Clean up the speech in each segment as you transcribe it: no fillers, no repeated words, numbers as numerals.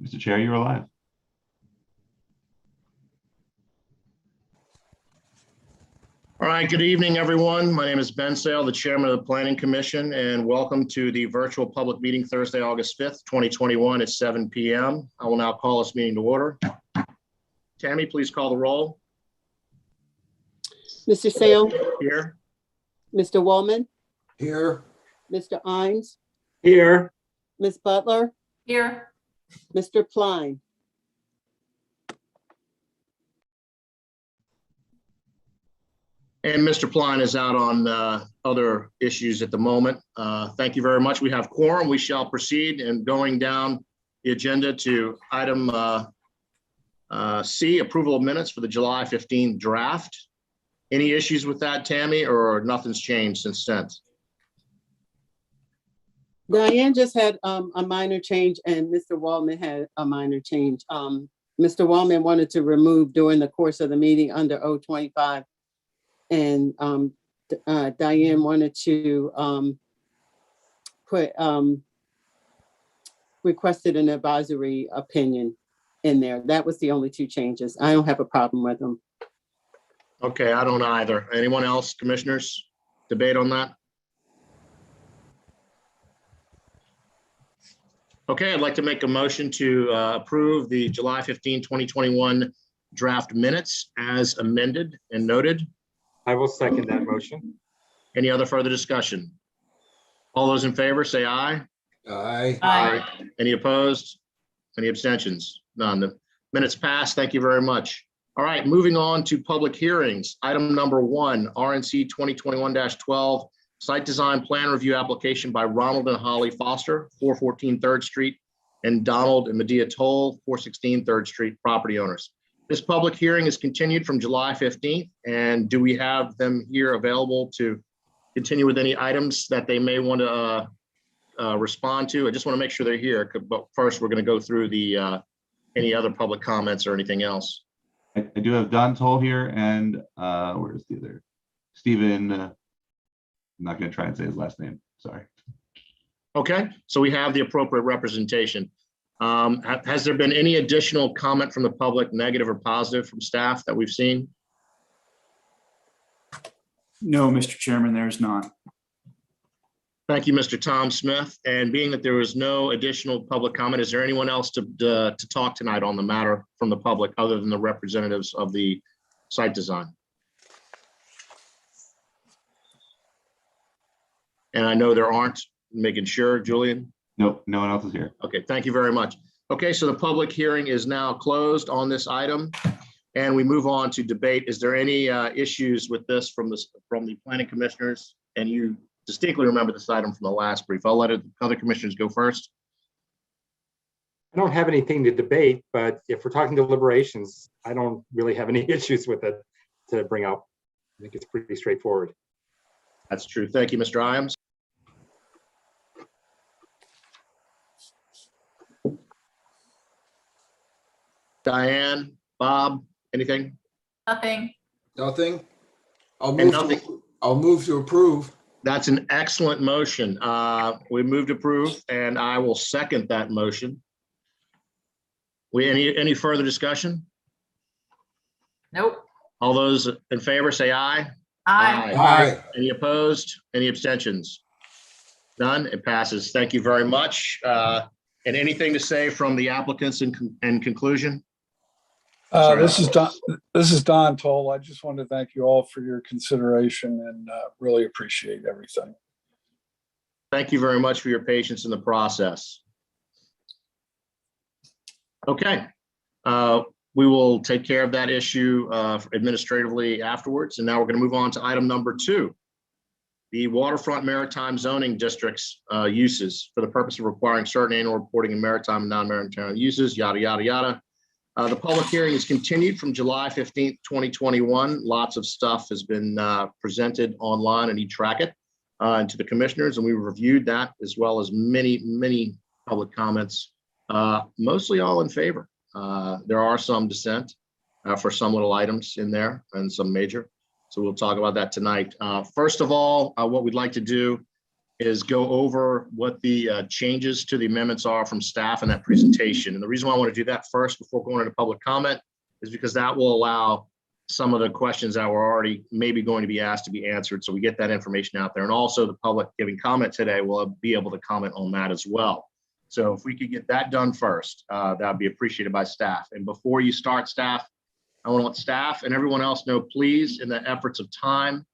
Mr. Chair, you're alive. All right, good evening, everyone. My name is Ben Sale, the Chairman of the Planning Commission, and welcome to the virtual public meeting Thursday, August 5th, 2021 at 7 p.m. I will now call this meeting to order. Tammy, please call the roll. Mr. Sale, Here. Mr. Wallman, Here. Mr. Imes, Here. Ms. Butler, Here. Mr. Klein. And Mr. Pline is out on other issues at the moment. Thank you very much. We have quorum. We shall proceed, and going down the agenda to item C, approval of minutes for the July 15th draft. Any issues with that, Tammy, or nothing's changed since then? Diane just had a minor change and Mr. Wallman had a minor change. Mr. Wallman wanted to remove during the course of the meeting under 025. And Diane wanted to put requested an advisory opinion in there. That was the only two changes. I don't have a problem with them. Okay, I don't either. Anyone else, commissioners, debate on that? Okay, I'd like to make a motion to approve the July 15, 2021 draft minutes as amended and noted. I will second that motion. Any other further discussion? All those in favor say aye. Aye. Aye. Any opposed? Any abstentions? None. The minutes passed. Thank you very much. All right, moving on to public hearings. Item number 1, RNC 2021-12, site design plan review application by Ronald and Holly Foster, 414 3rd Street, and Donald and Medea Toll, 416 3rd Street, property owners. This public hearing is continued from July 15th, and do we have them here available to continue with any items that they may want to respond to? I just want to make sure they're here, but first we're going to go through the any other public comments or anything else. I do have Don Toll here, and where's the other? Stephen, I'm not going to try and say his last name. Sorry. Okay, so we have the appropriate representation. Has there been any additional comment from the public, negative or positive, from staff that we've seen? No, Mr. Chairman, there's none. Thank you, Mr. Tom Smith. And being that there was no additional public comment, is there anyone else to talk tonight on the matter from the public other than the representatives of the site design? And I know there aren't, making sure, Julian? Nope, no one else is here. Okay, thank you very much. Okay, so the public hearing is now closed on this item, and we move on to debate. Is there any issues with this from the planning commissioners? And you distinctly remember this item from the last brief. I'll let other commissioners go first. I don't have anything to debate, but if we're talking deliberations, I don't really have any issues with it to bring up. I think it's pretty straightforward. That's true. Thank you, Mr. Iams. Diane, Bob, anything? Nothing. Nothing. And nothing. I'll move to approve. That's an excellent motion. We moved to approve, and I will second that motion. Any further discussion? Nope. All those in favor say aye. Aye. Aye. Any opposed? Any abstentions? None. It passes. Thank you very much. And anything to say from the applicants in conclusion? This is Don Toll. I just want to thank you all for your consideration and really appreciate everything. Thank you very much for your patience in the process. Okay, we will take care of that issue administratively afterwards. And now we're going to move on to item number 2, the waterfront maritime zoning districts uses for the purpose of requiring certain annual reporting in maritime and non-maritime uses, yada, yada, yada. The public hearing is continued from July 15th, 2021. Lots of stuff has been presented online, and you track it and to the commissioners, and we reviewed that as well as many public comments, mostly all in favor. There are some dissent for some little items in there and some major. So we'll talk about that tonight. First of all, what we'd like to do is go over what the changes to the amendments are from staff in that presentation. And the reason why I want to do that first before going into public comment is because that will allow some of the questions that were already maybe going to be asked to be answered. So we get that information out there. And also the public giving comment today will be able to comment on that as well. So if we could get that done first, that would be appreciated by staff. And before you start, staff, I want to let staff and everyone else know, please, in the efforts of time,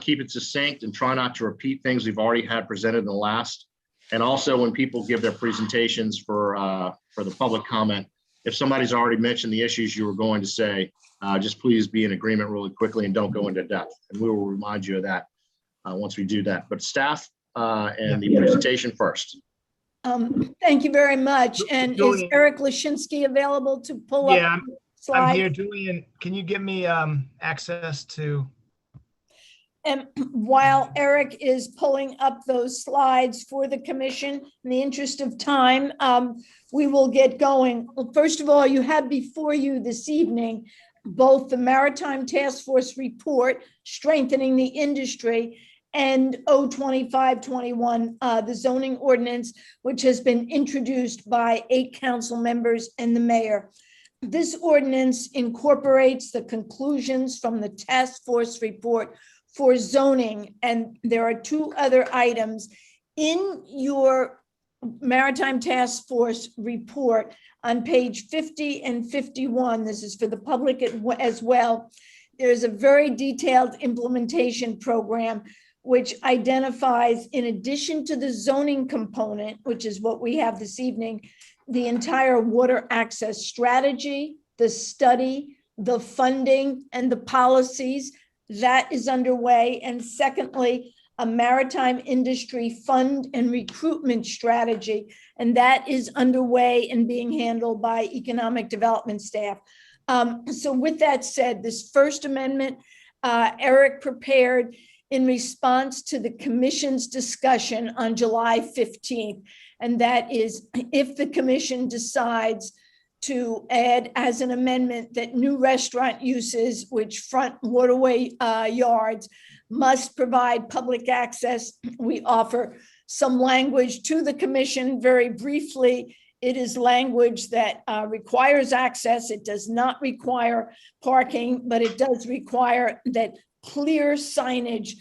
keep it succinct and try not to repeat things we've already had presented in the last. And also when people give their presentations for the public comment, if somebody's already mentioned the issues you were going to say, just please be in agreement really quickly and don't go into depth. And we will remind you of that once we do that. But staff and the presentation first. Thank you very much. And is Julian. Eric Lashinsky available to pull up? Yeah, the I'm slide? here, Julian. Can you give me access to? And while Eric is pulling up those slides for the commission, in the interest of time, we will get going. Well, first of all, you have before you this evening both the Maritime Task Force report, Strengthening the Industry, and 02521, the zoning ordinance, which has been introduced by 8 council members and the mayor. This ordinance incorporates the conclusions from the task force report for zoning, and there are 2 other items in your Maritime Task Force report on page 50 and 51. This is for the public as well. There's a very detailed implementation program which identifies, in addition to the zoning component, which is what we have this evening, the entire water access strategy, the study, the funding, and the policies. That is underway. And secondly, a maritime industry fund and recruitment strategy, and that is underway and being handled by economic development staff. So with that said, this first amendment, Eric prepared in response to the commission's discussion on July 15th. And that is, if the commission decides to add as an amendment that new restaurant uses which front waterway yards must provide public access, we offer some language to the commission very briefly. It is language that requires access. It does not require parking, but it does require that clear signage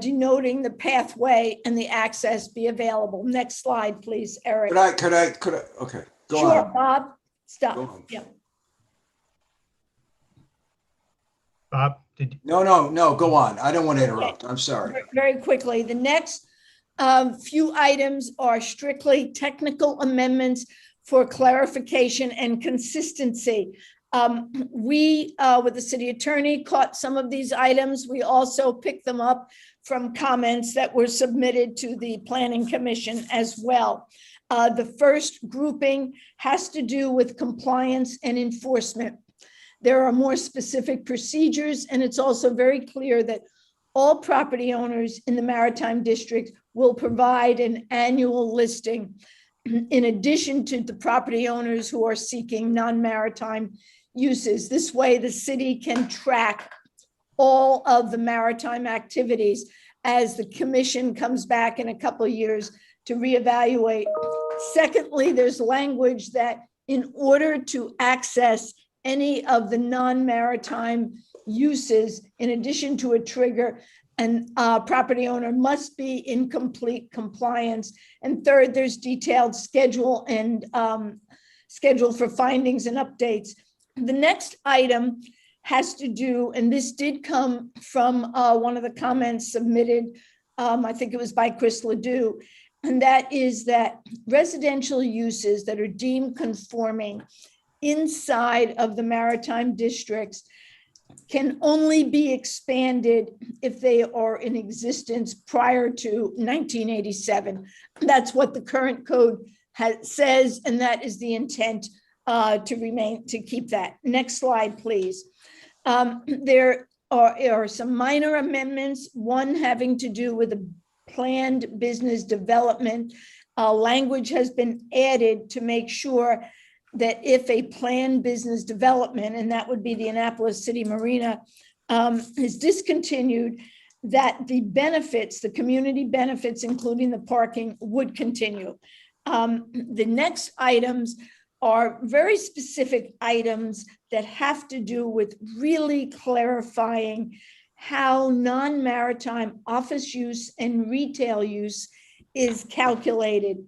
denoting the pathway and the access be available. Next slide, please, Eric. Could I, okay, go Sure, on. Bob, Go stop. on. Yeah. Bob, did No, go on. I don't want to interrupt. I'm sorry. Very quickly, the next few items are strictly technical amendments for clarification and consistency. We, with the city attorney, caught some of these items. We also picked them up from comments that were submitted to the Planning Commission as well. The first grouping has to do with compliance and enforcement. There are more specific procedures, and it's also very clear that all property owners in the Maritime District will provide an annual listing in addition to the property owners who are seeking non-maritime uses. This way, the city can track all of the maritime activities as the commission comes back in a couple of years to reevaluate. Secondly, there's language that in order to access any of the non-maritime uses, in addition to a trigger, and property owner must be in complete compliance. And third, there's detailed schedule and schedule for findings and updates. The next item has to do, and this did come from one of the comments submitted, I think it was by Chris Ledoux, and that is that residential uses that are deemed conforming inside of the maritime districts can only be expanded if they are in existence prior to 1987. That's what the current code says, and that is the intent to keep that. Next slide, please. There are some minor amendments, one having to do with a planned business development. Language has been added to make sure that if a planned business development, and that would be the Annapolis City Marina, is discontinued, that the benefits, the community benefits, including the parking, would continue. The next items are very specific items that have to do with really clarifying how non-maritime office use and retail use is calculated.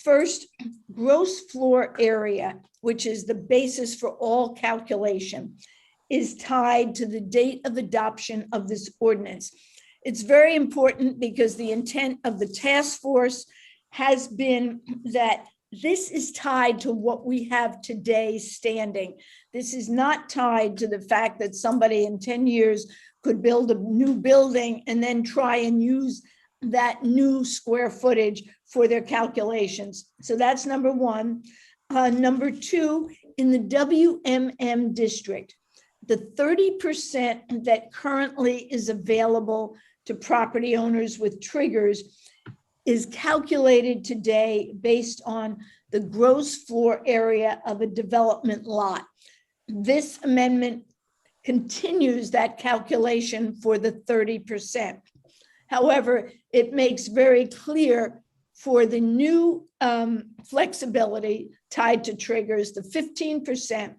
First, gross floor area, which is the basis for all calculation, is tied to the date of adoption of this ordinance. It's very important because the intent of the task force has been that this is tied to what we have today standing. This is not tied to the fact that somebody in 10 years could build a new building and then try and use that new square footage for their calculations. So that's number one. Number two, in the WMM district, the 30% that currently is available to property owners with triggers is calculated today based on the gross floor area of a development lot. This amendment continues that calculation for the 30%. However, it makes very clear for the new flexibility tied to triggers, the 15%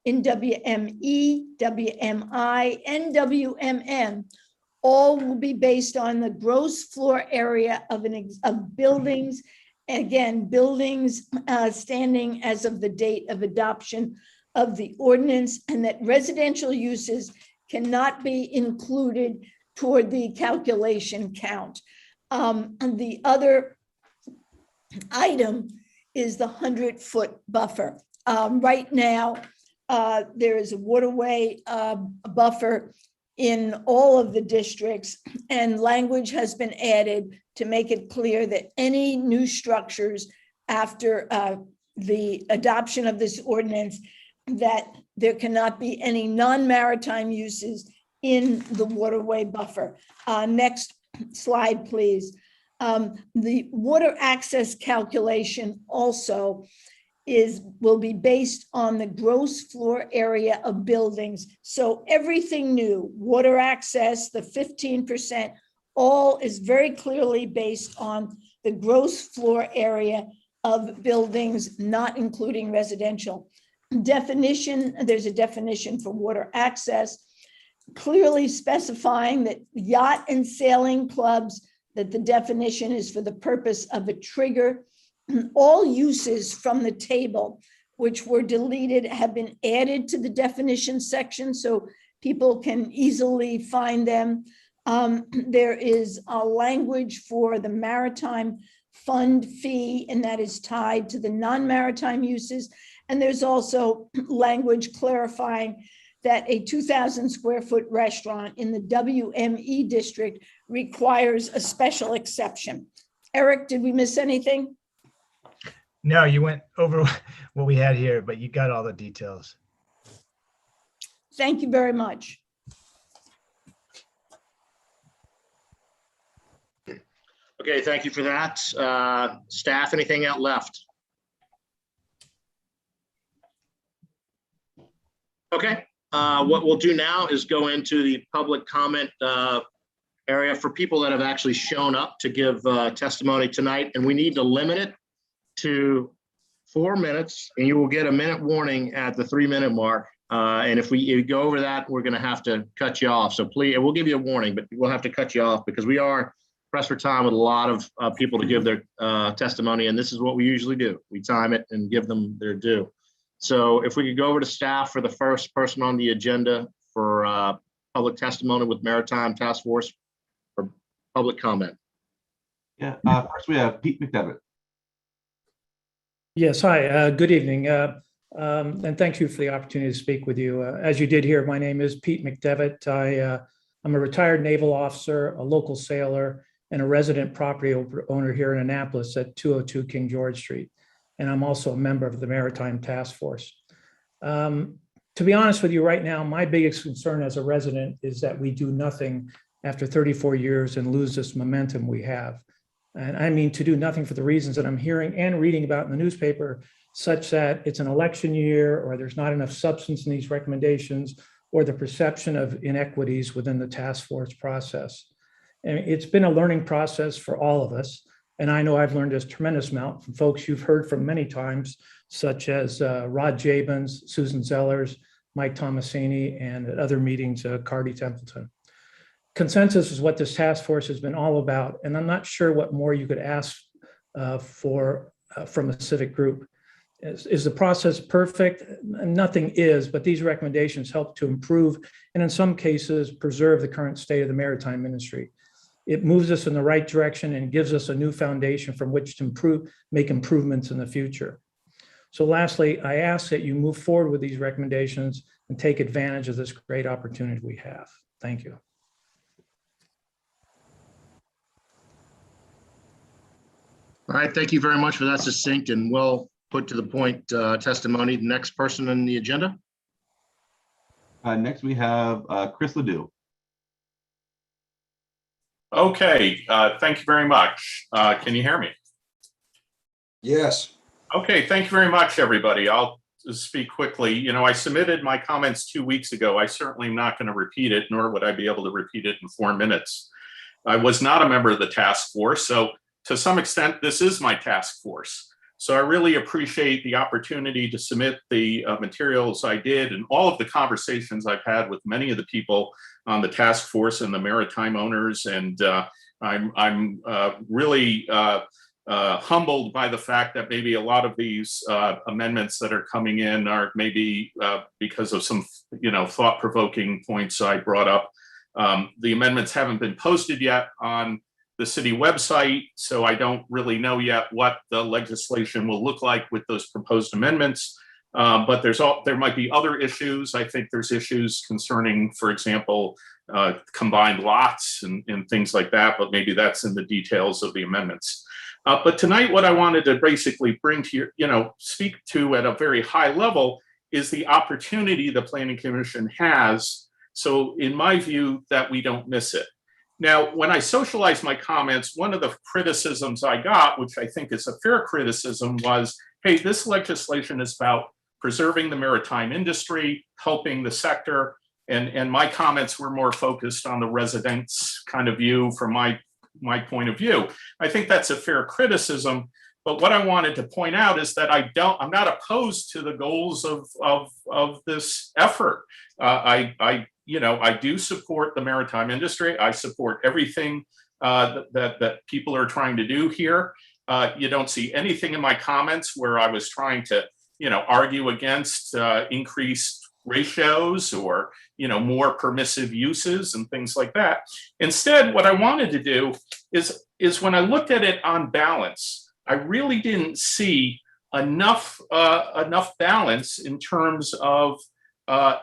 in WME, WMI, and WMN, all will be based on the gross floor area of buildings. Again, buildings standing as of the date of adoption of the ordinance, and that residential uses cannot be included toward the calculation count. And the other item is the 100-foot buffer. Right now, there is a waterway buffer in all of the districts, and language has been added to make it clear that any new structures after the adoption of this ordinance, that there cannot be any non-maritime uses in the waterway buffer. Next slide, please. The water access calculation also will be based on the gross floor area of buildings. So everything new, water access, the 15%, all is very clearly based on the gross floor area of buildings, not including residential. Definition, there's a definition for water access, clearly specifying that yacht and sailing clubs, that the definition is for the purpose of a trigger. All uses from the table, which were deleted, have been added to the definition section so people can easily find them. There is a language for the maritime fund fee, and that is tied to the non-maritime uses. And there's also language clarifying that a 2,000 square foot restaurant in the WME district requires a special exception. Eric, did we miss anything? No, you went over what we had here, but you got all the details. Thank you very much. Okay, thank you for that. Staff, anything out left? Okay, what we'll do now is go into the public comment area for people that have actually shown up to give testimony tonight, and we need to limit it to 4 minutes, and you will get a minute warning at the 3-minute mark. And if we go over that, we're going to have to cut you off. So please, we'll give you a warning, but we'll have to cut you off because we are pressed for time with a lot of people to give their testimony. And this is what we usually do. We time it and give them their due. So if we could go over to staff for the first person on the agenda for public testimony with Maritime Task Force for public comment. Yeah, first we have Pete McDevitt. Yes, hi, good evening. And thank you for the opportunity to speak with you. As you did hear, my name is Pete McDevitt. I'm a retired naval officer, a local sailor, and a resident property owner here in Annapolis at 202 King George Street. And I'm also a member of the Maritime Task Force. To be honest with you right now, my biggest concern as a resident is that we do nothing after 34 years and lose this momentum we have. And I mean to do nothing for the reasons that I'm hearing and reading about in the newspaper, such that it's an election year or there's not enough substance in these recommendations or the perception of inequities within the task force process. And it's been a learning process for all of us. And I know I've learned a tremendous amount from folks you've heard from many times, such as Rod Jabins, Susan Zellers, Mike Tomasini, and at other meetings, Cardi Templeton. Consensus is what this task force has been all about. And I'm not sure what more you could ask from a civic group. Is the process perfect? Nothing is, but these recommendations help to improve and in some cases preserve the current state of the maritime industry. It moves us in the right direction and gives us a new foundation from which to make improvements in the future. So lastly, I ask that you move forward with these recommendations and take advantage of this great opportunity we have. Thank you. All right, thank you very much for that succinct and well put to the point testimony. The next person on the agenda. Next, we have Chris Ledoux. Okay, thank you very much. Can you hear me? Yes. Okay, thank you very much, everybody. I'll speak quickly. You know, I submitted my comments 2 weeks ago. I certainly am not going to repeat it, nor would I be able to repeat it in 4 minutes. I was not a member of the task force, so to some extent, this is my task force. So I really appreciate the opportunity to submit the materials I did and all of the conversations I've had with many of the people on the task force and the maritime owners. And I'm really humbled by the fact that maybe a lot of these amendments that are coming in are maybe because of some, thought-provoking points I brought up. The amendments haven't been posted yet on the city website, so I don't really know yet what the legislation will look like with those proposed amendments. But there might be other issues. I think there's issues concerning, for example, combined lots and things like that, but maybe that's in the details of the amendments. But tonight, what I wanted to basically bring to your, speak to at a very high level is the opportunity the Planning Commission has. So in my view, that we don't miss it. Now, when I socialized my comments, one of the criticisms I got, which I think is a fair criticism, was, hey, this legislation is about preserving the maritime industry, helping the sector, and my comments were more focused on the residents kind of view from my point of view. I think that's a fair criticism, but what I wanted to point out is that I'm not opposed to the goals of this effort. I do support the maritime industry. I support everything that people are trying to do here. You don't see anything in my comments where I was trying to, argue against increased ratios or, more permissive uses and things like that. Instead, what I wanted to do is when I looked at it on balance, I really didn't see enough balance in terms of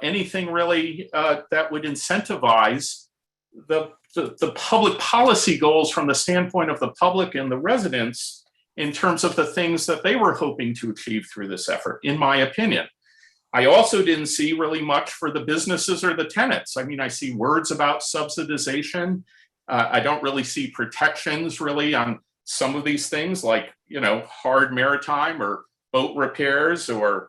anything really that would incentivize the public policy goals from the standpoint of the public and the residents in terms of the things that they were hoping to achieve through this effort, in my opinion. I also didn't see really much for the businesses or the tenants. I mean, I see words about subsidization. I don't really see protections really on some of these things like, hard maritime or boat repairs or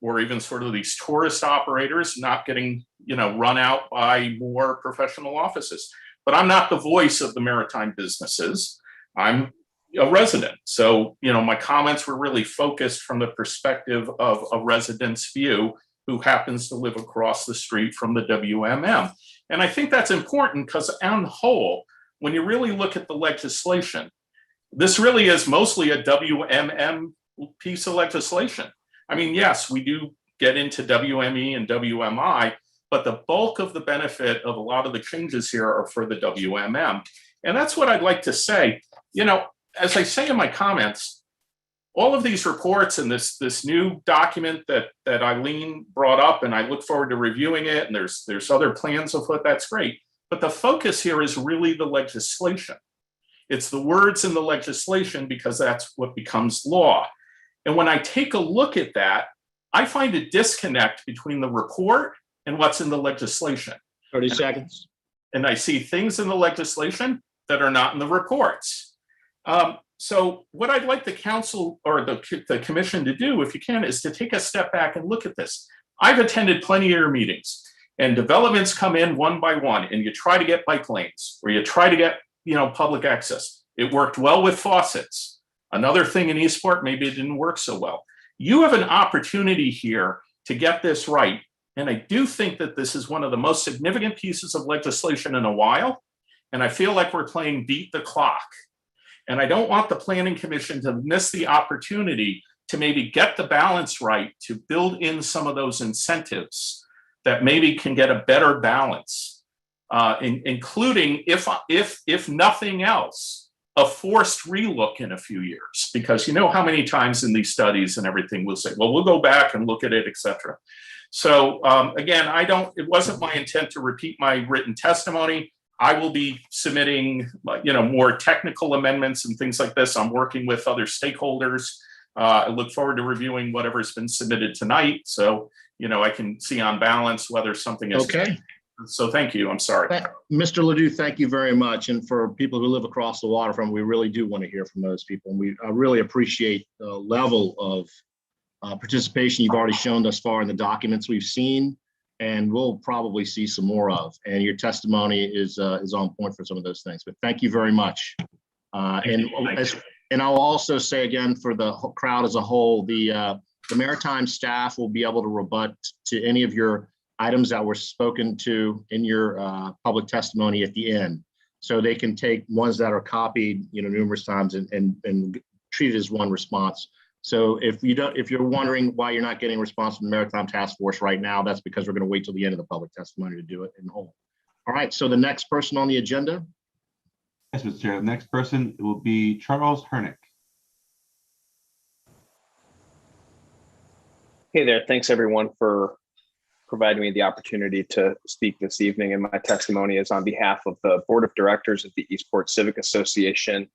even sort of these tourist operators not getting, run out by more professional offices. But I'm not the voice of the maritime businesses. I'm a resident. So, my comments were really focused from the perspective of a resident's view who happens to live across the street from the WMM. And I think that's important because on the whole, when you really look at the legislation, this really is mostly a WMM piece of legislation. I mean, yes, we do get into WME and WMI, but the bulk of the benefit of a lot of the changes here are for the WMM. And that's what I'd like to say. As I say in my comments, all of these reports and this new document that Eileen brought up, and I look forward to reviewing it, and there's other plans afoot, that's great. But the focus here is really the legislation. It's the words in the legislation because that's what becomes law. And when I take a look at that, I find a disconnect between the report and what's in the legislation. 30 seconds. And I see things in the legislation that are not in the reports. So what I'd like the council or the commission to do, if you can, is to take a step back and look at this. I've attended plenty of your meetings. And developments come in one by one, and you try to get bike lanes, or you try to get, public access. It worked well with faucets. Another thing in Eastport, maybe it didn't work so well. You have an opportunity here to get this right. And I do think that this is one of the most significant pieces of legislation in a while. And I feel like we're playing beat the clock. And I don't want the Planning Commission to miss the opportunity to maybe get the balance right, to build in some of those incentives that maybe can get a better balance, including, if nothing else, a forced relook in a few years. Because you know how many times in these studies and everything we'll say, well, we'll go back and look at it, et cetera. So again, it wasn't my intent to repeat my written testimony. I will be submitting, more technical amendments and things like this. I'm working with other stakeholders. I look forward to reviewing whatever's been submitted tonight. So, I can see on balance whether something is. Okay. So thank you. I'm sorry. Mr. Ledoux, thank you very much. And for people who live across the waterfront, we really do want to hear from those people. And we really appreciate the level of participation you've already shown thus far in the documents we've seen, and we'll probably see some more of. And your testimony is on point for some of those things. But thank you very much. And I'll also say again, for the crowd as a whole, the Maritime staff will be able to rebut to any of your items that were spoken to in your public testimony at the end. So they can take ones that are copied, numerous times and treat it as one response. So if you're wondering why you're not getting a response from the Maritime Task Force right now, that's because we're going to wait till the end of the public testimony to do it in whole. All right, so the next person on the agenda. Yes, Mr. Chair. The next person will be Charles Hernick. Hey there. Thanks everyone for providing me the opportunity to speak this evening. And my testimony is on behalf of the Board of Directors of the Eastport Civic Association.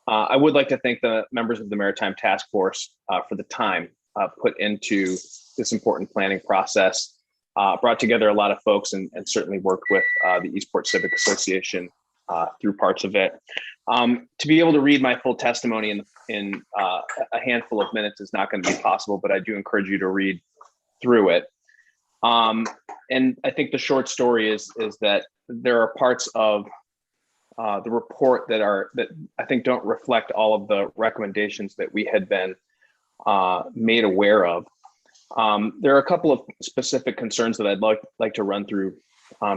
I would like to thank the members of the Maritime Task Force for the time put into this important planning process. Brought together a lot of folks and certainly worked with the Eastport Civic Association through parts of it. To be able to read my full testimony in a handful of minutes is not going to be possible, but I do encourage you to read through it. And I think the short story is that there are parts of the report that I think don't reflect all of the recommendations that we had been made aware of. There are a couple of specific concerns that I'd like to run through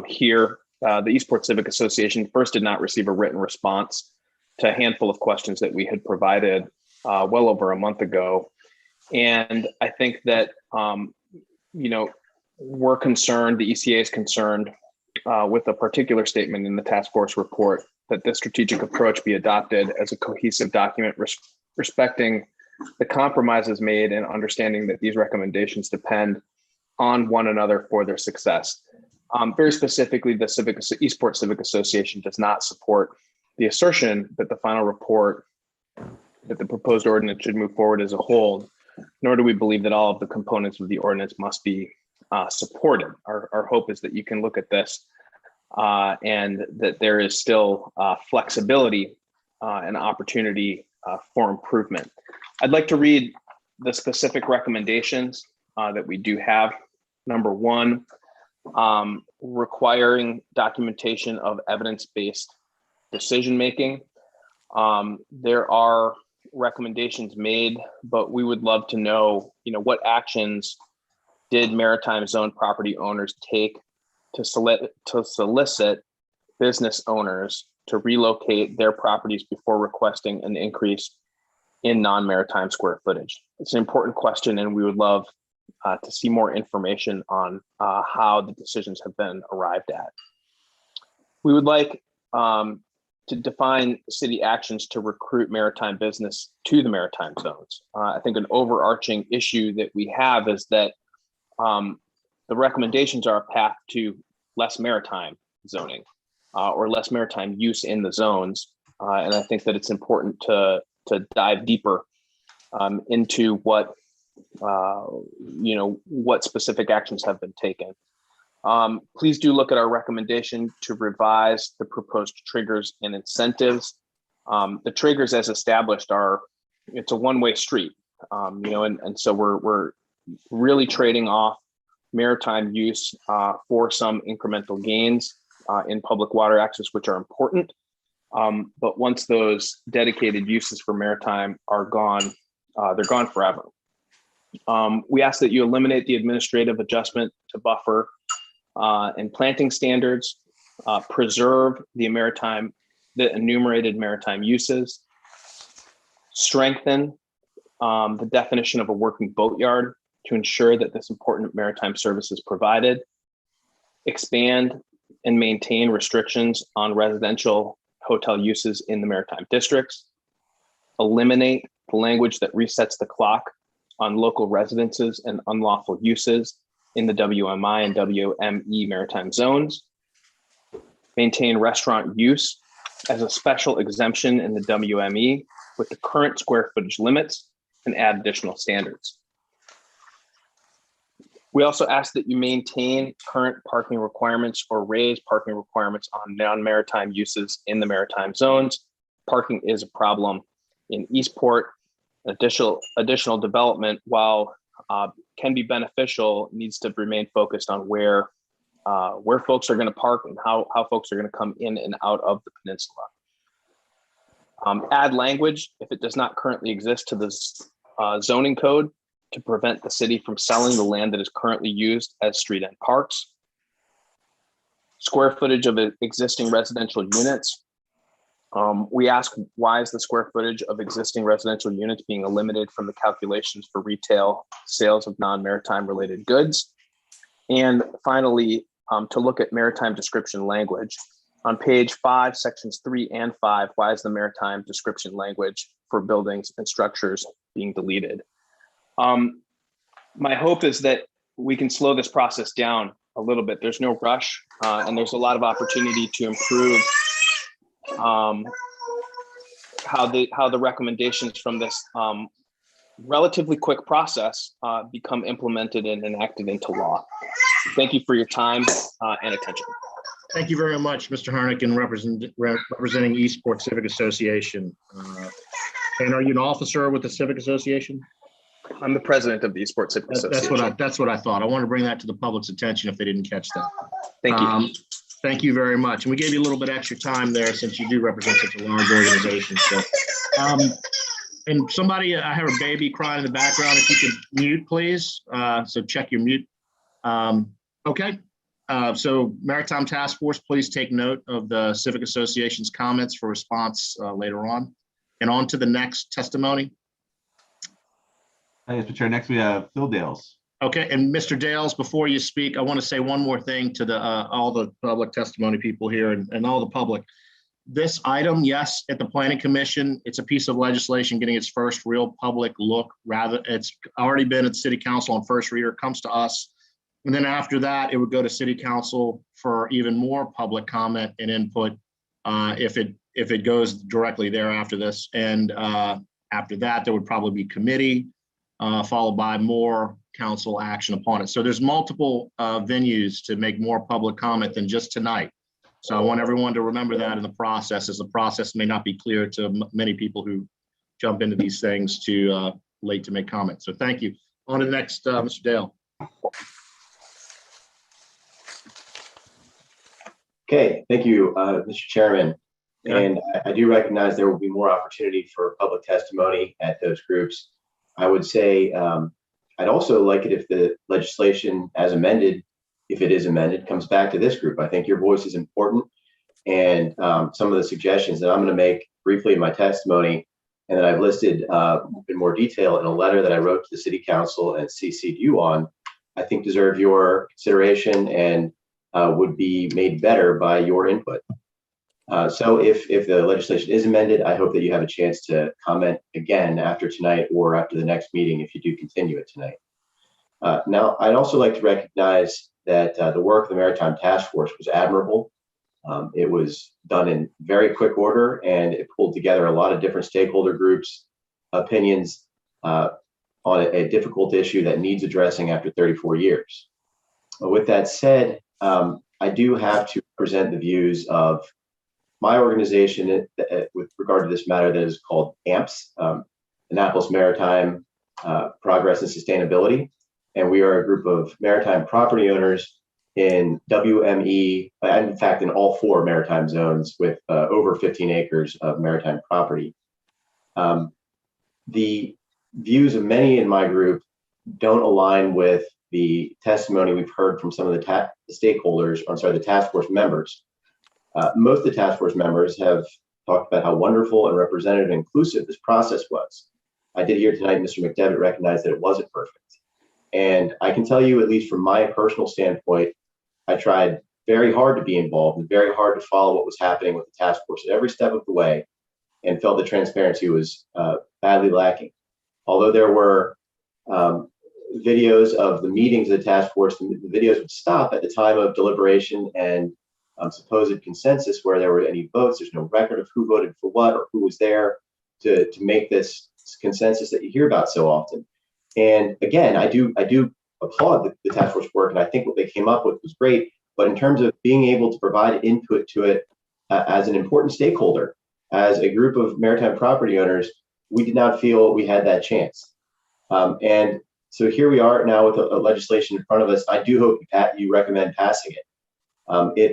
here. The Eastport Civic Association first did not receive a written response to a handful of questions that we had provided well over a month ago. And I think that, we're concerned, the ECA is concerned with a particular statement in the task force report that this strategic approach be adopted as a cohesive document respecting the compromises made and understanding that these recommendations depend on one another for their success. Very specifically, the Eastport Civic Association does not support the assertion that the final report, that the proposed ordinance should move forward as a whole, nor do we believe that all of the components of the ordinance must be supported. Our hope is that you can look at this and that there is still flexibility and opportunity for improvement. I'd like to read the specific recommendations that we do have. Number one, requiring documentation of evidence-based decision-making. There are recommendations made, but we would love to know, what actions did maritime zone property owners take to solicit business owners to relocate their properties before requesting an increase in non-maritime square footage? It's an important question, and we would love to see more information on how the decisions have been arrived at. We would like to define city actions to recruit maritime business to the maritime zones. I think an overarching issue that we have is that the recommendations are a path to less maritime zoning or less maritime use in the zones. And I think that it's important to dive deeper into what specific actions have been taken. Please do look at our recommendation to revise the proposed triggers and incentives. The triggers as established it's a one-way street, and so we're really trading off maritime use for some incremental gains in public water access, which are important. But once those dedicated uses for maritime are gone, they're gone forever. We ask that you eliminate the administrative adjustment to buffer and planting standards, preserve the enumerated maritime uses, strengthen the definition of a working boatyard to ensure that this important maritime service is provided, expand and maintain restrictions on residential hotel uses in the maritime districts, eliminate the language that resets the clock on local residences and unlawful uses in the WMI and WME maritime zones, maintain restaurant use as a special exemption in the WME with the current square footage limits, and add additional standards. We also ask that you maintain current parking requirements or raise parking requirements on non-maritime uses in the maritime zones. Parking is a problem in Eastport. Additional development, while can be beneficial, needs to remain focused on where folks are going to park and how folks are going to come in and out of the peninsula. Add language, if it does not currently exist, to the zoning code to prevent the city from selling the land that is currently used as street end parks. Square footage of existing residential units. We ask, why is the square footage of existing residential units being eliminated from the calculations for retail sales of non-maritime related goods? And finally, to look at maritime description language. On page 5, sections 3 and 5, why is the maritime description language for buildings and structures being deleted? My hope is that we can slow this process down a little bit. There's no rush, and there's a lot of opportunity to improve how the recommendations from this relatively quick process become implemented and enacted into law. Thank you for your time and attention. Thank you very much, Mr. Hernick, and representing Eastport Civic Association. And are you an officer with the Civic Association? I'm the president of the Eastport Civic Association. That's what I thought. I want to bring that to the public's attention if they didn't catch that. Thank you. Thank you very much. And we gave you a little bit extra time there since you do represent such a large organization. So, and somebody, I have a baby crying in the background. If you could mute, please. So check your mute. Okay. So Maritime Task Force, please take note of the Civic Association's comments for response later on. And on to the next testimony. Mr. Chair, next we have Phil Dales. Okay, and Mr. Dales, before you speak, I want to say one more thing to the all the public testimony people here and all the public. This item, yes, at the Planning Commission, it's a piece of legislation getting its first real public look. Rather, it's already been at City Council on first reader, comes to us. And then after that, it would go to City Council for even more public comment and input if it goes directly there after this. And after that, there would probably be committee, followed by more council action upon it. So there's multiple venues to make more public comment than just tonight. So I want everyone to remember that in the process, as the process may not be clear to many people who jump into these things too late to make comments. So thank you. On to the next, Mr. Dale. Okay, thank you, Mr. Chairman. And I do recognize there will be more opportunity for public testimony at those groups. I would say I'd also like it if the legislation as amended, if it is amended, comes back to this group. I think your voice is important. And some of the suggestions that I'm going to make briefly in my testimony and that I've listed in more detail in a letter that I wrote to the City Council and CC'd you on, I think deserve your consideration and would be made better by your input. So if the legislation is amended, I hope that you have a chance to comment again after tonight or after the next meeting if you do continue it tonight. Now, I'd also like to recognize that the work of the Maritime Task Force was admirable. It was done in very quick order, and it pulled together a lot of different stakeholder groups' opinions on a difficult issue that needs addressing after 34 years. With that said, I do have to present the views of my organization with regard to this matter that is called AMPS, Annapolis Maritime Progress and Sustainability. and we are a group of maritime property owners in WME, and in fact, in all 4 maritime zones with over 15 acres of maritime property. The views of many in my group don't align with the testimony we've heard from some of the stakeholders, the task force members. Most of the task force members have talked about how wonderful and representative and inclusive this process was. I did hear tonight Mr. McDevitt recognize that it wasn't perfect. And I can tell you, at least from my personal standpoint, I tried very hard to be involved and very hard to follow what was happening with the task force at every step of the way, and felt the transparency was badly lacking. Although there were videos of the meetings of the task force, the videos would stop at the time of deliberation and supposed consensus where there were any votes. There's no record of who voted for what or who was there to make this consensus that you hear about so often. And again, I do applaud the task force work, and I think what they came up with was great. But in terms of being able to provide input to it as an important stakeholder, as a group of maritime property owners, we did not feel we had that chance. And so here we are now with a legislation in front of us. I do hope you recommend passing it.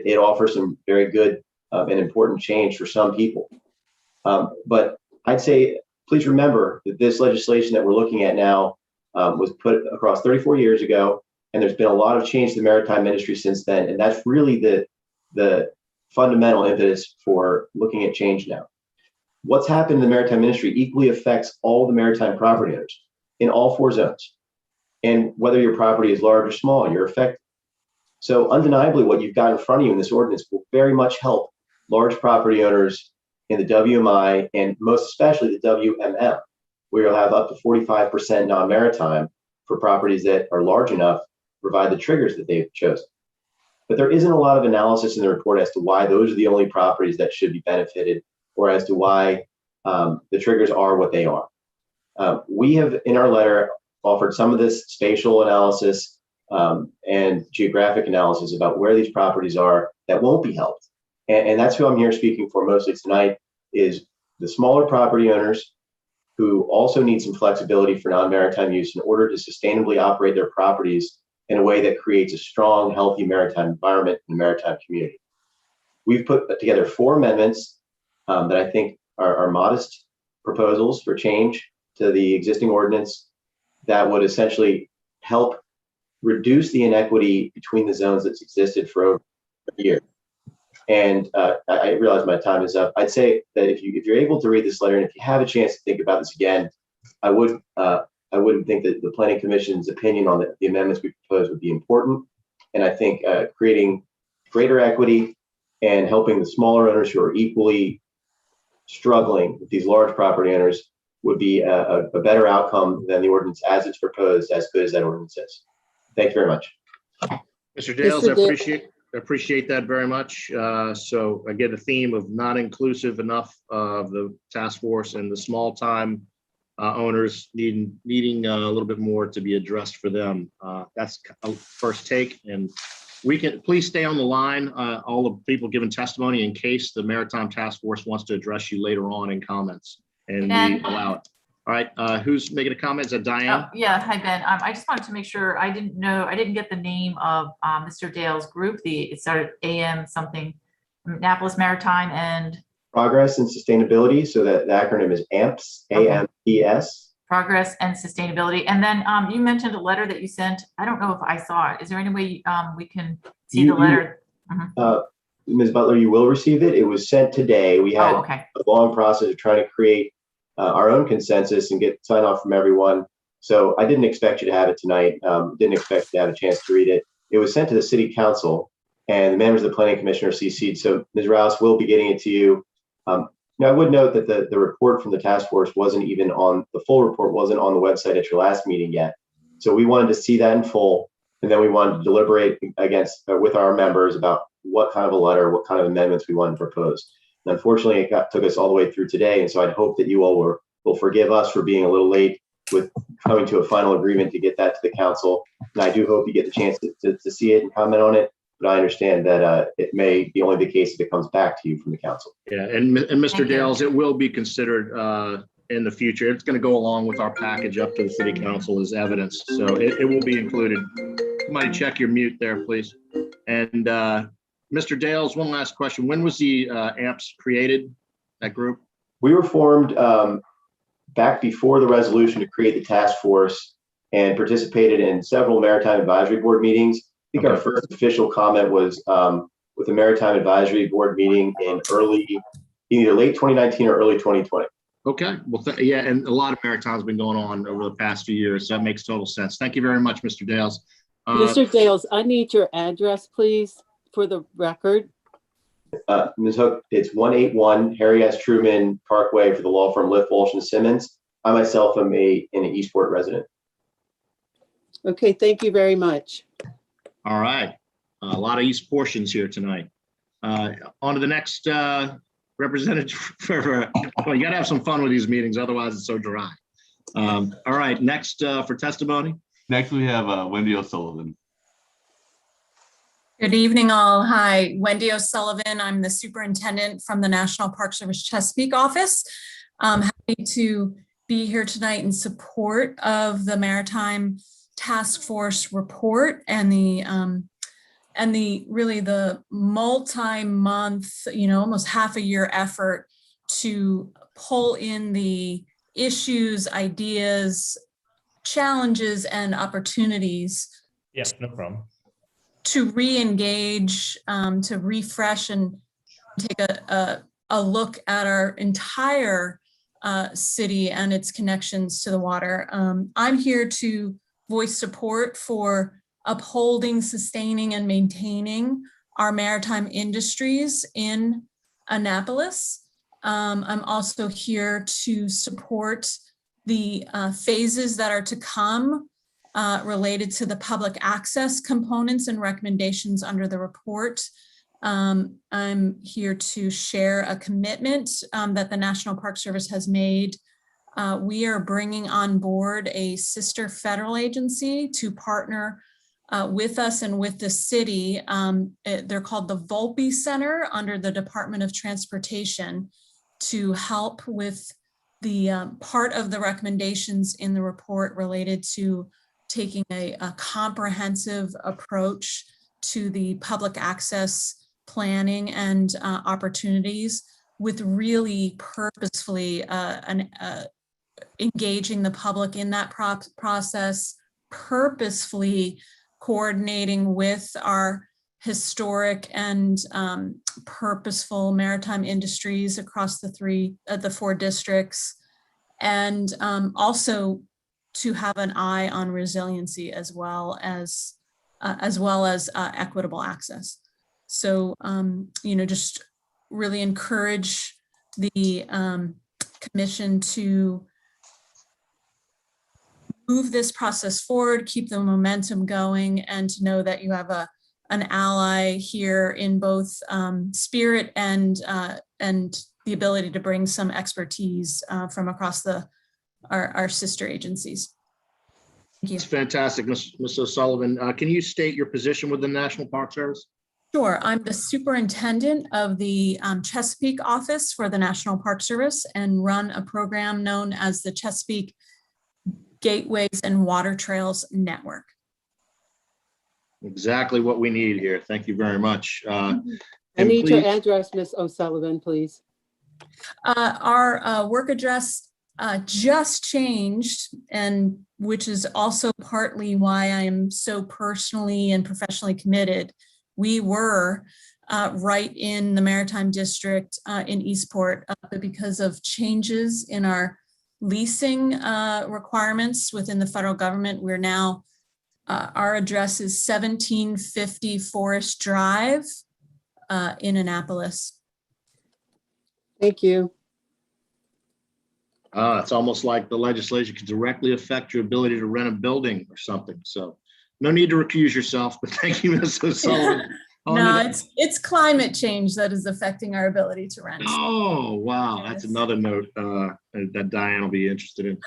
It offers some very good and important change for some people. But I'd say, please remember that this legislation that we're looking at now was put across 34 years ago, and there's been a lot of change to the maritime industry since then. And that's really the fundamental impetus for looking at change now. What's happened in the maritime industry equally affects all the maritime property owners in all 4 zones. And whether your property is large or small, you're affected. So undeniably, what you've got in front of you in this ordinance will very much help large property owners in the WMI and most especially the WMM, where you'll have up to 45% non-maritime for properties that are large enough to provide the triggers that they've chosen. But there isn't a lot of analysis in the report as to why those are the only properties that should be benefited, or as to why the triggers are what they are. We have, in our letter, offered some of this spatial analysis and geographic analysis about where these properties are that won't be helped. And that's who I'm here speaking for mostly tonight, is the smaller property owners who also need some flexibility for non-maritime use in order to sustainably operate their properties in a way that creates a strong, healthy maritime environment in the maritime community. We've put together 4 amendments that I think are modest proposals for change to the existing ordinance that would essentially help reduce the inequity between the zones that's existed for over a year. And I realize my time is up. I'd say that if you're able to read this letter, and if you have a chance to think about this again, I wouldn't think that the Planning Commission's opinion on the amendments we propose would be important. And I think creating greater equity and helping the smaller owners who are equally struggling with these large property owners would be a better outcome than the ordinance as it's proposed, as good as that ordinance is. Thank you very much. Mr. Dales, I appreciate that very much. So I get a theme of not inclusive enough of the task force and the small time owners needing a little bit more to be addressed for them. That's a first take, and we can please stay on the line, all the people giving testimony, in case the Maritime Task Force wants to address you later on in comments, and we allow it. All right, who's making a comment? Is that Diane? Oh, yeah, hi, Ben. I just wanted to make sure, I didn't get the name of Mr. Dale's group. It started AM something, Annapolis Maritime and Progress and Sustainability. So that the acronym is AMPS, AMPS. Progress and Sustainability. And then you mentioned a letter that you sent. I don't know if I saw it. Is there any way we can see the letter? Ms. Butler, you will receive it. It was sent today. We had a long process of trying to create our own consensus and get sign off from everyone. So I didn't expect you to have it tonight. Didn't expect you to have a chance to read it. It was sent to the City Council, and the members of the Planning Commission are CC'd. So Ms. Rouse will be getting it to you. Now, I would note that the report from the task force wasn't even on, the full report wasn't on the website at your last meeting yet. So we wanted to see that in full, and then we wanted to deliberate with our members about what kind of a letter, what kind of amendments we wanted to propose. And unfortunately, it took us all the way through today, and so I'd hope that you all will forgive us for being a little late with coming to a final agreement to get that to the council. And I do hope you get the chance to see it and comment on it. But I understand that it may be only the case if it comes back to you from the council. Yeah, and Mr. Dales, it will be considered in the future. It's going to go along with our package up to the city council as evidence. So it will be included. Somebody check your mute there, please. And Mr. Dales, one last question. When was the AMPS created, that group? We were formed back before the resolution to create the task force and participated in several Maritime Advisory Board meetings. I think our first official comment was with the Maritime Advisory Board meeting in either late 2019 or early 2020. Okay, well, yeah, and a lot of Maritime's been going on over the past few years. So that makes total sense. Thank you very much, Mr. Dales. Mr. Dales, I need your address, please, for the record. Ms. Hook, it's 181 Harry S. Truman Parkway for the law firm Liff, Walsh & Simmons. I myself am an Eastport resident. Okay, thank you very much. All right, a lot of East portions here tonight. On to the next representative for, well, you gotta have some fun with these meetings, otherwise it's so dry. All right, next for testimony. Next, we have Wendy O'Sullivan. Good evening, all. Hi, Wendy O'Sullivan. I'm the superintendent from the National Park Service Chesapeake office. I'm happy to be here tonight in support of the Maritime Task Force report and the really the multi-month, almost half a year effort to pull in the issues, ideas, challenges, and opportunities. Yes, no problem. To re-engage, to refresh and take a look at our entire city and its connections to the water. I'm here to voice support for upholding, sustaining, and maintaining our maritime industries in Annapolis. I'm also here to support the phases that are to come related to the public access components and recommendations under the report. I'm here to share a commitment that the National Park Service has made. We are bringing on board a sister federal agency to partner with us and with the city. They're called the Volpe Center under the Department of Transportation to help with the part of the recommendations in the report related to taking a comprehensive approach to the public access planning and opportunities with really purposefully engaging the public in that process, purposefully coordinating with our historic and purposeful maritime industries across the 4 districts, and also to have an eye on resiliency as well as equitable access. So, just really encourage the commission to move this process forward, keep the momentum going, and to know that you have an ally here in both spirit and the ability to bring some expertise from across our sister agencies. Thank you. It's fantastic, Ms. O'Sullivan. Can you state your position with the National Park Service? Sure. I'm the superintendent of the Chesapeake office for the National Park Service and run a program known as the Chesapeake Gateways and Water Trails Network. Exactly what we need here. Thank you very much. I need your address, Ms. O'Sullivan, please. Our work address just changed, and which is also partly why I am so personally and professionally committed. We were right in the Maritime District in Eastport, but because of changes in our leasing requirements within the federal government, we're now, our address is 1750 Forest Drive in Annapolis. Thank you. It's almost like the legislation could directly affect your ability to rent a building or something. So no need to recuse yourself, but thank you, Ms. O'Sullivan. No, it's climate change that is affecting our ability to rent. Oh, wow. Yes. That's another note that Diane will be interested in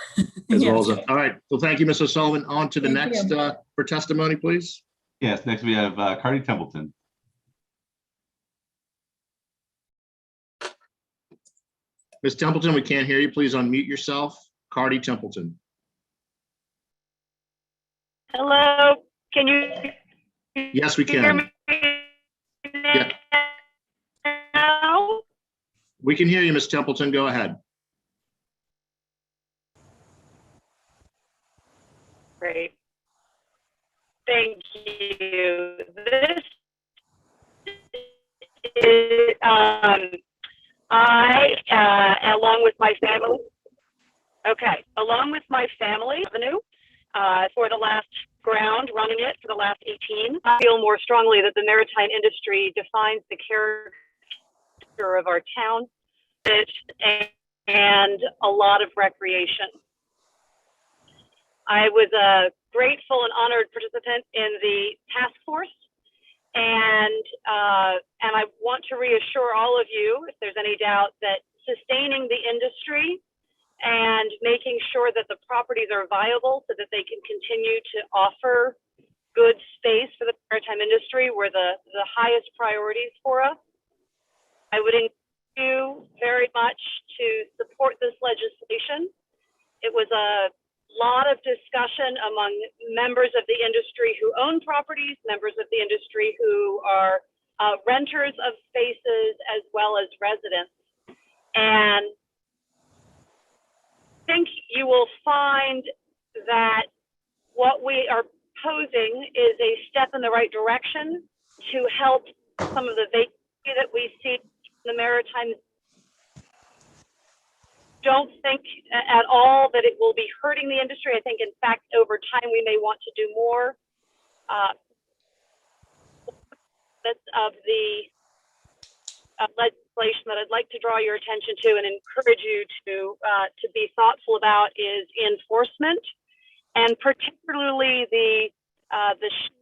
as well as all right. Well, thank you, Ms. O'Sullivan. On to the next for testimony, please. Yes, next we have Cardi Templeton. Ms. Templeton, we can't hear you. Please unmute yourself. Cardi Templeton. Hello, can you? Yes, we hear can. me Yeah. now? We can hear you, Ms. Templeton. Go ahead. Great. Thank you. This is, along with my family, along with my family, for the last running it for the last 18, I feel more strongly that the maritime industry defines the character of our town and a lot of recreation. I was a grateful and honored participant in the task force, and I want to reassure all of you, if there's any doubt, that sustaining the industry and making sure that the properties are viable so that they can continue to offer good space for the maritime industry were the highest priorities for us. I would encourage you very much to support this legislation. It was a lot of discussion among members of the industry who own properties, members of the industry who are renters of spaces, as well as residents. And I think you will find that what we are posing is a step in the right direction to help some of the vacancy that we see in the maritime. Don't think at all that it will be hurting the industry. I think, in fact, over time, we may want to do more. Of the legislation that I'd like to draw your attention to and encourage you to be thoughtful about is enforcement, and particularly the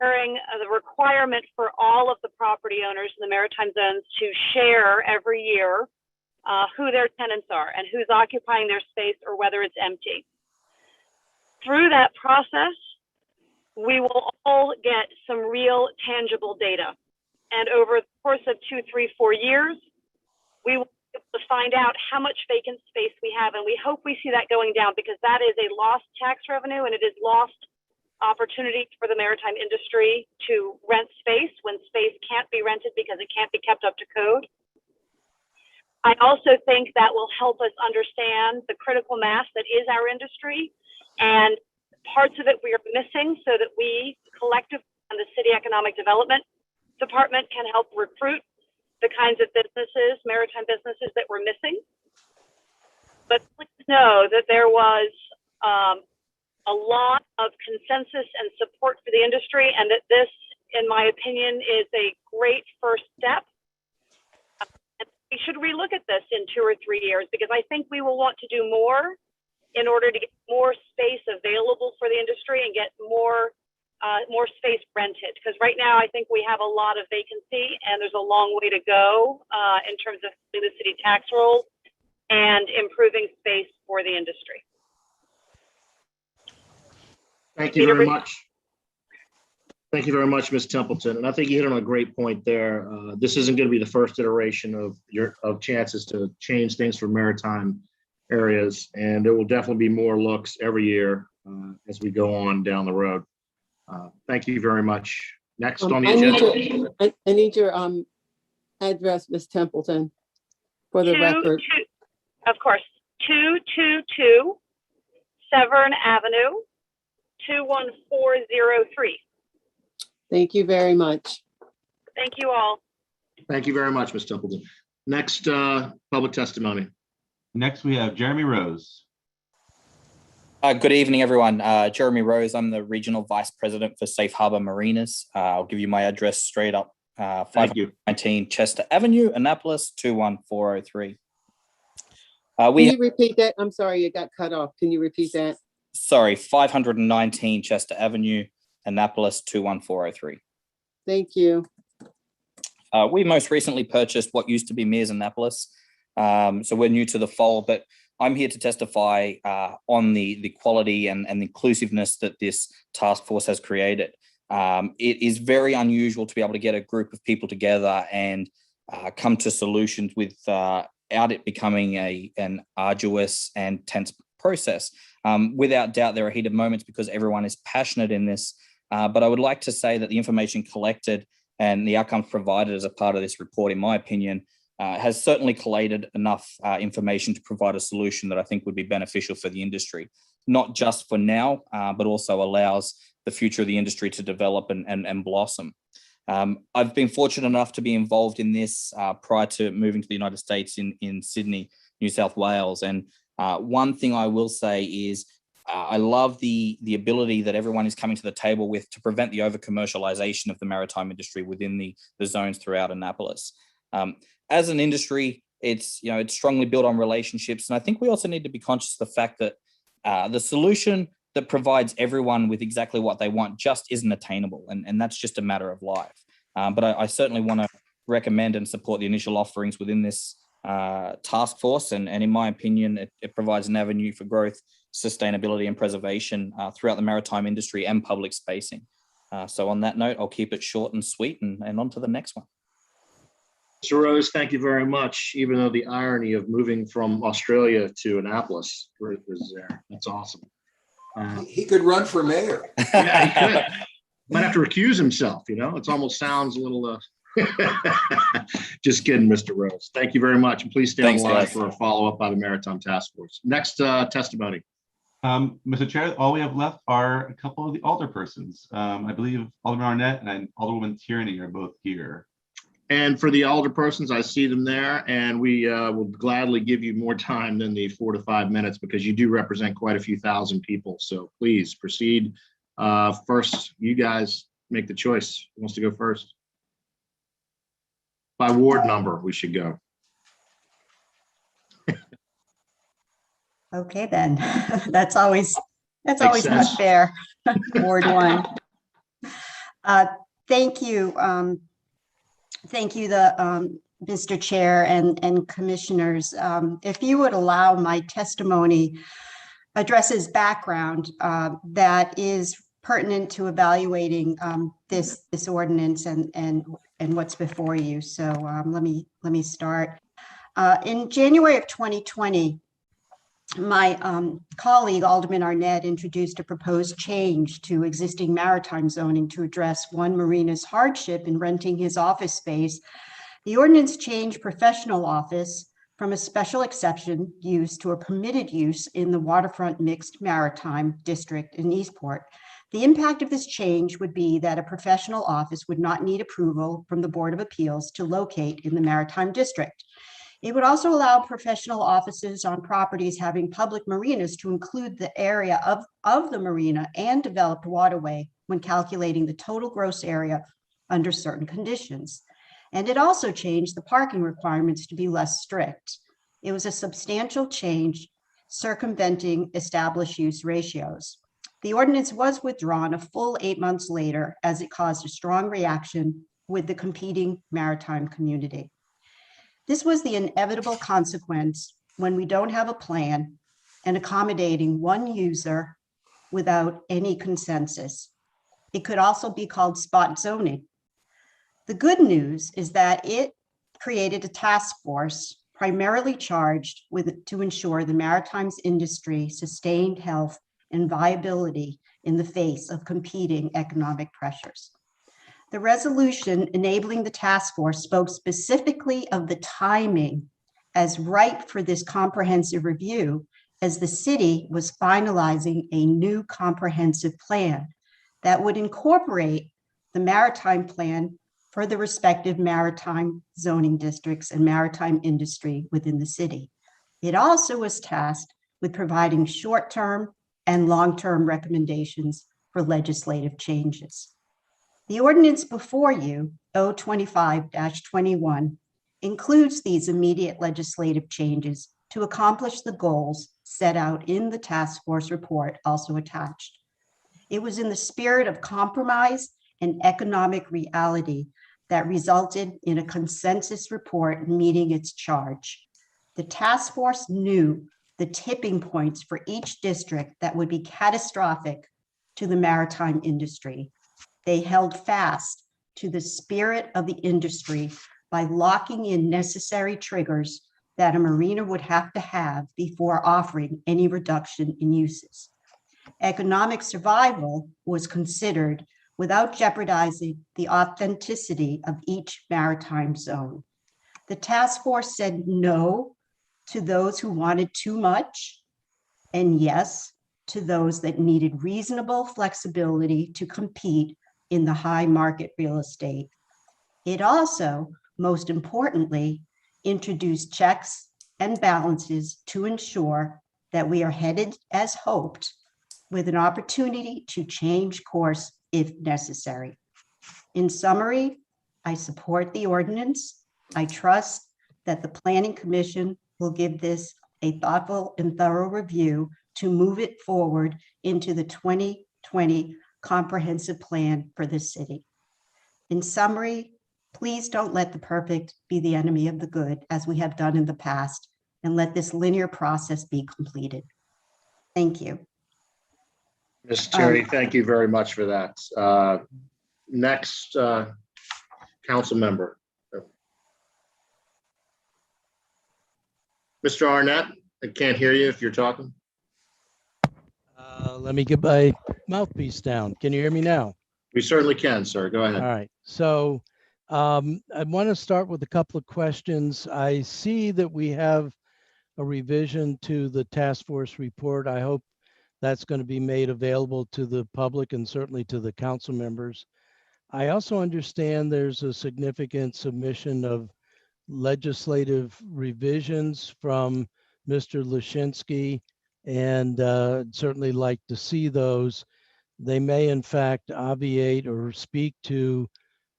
sharing, the requirement for all of the property owners in the maritime zones to share every year who their tenants are and who's occupying their space or whether it's empty. Through that process, we will all get some real tangible data. And over the course of 2, 3, 4 years, we will be able to find out how much vacant space we have. And we hope we see that going down, because that is a lost tax revenue and it is lost opportunity for the maritime industry to rent space when space can't be rented because it can't be kept up to code. I also think that will help us understand the critical mass that is our industry, and parts of it we are missing, so that we collectively and the City Economic Development Department can help recruit the kinds of businesses, maritime businesses, that we're missing. But please know that there was a lot of consensus and support for the industry, and that this, in my opinion, is a great first step. And we should relook at this in 2 or 3 years, because I think we will want to do more in order to get more space available for the industry and get more space rented. Because right now, I think we have a lot of vacancy, and there's a long way to go in terms of the city tax rolls and improving space for the industry. Thank you very much. Thank you very much, Ms. Templeton. And I think you hit on a great point there. This isn't going to be the first iteration of chances to change things for maritime areas, and there will definitely be more looks every year as we go on down the road. Thank you very much. Next on the agenda. I need your address, Ms. Templeton, for the record. Of course, 222 Severn Avenue, 21403. Thank you very much. Thank you all. Thank you very much, Ms. Templeton. Next, public testimony. Next, we have Jeremy Rose. Good evening, everyone. Jeremy Rose. I'm the Regional Vice President for Safe Harbor Marinas. I'll give you my address straight up. 519 Chester Avenue, Annapolis, 21403. Can you repeat that? I'm sorry, it got cut off. Can you repeat that? Sorry, 519 Chester Avenue, Annapolis, 21403. Thank you. We most recently purchased what used to be Mears Annapolis. So we're new to the fold, but I'm here to testify on the quality and inclusiveness that this task force has created. It is very unusual to be able to get a group of people together and come to solutions with without it becoming an arduous and tense process. Without doubt, there are heated moments because everyone is passionate in this, but I would like to say that the information collected and the outcomes provided as a part of this report, in my opinion, has certainly collated enough information to provide a solution that I think would be beneficial for the industry, not just for now, but also allows the future of the industry to develop and blossom. I've been fortunate enough to be involved in this prior to moving to the United States in Sydney, New South Wales. And one thing I will say is I love the ability that everyone is coming to the table with to prevent the over-commercialization of the maritime industry within the zones throughout Annapolis. As an industry, it's strongly built on relationships. And I think we also need to be conscious of the fact that the solution that provides everyone with exactly what they want just isn't attainable. And that's just a matter of life. But I certainly want to recommend and support the initial offerings within this task force. And in my opinion, it provides an avenue for growth, sustainability and preservation throughout the maritime industry and public spacing. So on that note, I'll keep it short and sweet and on to the next one. Mr. Rose, thank you very much. Even though the irony of moving from Australia to Annapolis was there. That's awesome. He could run for mayor. Yeah, he could. Might have to recuse himself, It almost sounds a little, just kidding, Mr. Rose. Thank you very much. And please stay on the line for a follow-up by the Maritime Task Force. Next testimony. Mr. Chair, all we have left are a couple of the alderpersons. I believe Alderman Arnett and Alderwoman Tierney are both here. And for the alderpersons, I see them there, and we will gladly give you more time than the 4 to 5 minutes because you do represent quite a few thousand people. So please proceed. First, you guys make the choice. Who wants to go first? By ward number, we should go. Okay, then. That's always not sense. fair. Ward 1. Thank you. Thank you, Mr. Chair and commissioners. If you would allow, my testimony addresses background that is pertinent to evaluating this ordinance and what's before you. So let me start. In January of 2020, my colleague Alderman Arnett introduced a proposed change to existing maritime zoning to address one Marinas' hardship in renting his office space. The ordinance changed professional office from a special exception use to a permitted use in the waterfront mixed maritime district in Eastport. The impact of this change would be that a professional office would not need approval from the Board of Appeals to locate in the maritime district. It would also allow professional offices on properties having public marinas to include the area of the marina and developed waterway when calculating the total gross area under certain conditions. And it also changed the parking requirements to be less strict. It was a substantial change circumventing established use ratios. The ordinance was withdrawn a full 8 months later as it caused a strong reaction with the competing maritime community. This was the inevitable consequence when we don't have a plan and accommodating one user without any consensus. It could also be called spot zoning. The good news is that it created a task force primarily charged to ensure the maritime industry sustained health and viability in the face of competing economic pressures. The resolution enabling the task force spoke specifically of the timing as ripe for this comprehensive review as the city was finalizing a new comprehensive plan that would incorporate the maritime plan for the respective maritime zoning districts and maritime industry within the city. It also was tasked with providing short-term and long-term recommendations for legislative changes. The ordinance before you, O25-21, includes these immediate legislative changes to accomplish the goals set out in the task force report also attached. It was in the spirit of compromise and economic reality that resulted in a consensus report meeting its charge. The task force knew the tipping points for each district that would be catastrophic to the maritime industry. They held fast to the spirit of the industry by locking in necessary triggers that a marina would have to have before offering any reduction in uses. Economic survival was considered without jeopardizing the authenticity of each maritime zone. The task force said no to those who wanted too much and yes to those that needed reasonable flexibility to compete in the high market real estate. It also, most importantly, introduced checks and balances to ensure that we are headed as hoped, with an opportunity to change course if necessary. In summary, I support the ordinance. I trust that the Planning Commission will give this a thoughtful and thorough review to move it forward into the 2020 comprehensive plan for the city. In summary, please don't let the perfect be the enemy of the good, as we have done in the past, and let this linear process be completed. Thank you. Ms. Tierney, thank you very much for that. Next, council member. Mr. Arnett, I can't hear you if you're talking. Let me get my mouthpiece down. Can you hear me now? We certainly can, sir. Go ahead. All right. So I want to start with a couple of questions. I see that we have a revision to the task force report. I hope that's going to be made available to the public and certainly to the council members. I also understand there's a significant submission of legislative revisions from Mr. Lashinsky, and certainly like to see those. They may in fact obviate or speak to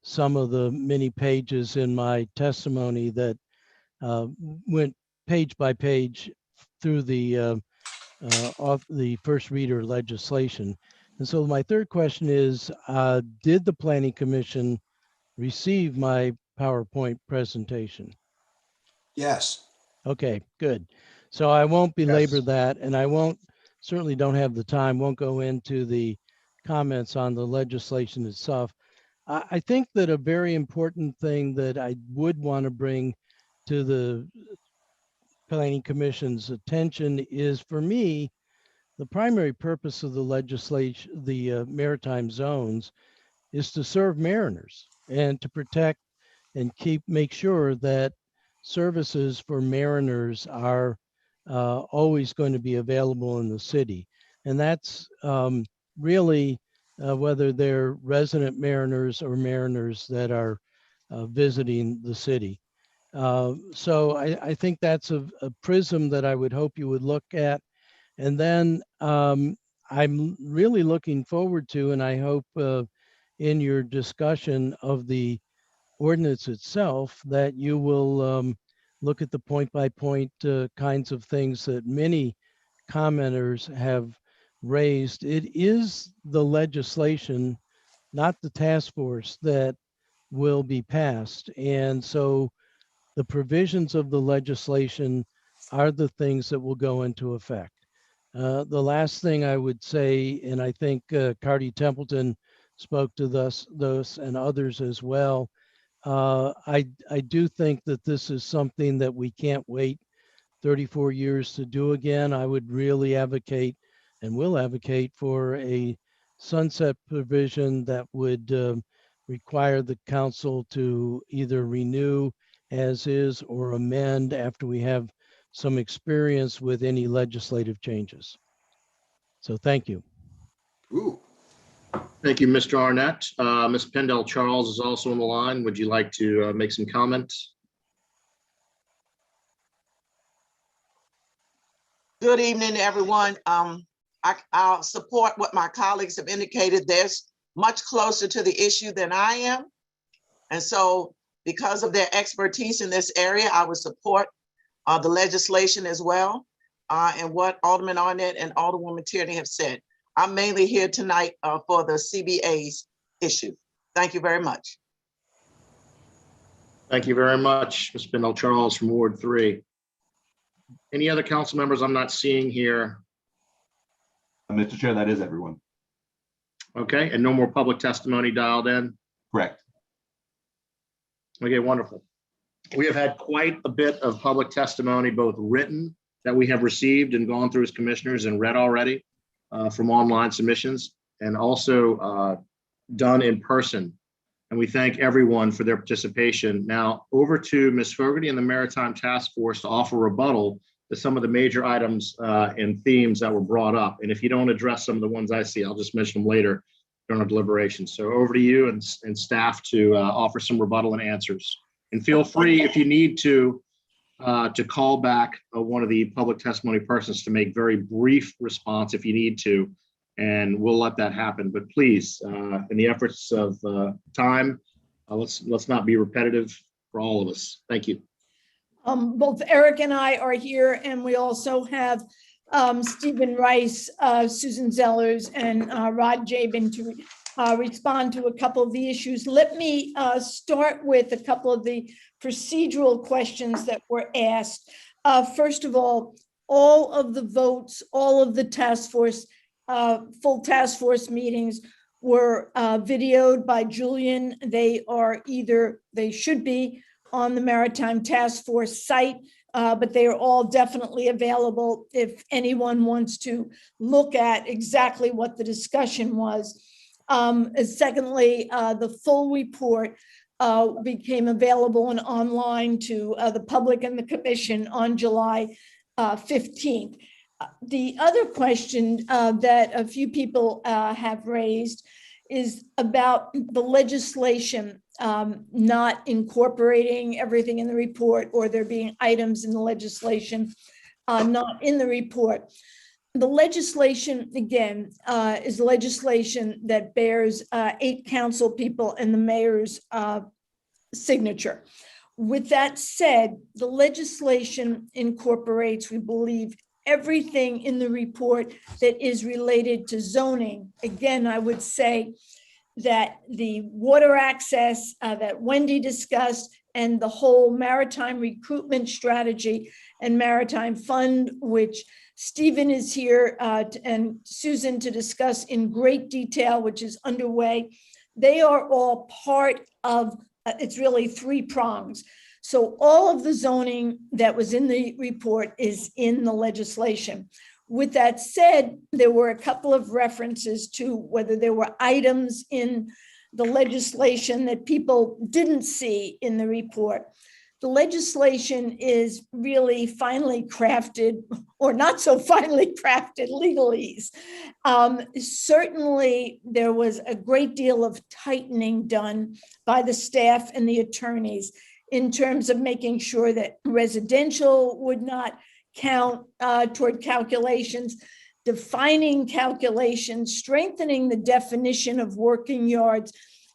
some of the many pages in my testimony that went page by page through the first reader legislation. And so my third question is, did the Planning Commission receive my PowerPoint presentation? Yes. Okay, good. So I won't belabor that, and I certainly don't have the time, won't go into the comments on the legislation itself. I think that a very important thing that I would want to bring to the Planning Commission's attention is, for me, the primary purpose of the legislation, the maritime zones, is to serve mariners and to protect and make sure that services for mariners are always going to be available in the city. And that's really whether they're resident mariners or mariners that are visiting the city. So I think that's a prism that I would hope you would look at. And then I'm really looking forward to, and I hope in your discussion of the ordinance itself, that you will look at the point-by-point kinds of things that many commenters have raised. It is the legislation, not the task force, that will be passed. And so the provisions of the legislation are the things that will go into effect. The last thing I would say, and I think Carty Templeton spoke to those and others as well, I do think that this is something that we can't wait 34 years to do again. I would really advocate and will advocate for a sunset provision that would require the council to either renew as is or amend after we have some experience with any legislative changes. So thank you. Ooh. Thank you, Mr. Arnett. Ms. Pendell Charles is also on the line. Would you like to make some comments? Good evening, everyone. I'll support what my colleagues have indicated. They're much closer to the issue than I am. And so because of their expertise in this area, I would support the legislation as well, and what Alderman Arnett and Alderwoman Tierney have said. I'm mainly here tonight for the CBA's issue. Thank you very much. Thank you very much, Ms. Pendell Charles from Ward 3. Any other council members I'm not seeing here? Mr. Chair, that is everyone. Okay, and no more public testimony dialed in? Correct. Okay, wonderful. We have had quite a bit of public testimony, both written that we have received and gone through as commissioners and read already from online submissions, and also done in person. And we thank everyone for their participation. Now over to Ms. Fogarty and the Maritime Task Force to offer rebuttal to some of the major items and themes that were brought up. And if you don't address some of the ones I see, I'll just mention them later during our deliberations. So over to you and staff to offer some rebuttal and answers. And feel free, if you need to call back one of the public testimony persons to make very brief response if you need to, and we'll let that happen. But please, in the efforts of time, let's not be repetitive for all of us. Thank you. Both Eric and I are here, and we also have Stephen Rice, Susan Zellers, and Rod Jabin to respond to a couple of the issues. Let me start with a couple of the procedural questions that were asked. First of all of the votes, all of the task force, full task force meetings were videoed by Julian. They should be on the Maritime Task Force site, but they are all definitely available if anyone wants to look at exactly what the discussion was. Secondly, the full report became available and online to the public and the commission on July 15th. The other question that a few people have raised is about the legislation not incorporating everything in the report, or there being items in the legislation not in the report. The legislation, again, is legislation that bears 8 council people and the mayor's signature. With that said, the legislation incorporates, we believe, everything in the report that is related to zoning. Again, I would say that the water access that Wendy discussed, and the whole maritime recruitment strategy and maritime fund, which Stephen is here and Susan to discuss in great detail, which is underway. They are all part of, it's really 3 prongs. So all of the zoning that was in the report is in the legislation. With that said, there were a couple of references to whether there were items in the legislation that people didn't see in the report. The legislation is really finely crafted, or not so finely crafted legalese. Certainly, there was a great deal of tightening done by the staff and the attorneys in terms of making sure that residential would not count toward calculations, defining calculations, strengthening the definition of working yards,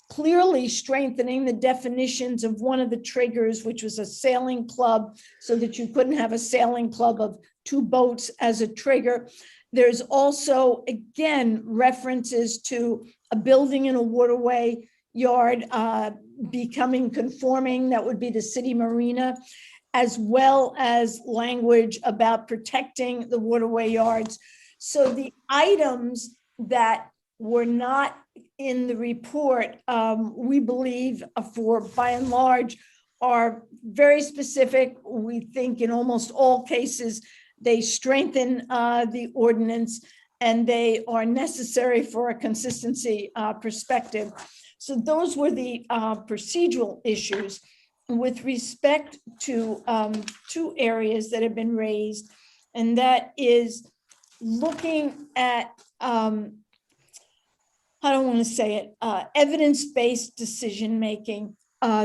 clearly strengthening the definitions of one of the triggers, which was a sailing club, so that you couldn't have a sailing club of 2 boats as a trigger. There's also, again, references to a building in a waterway yard becoming conforming, that would be the city marina, as well as language about protecting the waterway yards. So the items that were not in the report, we believe, by and large, are very specific. We think in almost all cases, they strengthen the ordinance, and they are necessary for a consistency perspective. So those were the procedural issues. With respect to 2 areas that have been raised, and that is looking at, I don't want to say it, evidence-based decision-making,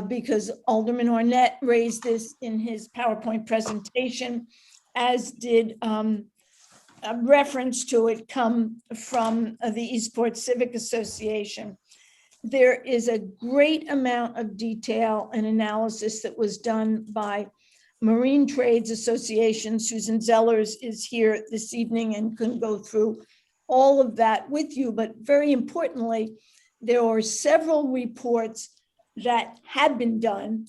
because Alderman Arnett raised this in his PowerPoint presentation, as did a reference to it come from the Eastport Civic Association. There is a great amount of detail and analysis that was done by Marine Trades Association. Susan Zellers is here this evening and couldn't go through all of that with you, but very importantly, there are several reports that had been done.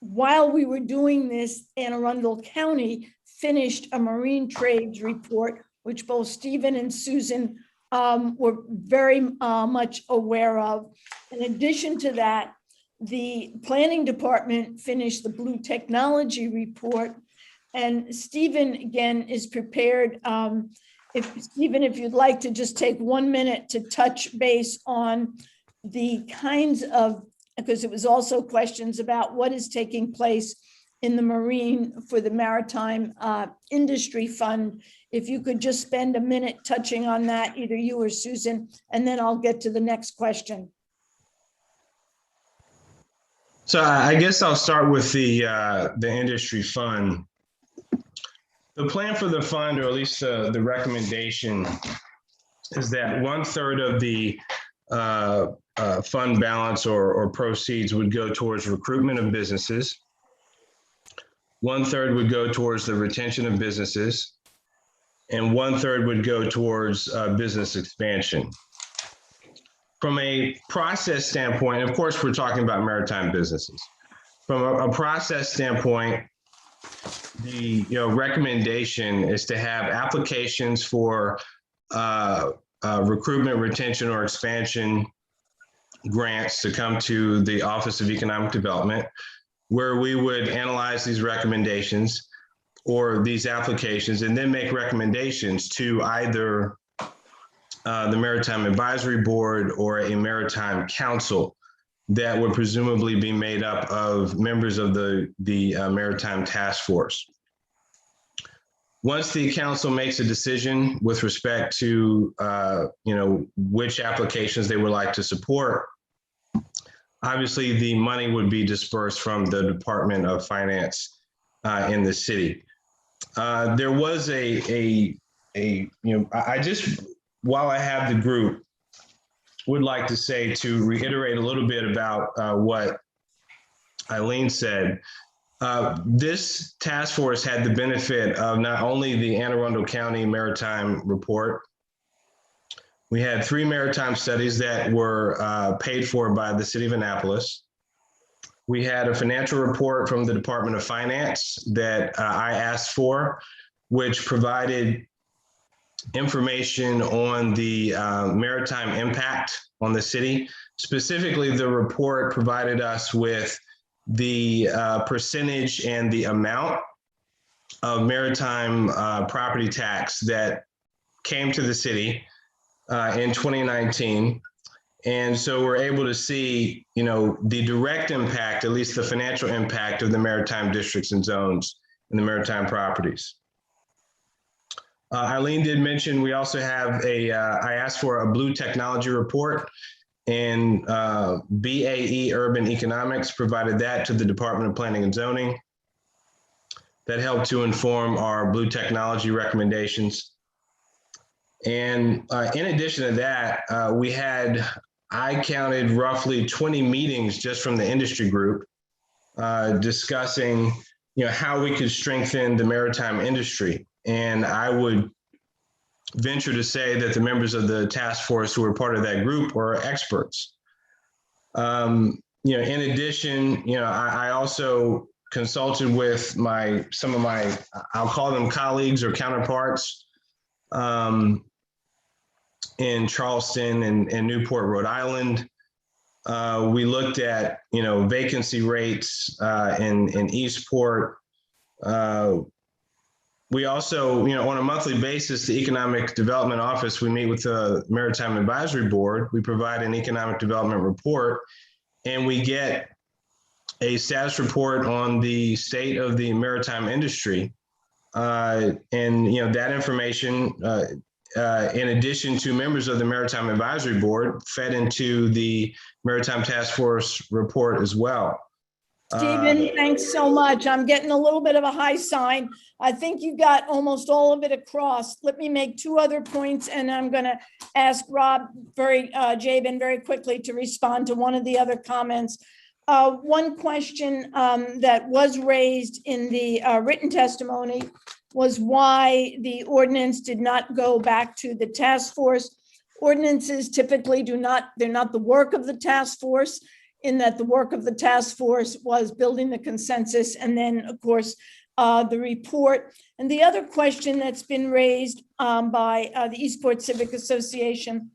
While we were doing this, Anne Arundel County finished a marine trades report, which both Stephen and Susan were very much aware of. In addition to that, The planning department finished the blue technology report. And Stephen, again, is prepared. Stephen, if you'd like to just take 1 minute to touch base on the kinds of, because it was also questions about what is taking place in the marine for the Maritime Industry Fund. If you could just spend a minute touching on that, either you or Susan, and then I'll get to the next question. So I guess I'll start with the industry fund. The plan for the fund, or at least the recommendation, is that 1/3 of the fund balance or proceeds would go towards recruitment of businesses. 1/3 would go towards the retention of businesses, and 1/3 would go towards business expansion. From a process standpoint, of course, we're talking about maritime businesses. From a process standpoint, the recommendation is to have applications for recruitment, retention, or expansion grants to come to the Office of Economic Development, where we would analyze these recommendations or these applications and then make recommendations to either the Maritime Advisory Board or a Maritime Council that would presumably be made up of members of the Maritime Task Force. Once the council makes a decision with respect to which applications they would like to support, obviously the money would be dispersed from the Department of Finance in the city. There was while I have the group, would like to say, to reiterate a little bit about what Eileen said. This task force had the benefit of not only the Anne Arundel County Maritime Report. We had 3 maritime studies that were paid for by the city of Annapolis. We had a financial report from the Department of Finance that I asked for, which provided information on the maritime impact on the city. Specifically, the report provided us with the percentage and the amount of maritime property tax that came to the city in 2019. And so we're able to see, the direct impact, at least the financial impact of the maritime districts and zones and the maritime properties. Eileen did mention we also have I asked for a blue technology report, and BAE Urban Economics provided that to the Department of Planning and Zoning. That helped to inform our blue technology recommendations. And in addition to that, I counted roughly 20 meetings just from the industry group discussing, how we could strengthen the maritime industry. And I would venture to say that the members of the task force who were part of that group were experts. In addition, I also consulted with some of my, I'll call them colleagues or counterparts in Charleston and Newport, Rhode Island. We looked at, vacancy rates in Eastport. We also, on a monthly basis, the Economic Development Office, we meet with the Maritime Advisory Board. We provide an economic development report, and we get a status report on the state of the maritime industry. And, that information, in addition to members of the Maritime Advisory Board, fed into the Maritime Task Force report as well. Stephen, thanks so much. I'm getting a little bit of a high sign. I think you got almost all of it across. Let me make 2 other points, and I'm going to ask Rob Jabin very quickly to respond to one of the other comments. One question that was raised in the written testimony was why the ordinance did not go back to the task force. Ordinances typically they're not the work of the task force, in that the work of the task force was building the consensus and then, of course, the report. And the other question that's been raised by the Eastport Civic Association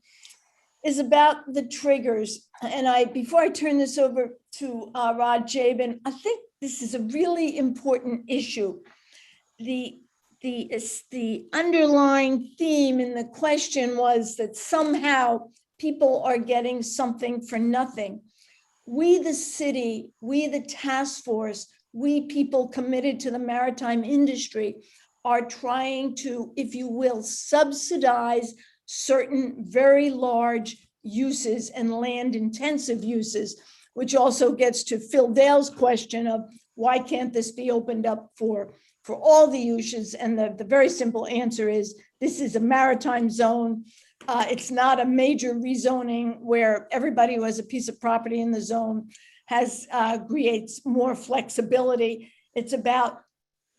is about the triggers. And before I turn this over to Rod Jabin. I think this is a really important issue. The underlying theme in the question was that somehow people are getting something for nothing. We, the city, we, the task force, we people committed to the maritime industry are trying to, if you will, subsidize certain very large uses and land intensive uses, which also gets to Phil Dale's question of why can't this be opened up for all the uses? And the very simple answer is this is a maritime zone. It's not a major rezoning where everybody who has a piece of property in the zone creates more flexibility. It's about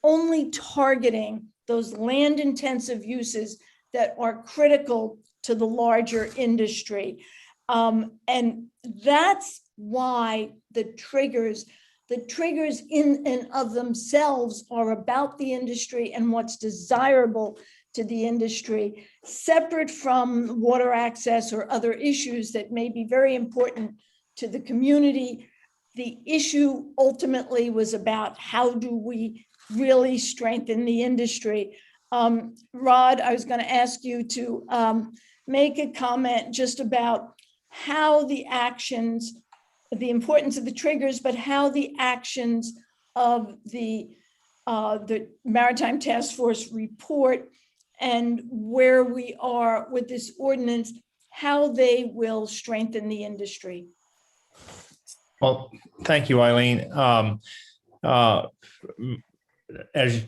only targeting those land intensive uses that are critical to the larger industry. And that's why the triggers in and of themselves are about the industry and what's desirable to the industry, separate from water access or other issues that may be very important to the community. The issue ultimately was about how do we really strengthen the industry. Rod, I was going to ask you to make a comment just about how the actions, the importance of the triggers, but how the actions of the Maritime Task Force report and where we are with this ordinance, how they will strengthen the industry. Well, thank you, Eileen. As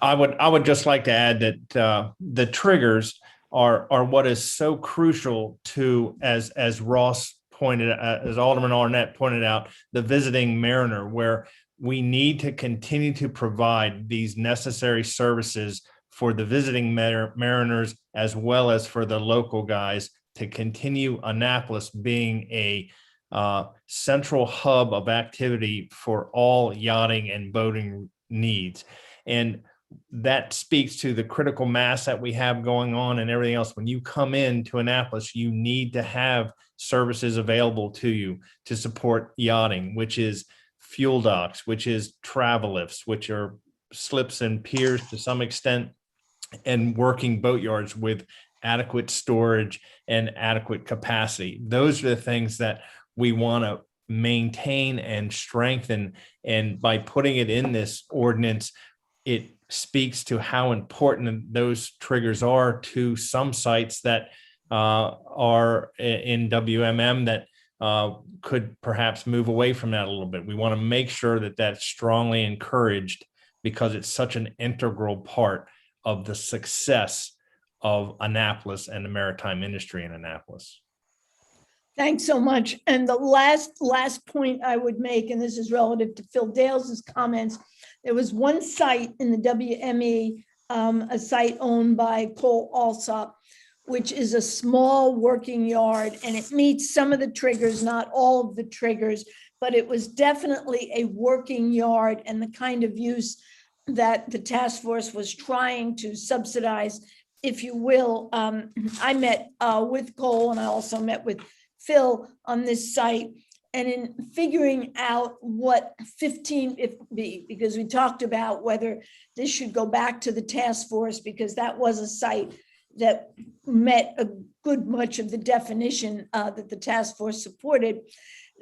I would just like to add that the triggers are what is so crucial to, as Ross pointed, as Alderman Arnett pointed out, the visiting mariner, where we need to continue to provide these necessary services for the visiting mariners as well as for the local guys to continue Annapolis being a central hub of activity for all yachting and boating needs. And that speaks to the critical mass that we have going on and everything else. When you come into Annapolis, you need to have services available to you to support yachting, which is fuel docks, which is travel lifts, which are slips and piers to some extent, and working boatyards with adequate storage and adequate capacity. Those are the things that we want to maintain and strengthen. And by putting it in this ordinance, it speaks to how important those triggers are to some sites that are in WMM that could perhaps move away from that a little bit. We want to make sure that that's strongly encouraged because it's such an integral part of the success of Annapolis and the maritime industry in Annapolis. Thanks so much. And the last point I would make, and this is relative to Phil Dale's comments, there was one site in the WME, a site owned by Cole Alsop, which is a small working yard, and it meets some of the triggers, not all of the triggers, but it was definitely a working yard and the kind of use that the task force was trying to subsidize, if you will. I met with Cole, and I also met with Phil on this site, and in figuring out what 15, because we talked about whether this should go back to the task force, because that was a site that met a good much of the definition that the task force supported,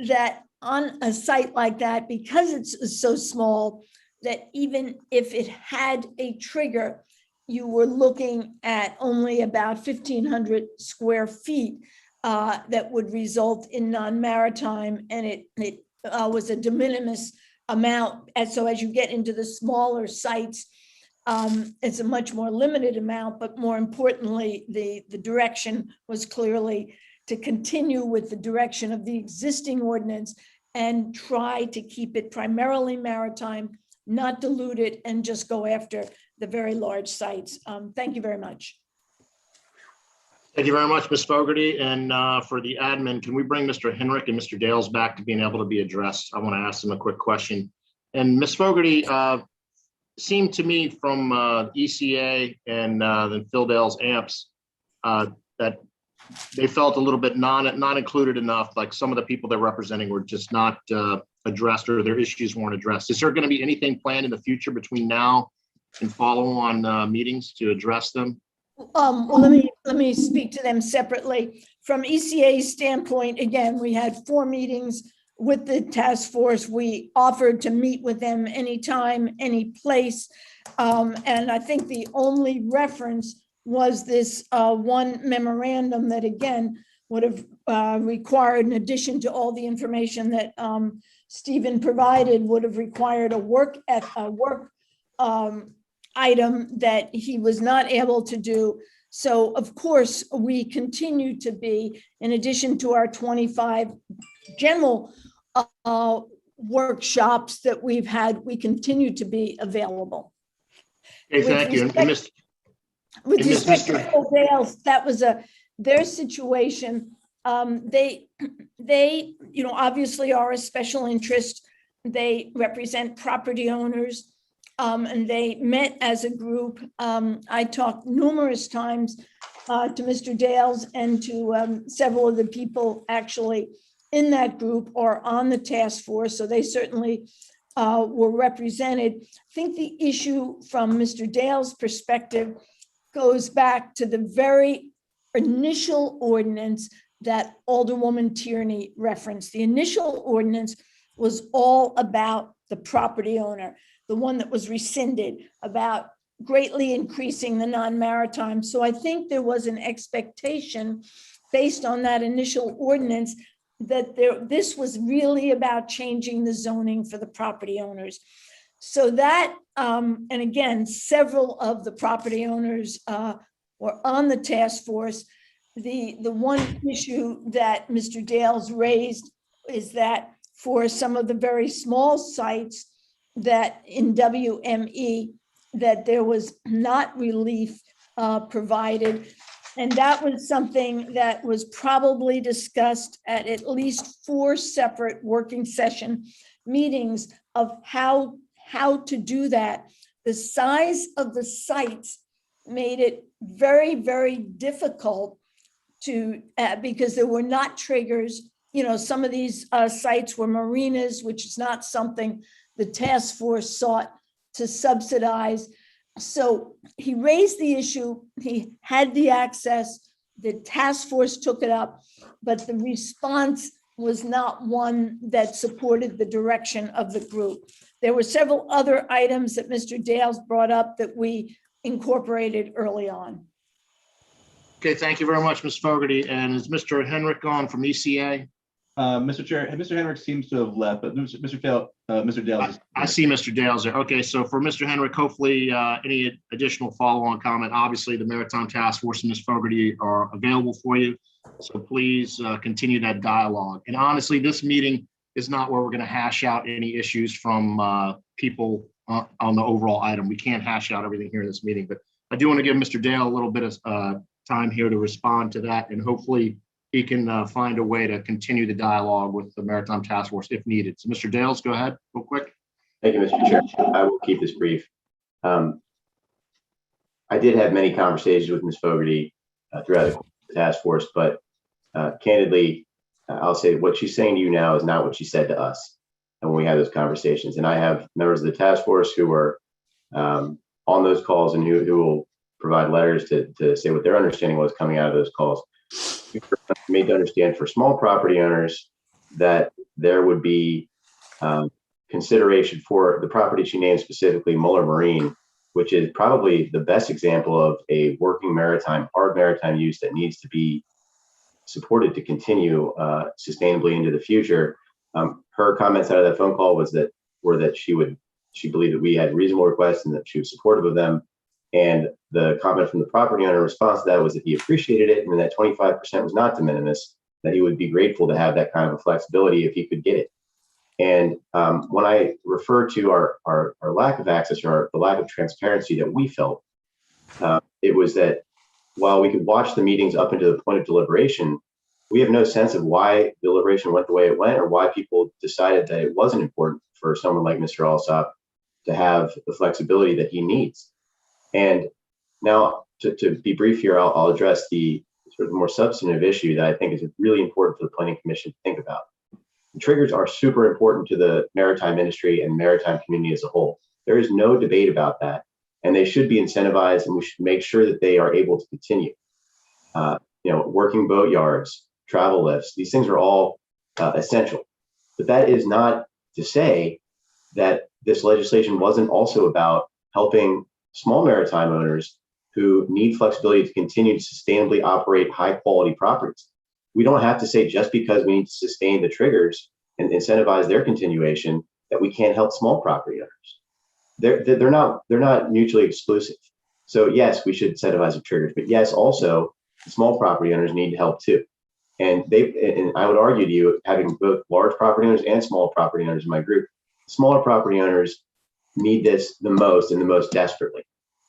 that on a site like that, because it's so small, that even if it had a trigger, you were looking at only about 1,500 square feet that would result in non-maritime, and it was a de minimis amount. And so as you get into the smaller sites, it's a much more limited amount, but more importantly, the direction was clearly to continue with the direction of the existing ordinance and try to keep it primarily maritime, not dilute it, and just go after the very large sites. Thank you very much. Thank you very much, Ms. Fogarty. And for the admin, can we bring Mr. Hernick and Mr. Dales back to being able to be addressed? I want to ask them a quick question. And Ms. Fogarty, seemed to me from ECA and then Phil Dale's AMPS that they felt a little bit not included enough, like some of the people they're representing were just not addressed, or their issues weren't addressed. Is there going to be anything planned in the future between now and follow-on meetings to address them? Well, let me speak to them separately. From ECA's standpoint, again, we had 4 meetings with the task force. We offered to meet with them anytime, any place. And I think the only reference was this one memorandum that, again, would have required, in addition to all the information that Stephen provided, would have required a work item that he was not able to do. So of course, we continue to be, in addition to our 25 general workshops that we've had, we continue to be available. Okay, thank you. With respect to Old Dales, that was their situation. They, obviously are a special interest. They represent property owners. And they met as a group. I talked numerous times to Mr. Dales and to several of the people actually in that group or on the task force. So they certainly were represented. I think the issue from Mr. Dales' perspective goes back to the very initial ordinance that Alderwoman Tierney referenced. The initial ordinance was all about the property owner, the one that was rescinded, about greatly increasing the non-maritime. So I think there was an expectation based on that initial ordinance that this was really about changing the zoning for the property owners. So that, and again, several of the property owners were on the task force. The one issue that Mr. Dales raised is that for some of the very small sites that in WME, that there was not relief provided. And that was something that was probably discussed at least 4 separate working session meetings of how to do that. The size of the sites made it very, very difficult to, because there were not triggers. Some of these sites were marinas, which is not something the task force sought to subsidize. So he raised the issue, he had the access, the task force took it up, but the response was not one that supported the direction of the group. There were several other items that Mr. Dales brought up that we incorporated early on. Okay, thank you very much, Ms. Fogarty. And is Mr. Hernick on from ECA? Mr. Chair, Mr. Henrik seems to have left, but Mr. Dales. I see Mr. Dales there. Okay, so for Mr. Henrik, hopefully any additional follow-on comment. Obviously, the Maritime Task Force and Ms. Fogarty are available for you. So please continue that dialogue. And honestly, this meeting is not where we're going to hash out any issues from people on the overall item. We can't hash out everything here in this meeting, but I do want to give Mr. Dale a little bit of time here to respond to that, and hopefully he can find a way to continue the dialogue with the Maritime Task Force if needed. So Mr. Dales, go ahead real quick. Thank you, Mr. Chair. I will keep this brief. I did have many conversations with Ms. Fogarty throughout the task force, but candidly, I'll say what she's saying to you now is not what she said to us when we had those conversations. And I have members of the task force who are on those calls and who will provide letters to say what their understanding was coming out of those calls. We made to understand for small property owners that there would be consideration for the property she named specifically, Muller Marine, which is probably the best example of a working maritime, hard maritime use that needs to be supported to continue sustainably into the future. Her comments out of that phone call were that she believed that we had reasonable requests and that she was supportive of them. And the comment from the property owner in response to that was that he appreciated it and that 25% was not de minimis, that he would be grateful to have that kind of a flexibility if he could get it. And when I refer to our lack of access or the lack of transparency that we felt, it was that while we could watch the meetings up until the point of deliberation, we have no sense of why deliberation went the way it went or why people decided that it wasn't important for someone like Mr. Alsop to have the flexibility that he needs. And now to be brief here, I'll address the sort of more substantive issue that I think is really important for the Planning Commission to think about. The triggers are super important to the maritime industry and the maritime community as a whole. There is no debate about that, and they should be incentivized, and we should make sure that they are able to continue. Working boat yards, travel lifts, these things are all essential. But that is not to say that this legislation wasn't also about helping small maritime owners who need flexibility to continue to sustainably operate high quality properties. We don't have to say just because we need to sustain the triggers and incentivize their continuation that we can't help small property owners. They're not mutually exclusive. So yes, we should incentivize the triggers, but yes, also small property owners need help too. And I would argue to you, having both large property owners and small property owners in my group, smaller property owners need this the most and the most desperately.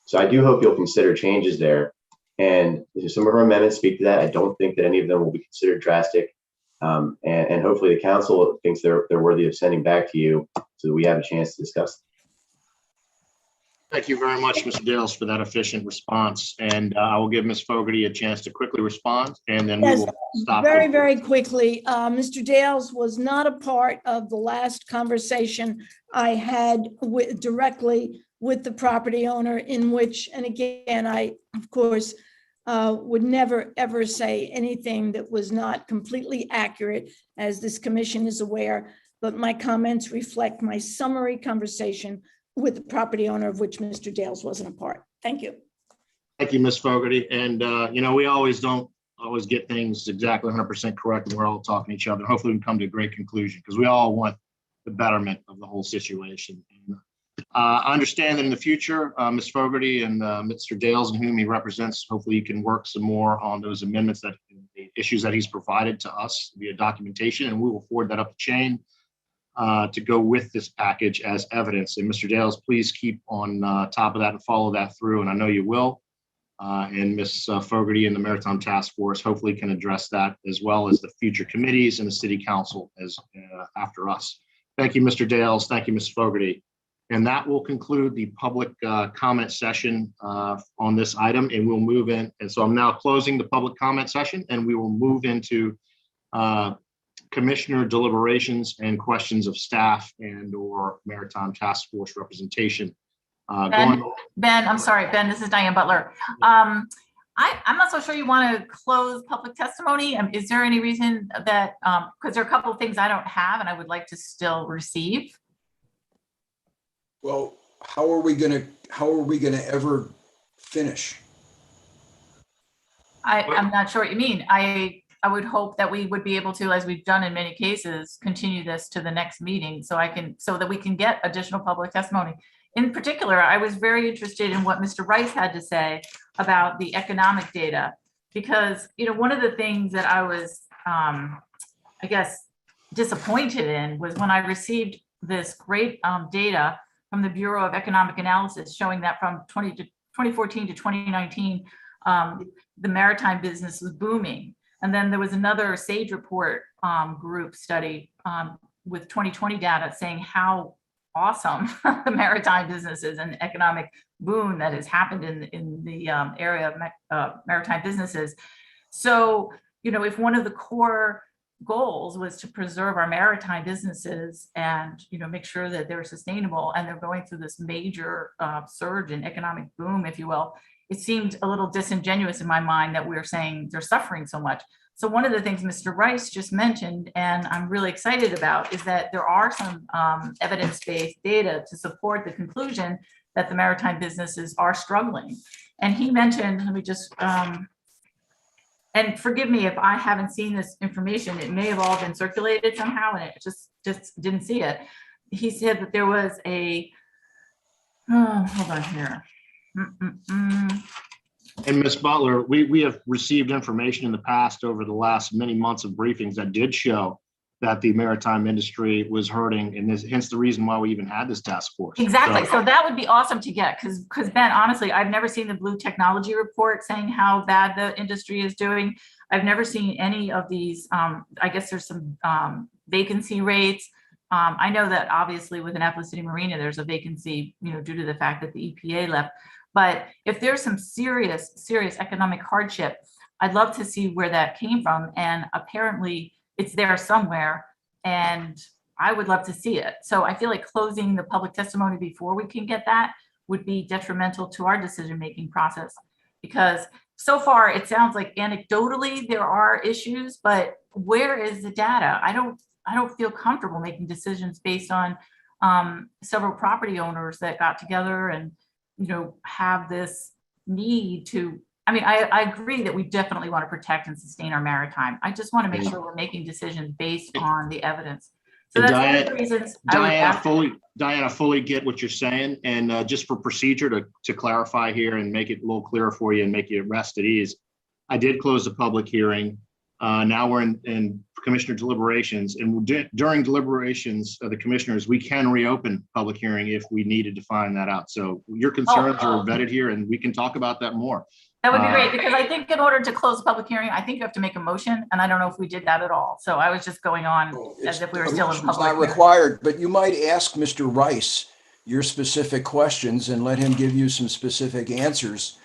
So I do hope you'll consider changes there. And some of our amendments speak to that. I don't think that any of them will be considered drastic. And hopefully the council thinks they're worthy of sending back to you so that we have a chance to discuss them. Thank you very much, Mr. Dales, for that efficient response. And I will give Ms. Fogarty a chance to quickly respond, and then we Yes, will stop. very, very quickly. Mr. Dales was not a part of the last conversation I had directly with the property owner, in which, and again, I, of course, would never, ever say anything that was not completely accurate, as this commission is aware, but my comments reflect my summary conversation with the property owner, of which Mr. Dales wasn't a part. Thank you. Thank you, Ms. Fogarty. And, we always don't always get things exactly 100% correct, and we're all talking to each other. Hopefully we can come to a great conclusion, because we all want the betterment of the whole situation. And, I understand that in the future, Ms. Fogarty and Mr. Dales, and whom he represents, hopefully you can work some more on those amendments, that the issues that he's provided to us via documentation, and we will forward that up the chain to go with this package as evidence. And Mr. Dales, please keep on top of that and follow that through, and I know you will. And Ms. Fogarty and the Maritime Task Force hopefully can address that, as well as the future committees and the City Council as after us. Thank you, Mr. Dales. Thank you, Ms. Fogarty. And that will conclude the public comment session on this item, and we'll move in. And so I'm now closing the public comment session, and we will move into commissioner deliberations and questions of staff and or Maritime Task Force representation. Ben, I'm sorry, Ben, this is Diane Butler. I'm not so sure you want to close public testimony. Is there any reason that, because there are a couple of things I don't have and I would like to still receive? Well, how are we gonna ever finish? I'm not sure what you mean. I would hope that we would be able to, as we've done in many cases, continue this to the next meeting so that we can get additional public testimony. In particular, I was very interested in what Mr. Rice had to say about the economic data, because, one of the things that I was, I guess, disappointed in was when I received this great data from the Bureau of Economic Analysis showing that from 2014 to 2019, the maritime business was booming. And then there was another SAGE report group study with 2020 data saying how awesome the maritime businesses and economic boom that has happened in the area of maritime businesses. So, if one of the core goals was to preserve our maritime businesses and make sure that they're sustainable, and they're going through this major surge in economic boom, if you will, it seemed a little disingenuous in my mind that we're saying they're suffering so much. So one of the things Mr. Rice just mentioned, and I'm really excited about, is that there are some evidence-based data to support the conclusion that the maritime businesses are struggling. And he mentioned, let me just, and forgive me if I haven't seen this information, it may have all been circulated somehow and it just didn't see it. He said that there was hold on here. And Ms. Butler, we have received information in the past over the last many months of briefings that did show that the maritime industry was hurting, and hence the reason why we even had this task force. Exactly. So that would be awesome to get, because Ben, honestly, I've never seen the Blue Technology report saying how bad the industry is doing. I've never seen any of these. I guess there's some vacancy rates. I know that obviously with Annapolis City Marina, there's a vacancy, due to the fact that the EPA left. But if there's some serious economic hardship, I'd love to see where that came from. And apparently it's there somewhere. And I would love to see it. So I feel like closing the public testimony before we can get that would be detrimental to our decision-making process. Because so far it sounds like anecdotally there are issues, but where is the data? I don't feel comfortable making decisions based on several property owners that got together and, you know, have this need to, I mean, I agree that we definitely want to protect and sustain our maritime. I just want to make sure we're making decisions based on the evidence. So that's one of the reasons I would ask. Diana, fully get what you're saying. And just for procedure to clarify here and make it a little clearer for you and make you rest at ease, I did close the public hearing. Now we're in commissioner deliberations, and during deliberations of the commissioners, we can reopen public hearing if we needed to find that out. So your concerns are vetted here, and we can talk about that more. That would be great, because I think in order to close the public hearing, I think you have to make a motion, and I don't know if we did that at all. So I was just going on as if we were still in It's public not hearing. required, but you might ask Mr. Rice your specific questions and let him give you some specific answers.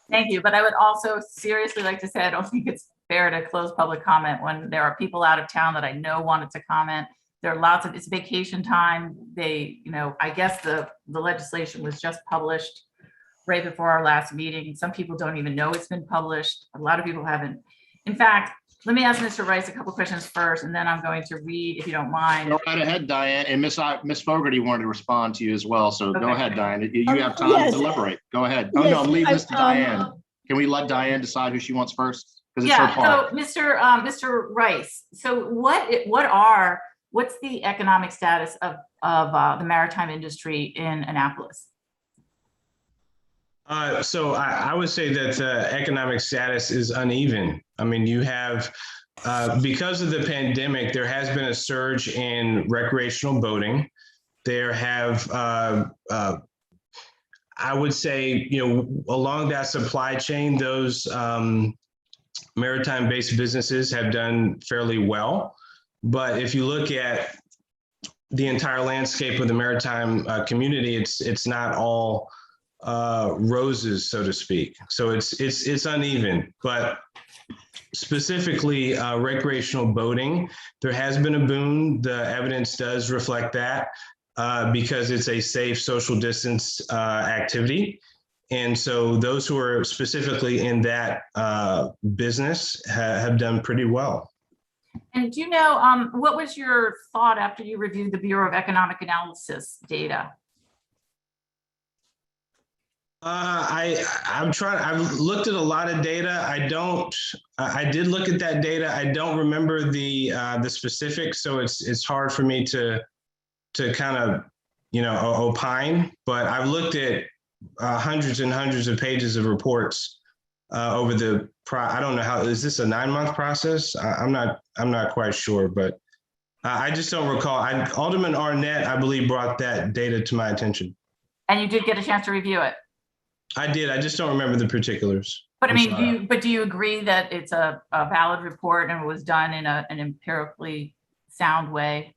Thank you, but I would also seriously like to say, I don't think it's fair to close public comment when there are people out of town that I know wanted to comment. There are lots of, it's vacation time. They, you know, I guess the legislation was just published right before our last meeting. Some people don't even know it's been published. A lot of people haven't. In fact, let me ask Mr. Rice a couple questions first, and then I'm going to read, if you don't mind. Go right ahead, Diane. And Miss Fogarty wanted to respond to you as well. So go ahead, Diane. You have time yes. to deliberate. Go ahead. Oh, no, I'm leaving this to Diane. Can we let Diane decide who she wants first? Because it's her part. So Mr. Rice, so what's the economic status of the maritime industry in Annapolis? So I would say that the economic status is uneven. I mean, you have, because of the pandemic, there has been a surge in recreational boating. There have, I would say, you know, along that supply chain, those maritime-based businesses have done fairly well. But if you look at the entire landscape of the maritime community, it's not all roses, so to speak. So it's uneven. But specifically recreational boating, there has been a boom. The evidence does reflect that because it's a safe social distance activity. And so those who are specifically in that business have done pretty well. And do you know, what was your thought after you reviewed the Bureau of Economic Analysis data? I've looked at a lot of data. I did look at that data. I don't remember the specifics, so it's hard for me to kind of, you know, opine, but I've looked at hundreds and hundreds of pages of reports over the, I don't know how, is this a 9-month process? I'm not quite sure, but I just don't recall. Alderman Arnett, I believe, brought that data to my attention. And you did get a chance to review it? I did. I just don't remember the particulars. But I mean, do you agree that it's a valid report and it was done in an empirically sound way?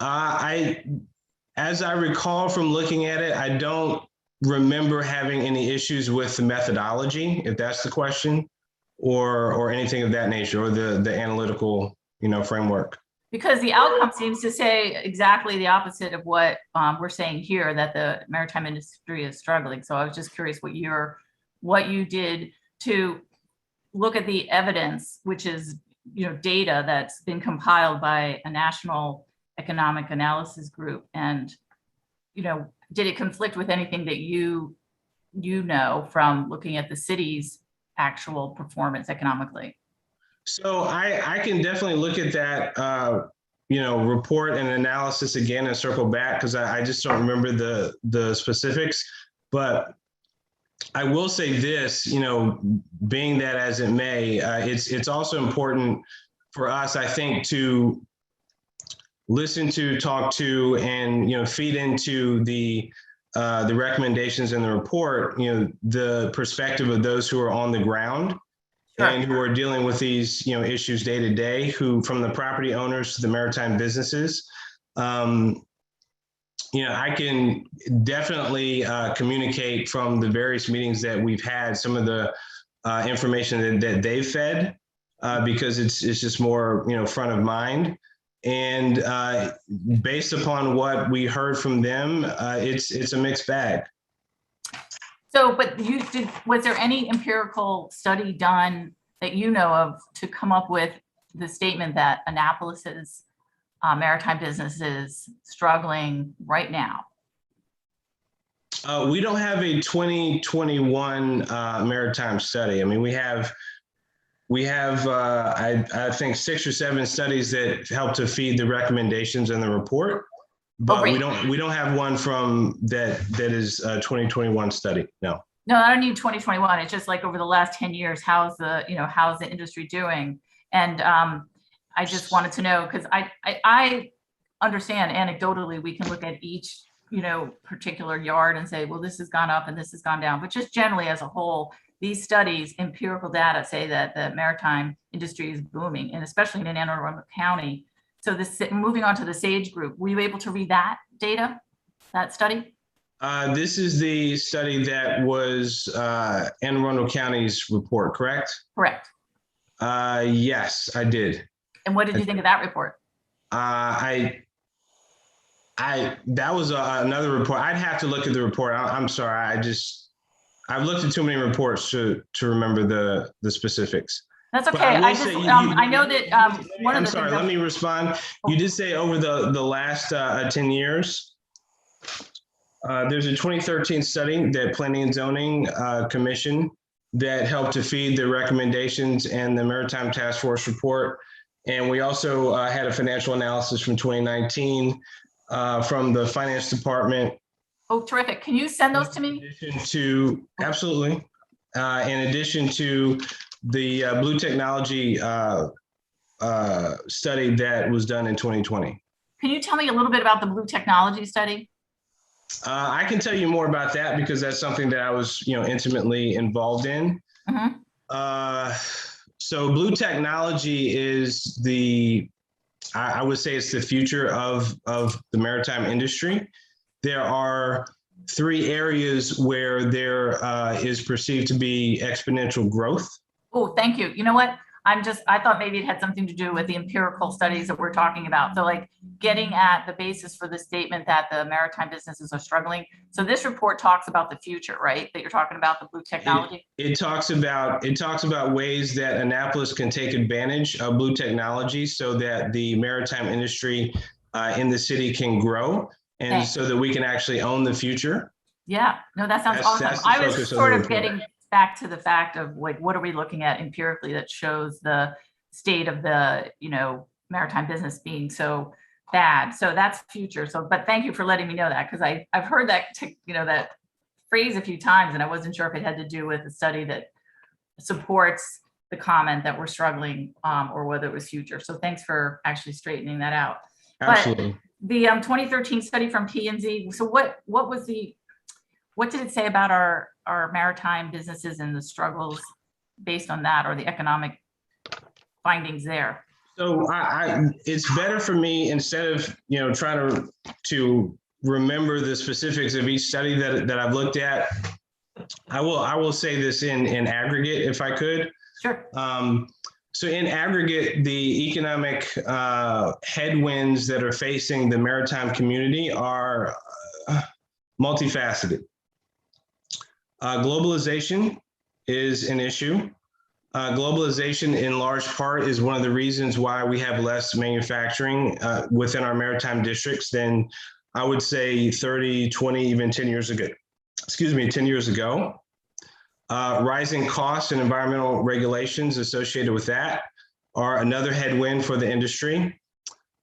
As I recall from looking at it, I don't remember having any issues with the methodology, if that's the question, or anything of that nature, or the analytical, you know, framework. Because the outcome seems to say exactly the opposite of what we're saying here, that the maritime industry is struggling. So I was just curious what you did to look at the evidence, which is, you know, data that's been compiled by a national economic analysis group, and, you know, did it conflict with anything that you know from looking at the city's actual performance economically? So I can definitely look at that, you know, report and analysis again and circle back, because I just don't remember the specifics. But I will say this, you know, being that as it may, it's also important for us, I think, to listen to, talk to, and, you know, feed into the recommendations in the report, you know, the perspective of those who are on the ground. Sure. And who are dealing with these, you know, issues day to day, who, from the property owners to the maritime businesses. You know, I can definitely communicate from the various meetings that we've had, some of the information that they've fed because it's just more, front of mind. And based upon what we heard from them, it's a mixed bag. So, but was there any empirical study done that you know of to come up with the statement that Annapolis's maritime business is struggling right now? We don't have a 2021 maritime study. I mean, we have I think 6 or 7 studies that help to feed the recommendations in the report, but we don't have one from that is a 2021 study. No, I don't need 2021. It's just like over the last 10 years, how's the industry doing? And I just wanted to know, because I understand anecdotally we can look at each particular yard and say, well, this has gone up and this has gone down, but just generally as a whole, these studies, empirical data say that the maritime industry is booming, and especially in Anne Arundel County. So moving on to the SAGE group, were you able to read that data, that study? This is the study that was Anne Arundel County's report, correct? Correct. Yes, I did. And what did you think of that report? That was another report. I'd have to look at the report. I'm sorry. I've looked at too many reports to remember the specifics. That's okay. I know that one of the things. Let me respond. You did say over the last 10 years. There's a 2013 study that Planning and Zoning Commission that helped to feed the recommendations and the Maritime Task Force report. And we also had a financial analysis from 2019 from the Finance Department. Oh, terrific. Can you send those to me? Absolutely. In addition to the Blue Technology study that was done in 2020. Can you tell me a little bit about the Blue Technology study? I can tell you more about that because that's something that I was, intimately involved in. Mm-hmm. So Blue Technology is I would say it's the future of the maritime industry. There are 3 areas where there is perceived to be exponential growth. Oh, thank you. You know what? I thought maybe it had something to do with the empirical studies that we're talking about. So like getting at the basis for the statement that the maritime businesses are struggling. So this report talks about the future, right? That you're talking about the Blue Technology. It talks about ways that Annapolis can take advantage of Blue Technology so that the maritime industry in the city can grow and so that we can actually own the future. Yeah, no, that sounds awesome. I was sort of getting back to the fact of like, what are we looking at empirically that shows the state of the, maritime business being so bad. So that's future. So, but thank you for letting me know that, because I've heard that, that phrase a few times, and I wasn't sure if it had to do with a study that supports the comment that we're struggling or whether it was future. So thanks for actually straightening that out. Absolutely. But the 2013 study from P&Z. So what did it say about our maritime businesses and the struggles based on that, or the economic findings there? So it's better for me, instead of trying to remember the specifics of each study that I've looked at, I will say this in aggregate if I could. Sure. So in aggregate, the economic headwinds that are facing the maritime community are multifaceted. Globalization is an issue. Globalization in large part is one of the reasons why we have less manufacturing within our maritime districts than I would say 30, 20, even 10 years ago. 10 years ago. Rising costs and environmental regulations associated with that are another headwind for the industry.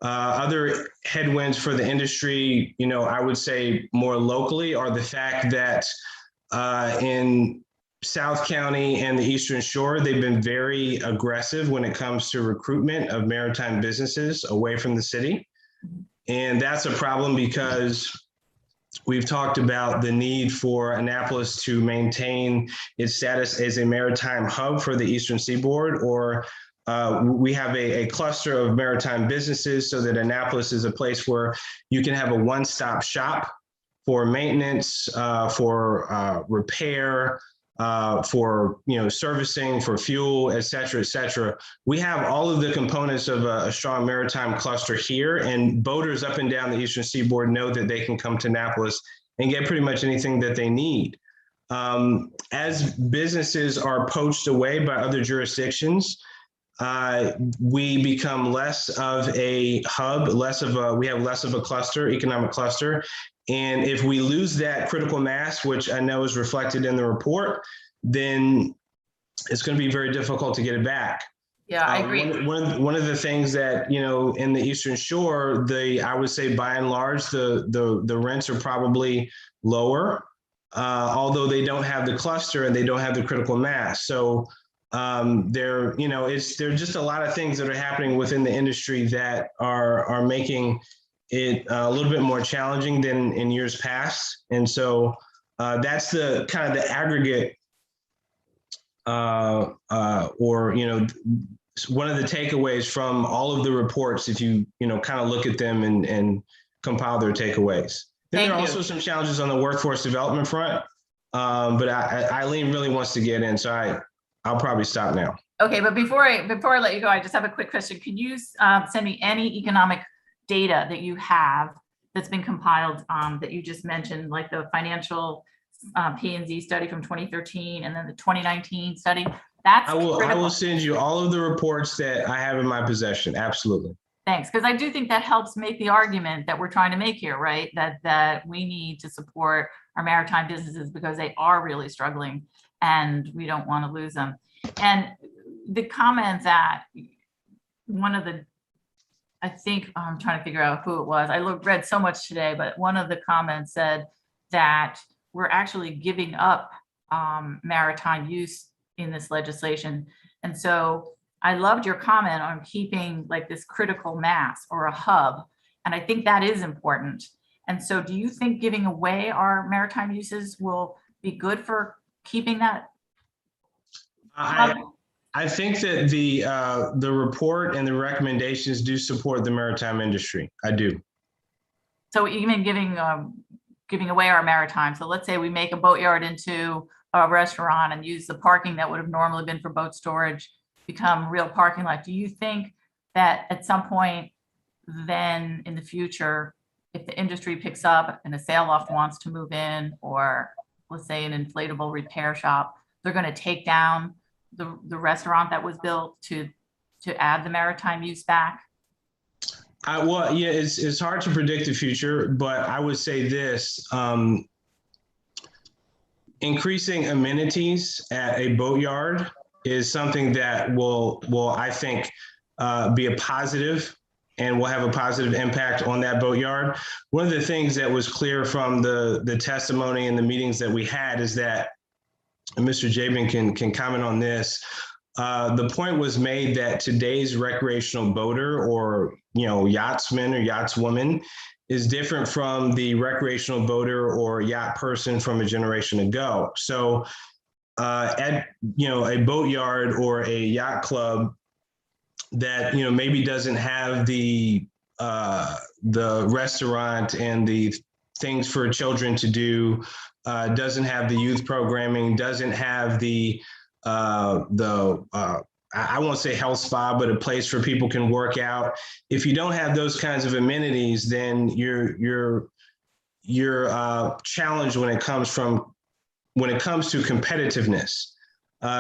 Other headwinds for the industry, I would say more locally, are the fact that in South County and the Eastern Shore, they've been very aggressive when it comes to recruitment of maritime businesses away from the city. And that's a problem because we've talked about the need for Annapolis to maintain its status as a maritime hub for the Eastern Seaboard, or we have a cluster of maritime businesses so that Annapolis is a place where you can have a one-stop shop for maintenance, for repair, for servicing, for fuel, et cetera, et cetera. We have all of the components of a strong maritime cluster here, and boaters up and down the Eastern Seaboard know that they can come to Annapolis and get pretty much anything that they need. As businesses are poached away by other jurisdictions, we become less of a hub, we have less of a cluster, economic cluster. And if we lose that critical mass, which I know is reflected in the report, then it's going to be very difficult to get it back. Yeah, I agree. One of the things that, in the Eastern Shore, I would say by and large, the rents are probably lower, although they don't have the cluster and they don't have the critical mass. So there's just a lot of things that are happening within the industry that are making it a little bit more challenging than in years past. And so that's the kind of the aggregate one of the takeaways from all of the reports, if you kind of look at them and compile their takeaways. Then there are also some challenges on the workforce development front, but Eileen really wants to get in, so I'll probably stop now. Okay, but before I let you go, I just have a quick question. Can you send me any economic data that you have that's been compiled that you just mentioned, like the financial P&Z study from 2013 and then the 2019 study? I will send you all of the reports that I have in my possession. Absolutely. Thanks, because I do think that helps make the argument that we're trying to make here, right? That we need to support our maritime businesses because they are really struggling and we don't want to lose them. And the comment that I think I'm trying to figure out who it was. I read so much today, but one of the comments said that we're actually giving up maritime use in this legislation. And so I loved your comment on keeping like this critical mass or a hub. And I think that is important. And so do you think giving away our maritime uses will be good for keeping that? I think that the report and the recommendations do support the maritime industry. I do. So even giving away our maritime. So let's say we make a boatyard into a restaurant and use the parking that would have normally been for boat storage become real parking lot. Do you think that at some point then in the future, if the industry picks up and a sail loft wants to move in, or let's say an inflatable repair shop, they're going to take down the restaurant that was built to add the maritime use back? Well, yeah, it's hard to predict the future, but I would say this, increasing amenities at a boatyard is something that will I think, be a positive and will have a positive impact on that boatyard. One of the things that was clear from the testimony and the meetings that we had is that, and Mr. Jabin can comment on this, the point was made that today's recreational boater or yachtsman or yachtswoman is different from the recreational boater or yacht person from a generation ago. So at a boatyard or a yacht club that maybe doesn't have the restaurant and the things for children to do, doesn't have the youth programming, doesn't have I won't say health spa, but a place for people can work out. If you don't have those kinds of amenities, then you're challenged when it comes to competitiveness,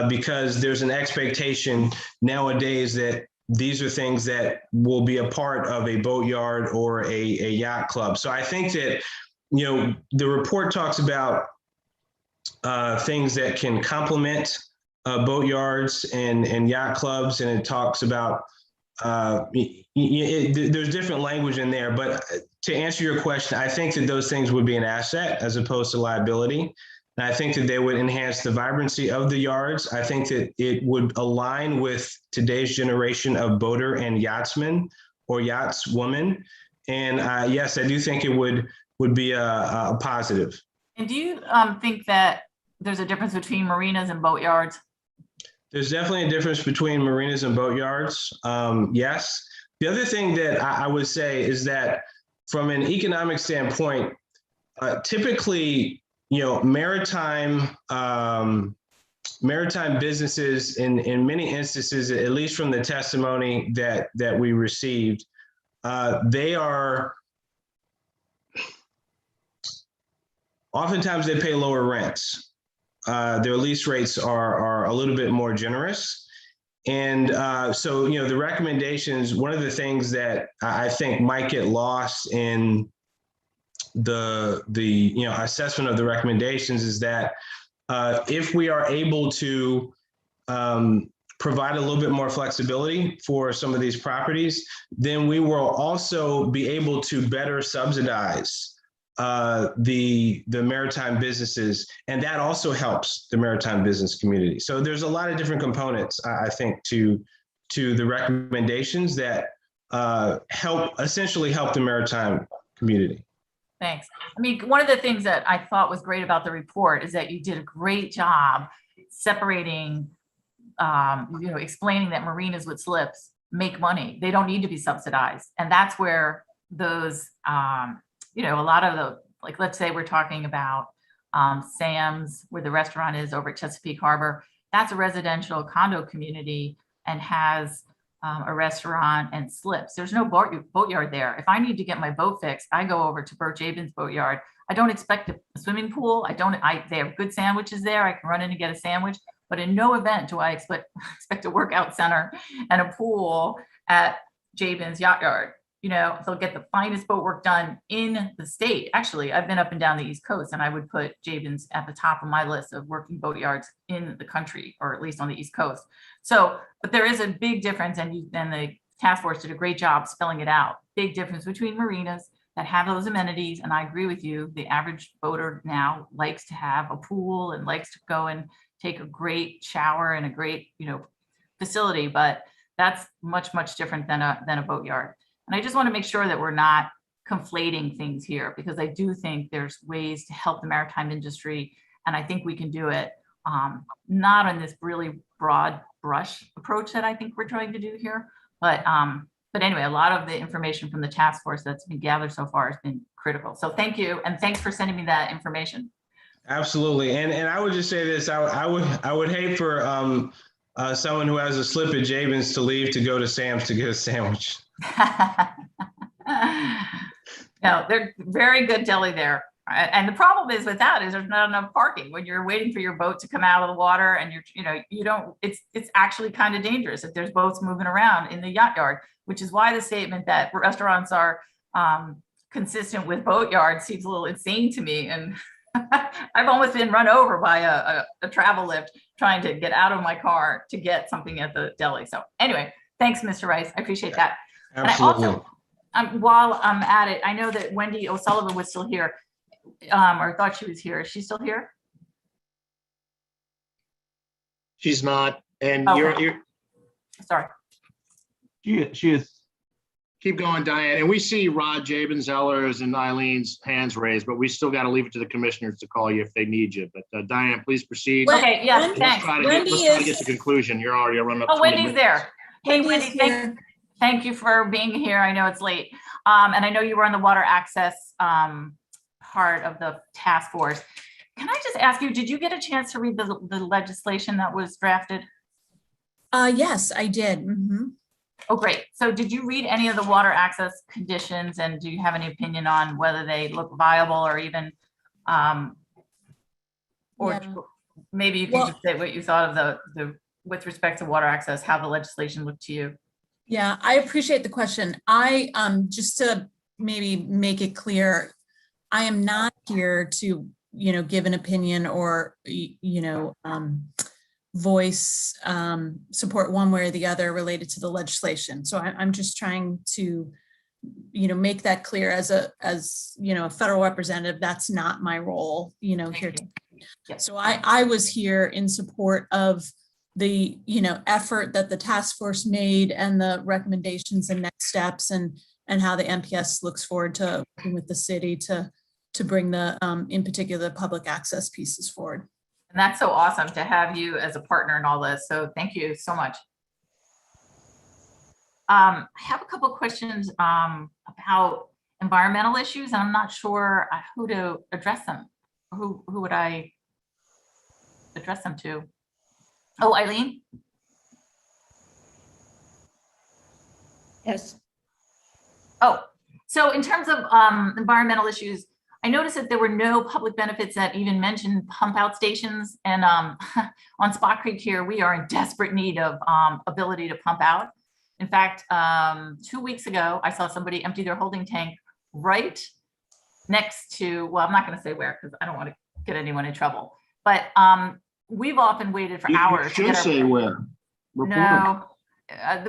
because there's an expectation nowadays that these are things that will be a part of a boatyard or a yacht club. So I think that the report talks about things that can complement boatyards and yacht clubs, and it talks about there's different language in there, but to answer your question, I think that those things would be an asset as opposed to liability. And I think that they would enhance the vibrancy of the yards. I think that it would align with today's generation of boater and yachtsmen or yachtswoman. And yes, I do think it would be a positive. And do you think that there's a difference between marinas and boatyards? There's definitely a difference between marinas and boatyards. Yes. The other thing that I would say is that from an economic standpoint, typically, maritime maritime businesses in many instances, at least from the testimony that we received, they are oftentimes they pay lower rents. Their lease rates are a little bit more generous. And so, you know, the recommendations, one of the things that I think might get lost in the you know, assessment of the recommendations is that if we are able to provide a little bit more flexibility for some of these properties, then we will also be able to better subsidize the maritime businesses, and that also helps the maritime business community. So there's a lot of different components, I think, to the recommendations that essentially help the maritime community. Thanks. I mean, one of the things that I thought was great about the report is that you did a great job separating, you know, explaining that marinas with slips make money. They don't need to be subsidized. And that's where those, you know, a lot of the, like, let's say we're talking about Sam's, where the restaurant is over at Chesapeake Harbor. That's a residential condo community and has a restaurant and slips. There's no boatyard there. If I need to get my boat fixed, I go over to Bert Jabin's boatyard. I don't expect a swimming pool. They have good sandwiches there. I can run in and get a sandwich, but in no event do I expect a workout center and a pool at Jabin's Yacht Yard. You know, they'll get the finest boat work done in the state. Actually, I've been up and down the East Coast, and I would put Jabin's at the top of my list of working boatyards in the country, or at least on the East Coast. So, but there is a big difference, and the task force did a great job spelling it out. Big difference between marinas that have those amenities, and I agree with you, the average boater now likes to have a pool and likes to go and take a great shower and a great, you know, facility, but that's much, much different than a boatyard. And I just want to make sure that we're not conflating things here, because I do think there's ways to help the maritime industry. And I think we can do it not on this really broad brush approach that I think we're trying to do here. But anyway, a lot of the information from the task force that's been gathered so far has been critical. So thank you. And thanks for sending me that information. Absolutely. And I would just say this, I would hate for someone who has a slip at Jabin's to leave to go to Sam's to get a sandwich. No, they're very good deli there. And the problem is with that is there's not enough parking when you're waiting for your boat to come out of the water, and it's actually kind of dangerous if there's boats moving around in the yacht yard, which is why the statement that restaurants are consistent with boatyards seems a little insane to me. And I've almost been run over by a travel lift trying to get out of my car to get something at the deli. So anyway, thanks, Mr. Rice. I appreciate that. Absolutely. And I also, while I'm at it, I know that Wendy O'Sullivan was still here, or thought she was here. Is she still here? She's not. And Okay. you're Sorry. She is. keep going, Diane. And we see Rod Jabin, Zellers, and Eileen's hands raised, but we still got to leave it to the commissioners to call you if they need you. But Diane, please proceed. Okay, yes, Let's thanks. try to get to conclusion. You're already running up. Oh, 20 Wendy's minutes. there. Hey, Wendy, thank you for being here. I know it's late. And I know you were on the water access part of the task force. Can I just ask you, did you get a chance to read the legislation that was drafted? Yes, I did. Oh, great. So did you read any of the water access conditions, and do you have any opinion on whether they look viable, or even, maybe you can just say what you thought of the with respect to water access, how the legislation looked to you? Yeah, I appreciate the question. I, just to maybe make it clear, I am not here to, give an opinion or, voice support one way or the other related to the legislation. So I'm just trying to, make that clear as a federal representative. That's not my role, here. So I was here in support of the, effort that the task force made and the recommendations and next steps, and how the MPS looks forward to working with the city to bring the, in particular, the public access pieces forward. And that's so awesome to have you as a partner in all this. So thank you so much. I have a couple of questions about environmental issues, and I'm not sure who to address them. Who would I address them to? Oh, Eileen? Yes. Oh, so in terms of environmental issues, I noticed that there were no public benefits that even mentioned pump out stations. And on Spot Creek here, we are in desperate need of ability to pump out. In fact, 2 weeks ago, I saw somebody empty their holding tank right next to, well, I'm not going to say where because I don't want to get anyone in trouble. But we've often waited for hours. You should say where. No,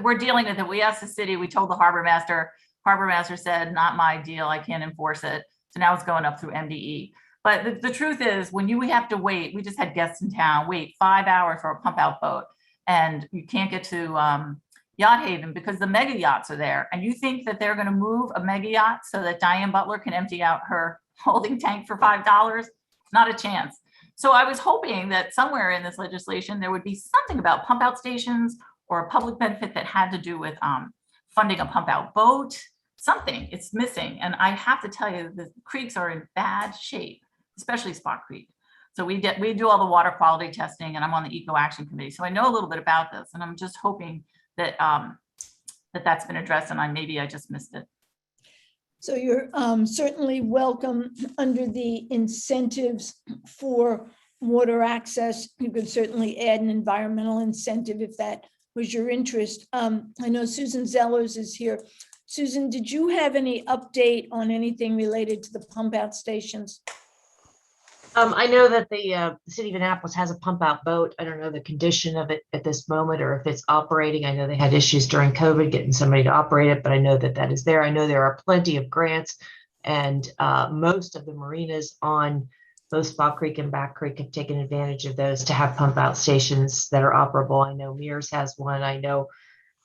we're dealing with it. We asked the city, we told the harbor master. Harbor master said, not my deal, I can't enforce it. So now it's going up through MDE. But the truth is, when you have to wait, we just had guests in town, wait 5 hours for a pump out boat. And you can't get to Yacht Haven because the mega yachts are there. And you think that they're gonna move a mega yacht so that Diane Butler can empty out her holding tank for $5? Not a chance. So I was hoping that somewhere in this legislation, there would be something about pump out stations or a public benefit that had to do with funding a pump out boat, something. It's missing. And I have to tell you, the creeks are in bad shape, especially Spot Creek. So we do all the water quality testing, and I'm on the Eco Action Committee. So I know a little bit about this, and I'm just hoping that that's been addressed, and maybe I just missed it. So you're certainly welcome under the incentives for water access. You could certainly add an environmental incentive if that was your interest. I know Susan Zellers is here. Susan, did you have any update on anything related to the pump out stations? I know that the city of Annapolis has a pump out boat. I don't know the condition of it at this moment or if it's operating. I know they had issues during COVID getting somebody to operate it, but I know that that is there. I know there are plenty of grants, and most of the marinas on both Spot Creek and Back Creek have taken advantage of those to have pump out stations that are operable. I know Mears has one. I know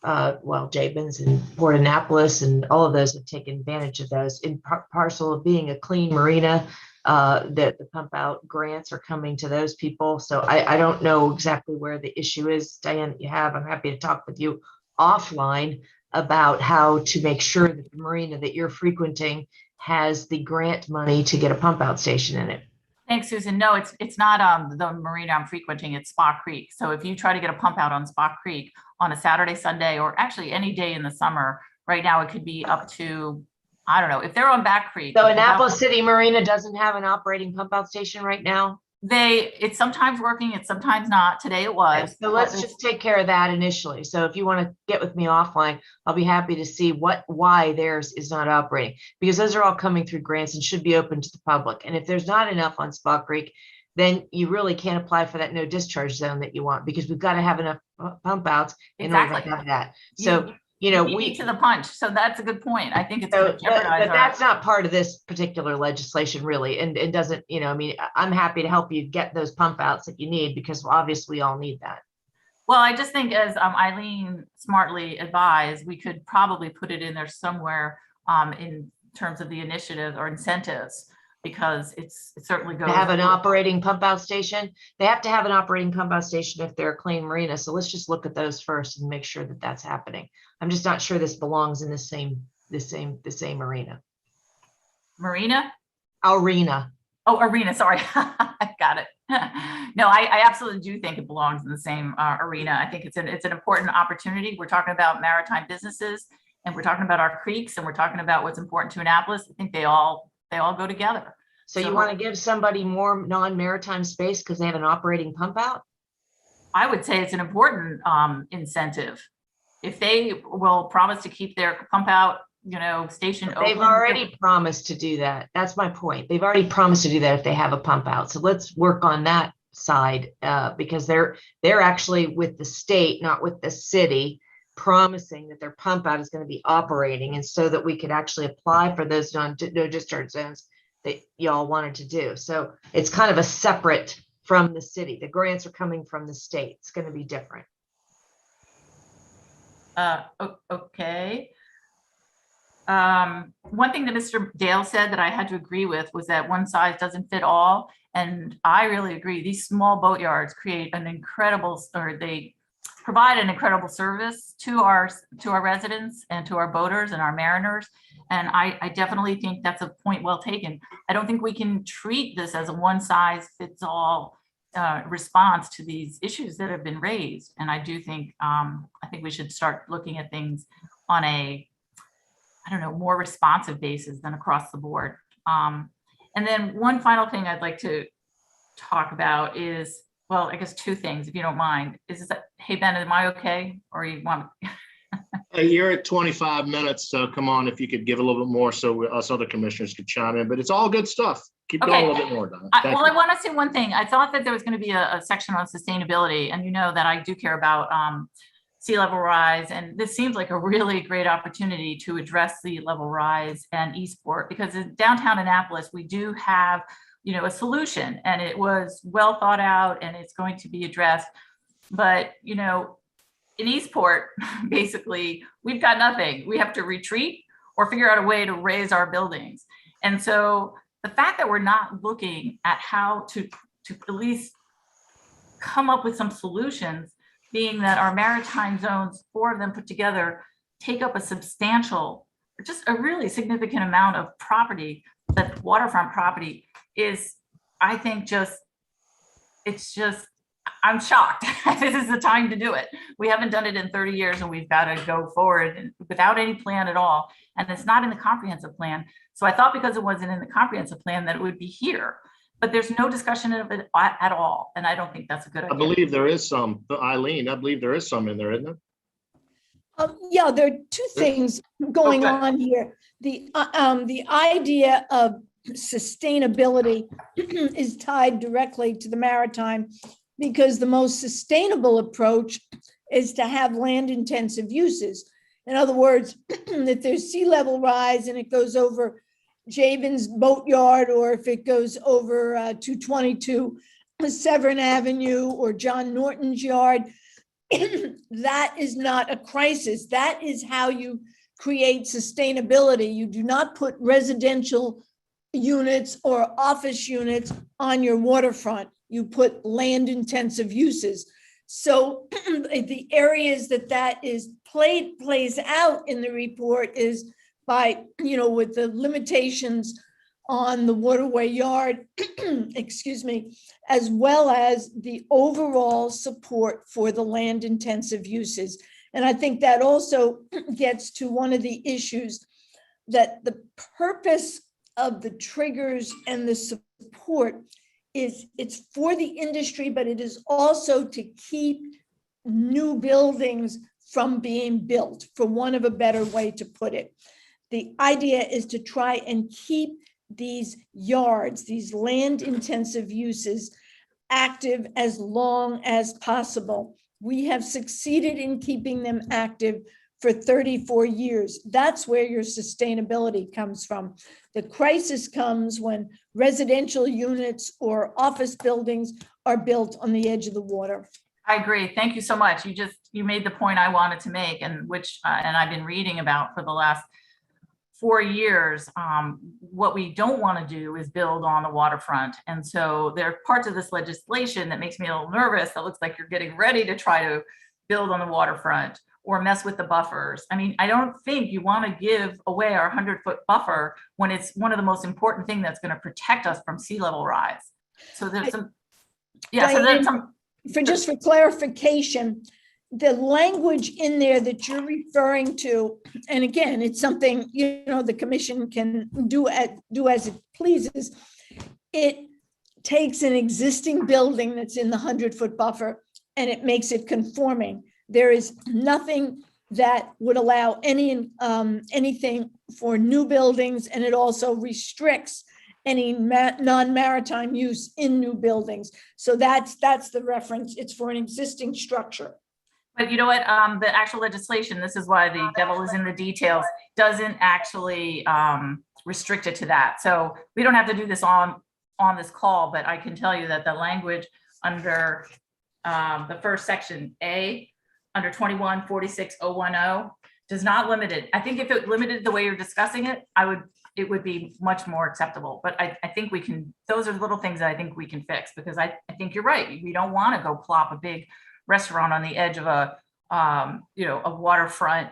Jabins and Port Annapolis and all of those have taken advantage of those. In parcel of being a clean marina, that the pump out grants are coming to those people. So I don't know exactly where the issue is, Diane, that you have. I'm happy to talk with you offline about how to make sure that the marina that you're frequenting has the grant money to get a pump out station in it. Thanks, Susan. No, it's not the marina I'm frequenting, it's Spot Creek. So if you try to get a pump out on Spot Creek on a Saturday, Sunday, or actually any day in the summer, right now it could be up to, I don't know, if they're on Back Creek. So Annapolis City Marina doesn't have an operating pump out station right now? It's sometimes working, it's sometimes not. Today it was. So let's just take care of that initially. So if you want to get with me offline, I'll be happy to see why theirs is not operating, because those are all coming through grants and should be open to the public. And if there's not enough on Spot Creek, then you really can't apply for that no discharge zone that you want, because we've got to have enough pump outs in order to have that. So we beat to the punch. So that's a good point. I think it's so, going to jeopardize but that's not part of this particular legislation, really. And it doesn't, I'm happy to help you get those pump outs that you need, because obviously we all need that. Well, I just think, as Eileen smartly advised, we could probably put it in there somewhere in terms of the initiatives or incentives, because it certainly goes. To have an operating pump out station, they have to have an operating pump out station if they're a clean marina. So let's just look at those first and make sure that that's happening. I'm just not sure this belongs in the same arena. Marina? Arena. Oh, arena. Sorry, I got it. No, I absolutely do think it belongs in the same arena. I think it's an important opportunity. We're talking about maritime businesses, and we're talking about our creeks, and we're talking about what's important to Annapolis. I think they all go together. So you want to give somebody more non-maritime space because they have an operating pump out? I would say it's an important incentive. If they will promise to keep their pump out, station open. They've already promised to do that. That's my point. They've already promised to do that if they have a pump out. So let's work on that side because they're actually with the state, not with the city, promising that their pump out is going to be operating, and so that we could actually apply for those no discharge zones that y'all wanted to do. So it's kind of a separate from the city. The grants are coming from the state. It's going to be different. Okay. One thing that Mr. Dale said that I had to agree with was that one size doesn't fit all. And I really agree. These small boatyards create they provide an incredible service to our residents and to our boaters and our mariners. And I definitely think that's a point well taken. I don't think we can treat this as a one size fits all response to these issues that have been raised. And I do think, I think we should start looking at things on a, I don't know, more responsive basis than across the board. And then one final thing I'd like to talk about is, well, I guess two things, if you don't mind. Is that, hey, Ben, am I okay? Or you want? Hey, you're at 25 minutes, so come on, if you could give a little bit more so us other commissioners could chime in, but it's all good stuff. Keep going a little bit more, Donna. Thank Well, you. I want to say one thing. I thought that there was going to be a section on sustainability, and you know that I do care about sea level rise, and this seems like a really great opportunity to address sea level rise and Eastport, because in downtown Annapolis, we do have, you know, a solution, and it was well thought out, and it's going to be addressed. But, you know, in Eastport, basically, we've got nothing. We have to retreat or figure out a way to raise our buildings. And so the fact that we're not looking at how to at least come up with some solutions, being that our maritime zones, 4 of them put together, take up a substantial, just a really significant amount of property, that waterfront property is, I think, I'm shocked. This is the time to do it. We haven't done it in 30 years, and we've got to go forward without any plan at all. And it's not in the comprehensive plan. So I thought because it wasn't in the comprehensive plan that it would be here, but there's no discussion of it at all. And I don't think that's a good idea. I believe there is some, Eileen, I believe there is some in there, isn't there? Yeah, there are two things going on here. The idea of sustainability is tied directly to the maritime, because the most sustainable approach is to have land intensive uses. In other words, if there's sea level rise and it goes over Jabin's boatyard, or if it goes over 222 Severn Avenue or John Norton's yard, that is not a crisis. That is how you create sustainability. You do not put residential units or office units on your waterfront. You put land intensive uses. So the areas that is plays out in the report is by, you know, with the limitations on the waterway yard, excuse me, as well as the overall support for the land intensive uses. And I think that also gets to one of the issues, that the purpose of the triggers and the support is, it's for the industry, but it is also to keep new buildings from being built, for want of a better way to put it. The idea is to try and keep these yards, these land intensive uses, active as long as possible. We have succeeded in keeping them active for 34 years. That's where your sustainability comes from. The crisis comes when residential units or office buildings are built on the edge of the water. I agree. Thank you so much. You made the point I wanted to make, and which and I've been reading about for the last 4 years. What we don't want to do is build on the waterfront. And so there are parts of this legislation that makes me a little nervous. That looks like you're getting ready to try to build on the waterfront or mess with the buffers. I mean, I don't think you want to give away our 100-foot buffer when it's one of the most important things that's going to protect us from sea level rise. So there's some, yeah, so there's some. Just for clarification, the language in there that you're referring to, and again, it's something, you know, the commission can do as it pleases. It takes an existing building that's in the 100-foot buffer and it makes it conforming. There is nothing that would allow anything for new buildings, and it also restricts any non-maritime use in new buildings. So that's the reference. It's for an existing structure. But you know what, the actual legislation, this is why the devil is in the details, doesn't actually restrict it to that. So we don't have to do this on this call, but I can tell you that the language under the first section A, under 21-46-010, does not limit it. I think if it limited the way you're discussing it, it would be much more acceptable. But I think we can, those are little things that I think we can fix, because I think you're right. We don't want to go plop a big restaurant on the edge of a waterfront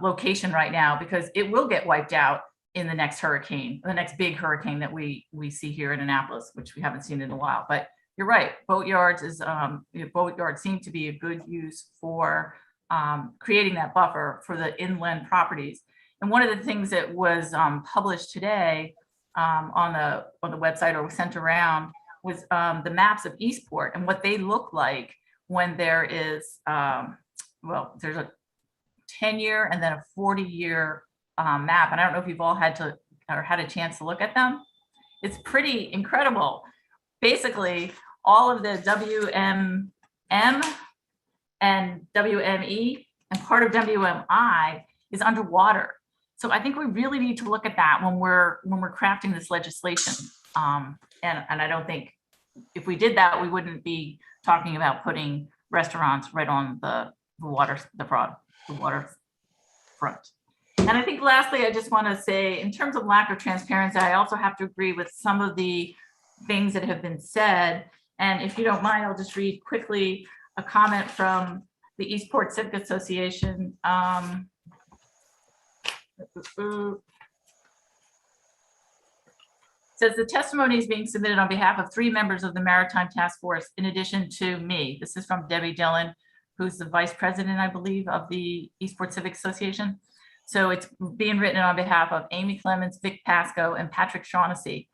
location right now, because it will get wiped out in the next hurricane, the next big hurricane that we see here in Annapolis, which we haven't seen in a while. But you're right, boatyards boatyards seem to be a good use for creating that buffer for the inland properties. And one of the things that was published today on the website or was sent around was the maps of Eastport and what they look like when there is, well, there's a 10-year and then a 40-year map. And I don't know if you've all had a chance to look at them. It's pretty incredible. Basically, all of the WMM and WME and part of WMI is underwater. So I think we really need to look at that when we're crafting this legislation. And I don't think if we did that, we wouldn't be talking about putting restaurants right on the water front. And I think lastly, I just want to say, in terms of lack of transparency, I also have to agree with some of the things that have been said. And if you don't mind, I'll just read quickly a comment from the Eastport Civic Association. Says the testimony is being submitted on behalf of 3 members of the Maritime Task Force, in addition to me. This is from Debbie Dillon, who's the vice president, I believe, of the Eastport Civic Association. So it's being written on behalf of Amy Clements, Vic Pasco, and Patrick Shaughnessy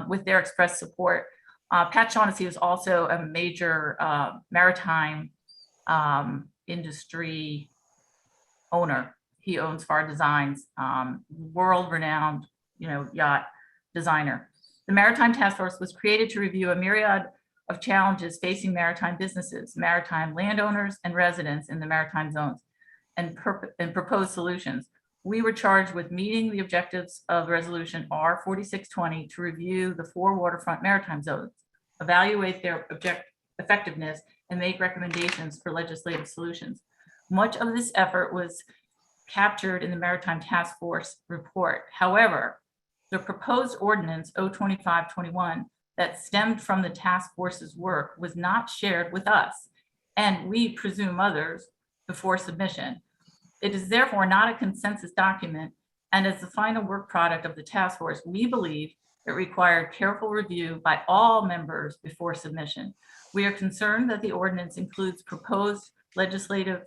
with their express support. Pat Shaughnessy is also a major maritime industry owner. He owns Far Designs, world-renowned, yacht designer. The Maritime Task Force was created to review a myriad of challenges facing maritime businesses, maritime landowners, and residents in the maritime zones, and propose solutions. We were charged with meeting the objectives of Resolution R4620 to review the 4 waterfront maritime zones, evaluate their effectiveness, and make recommendations for legislative solutions. Much of this effort was captured in the Maritime Task Force report. However, the proposed ordinance 02521 that stemmed from the task force's work was not shared with us, and we presume others, before submission. It is therefore not a consensus document, and as the final work product of the task force, we believe it required careful review by all members before submission. We are concerned that the ordinance includes proposed legislative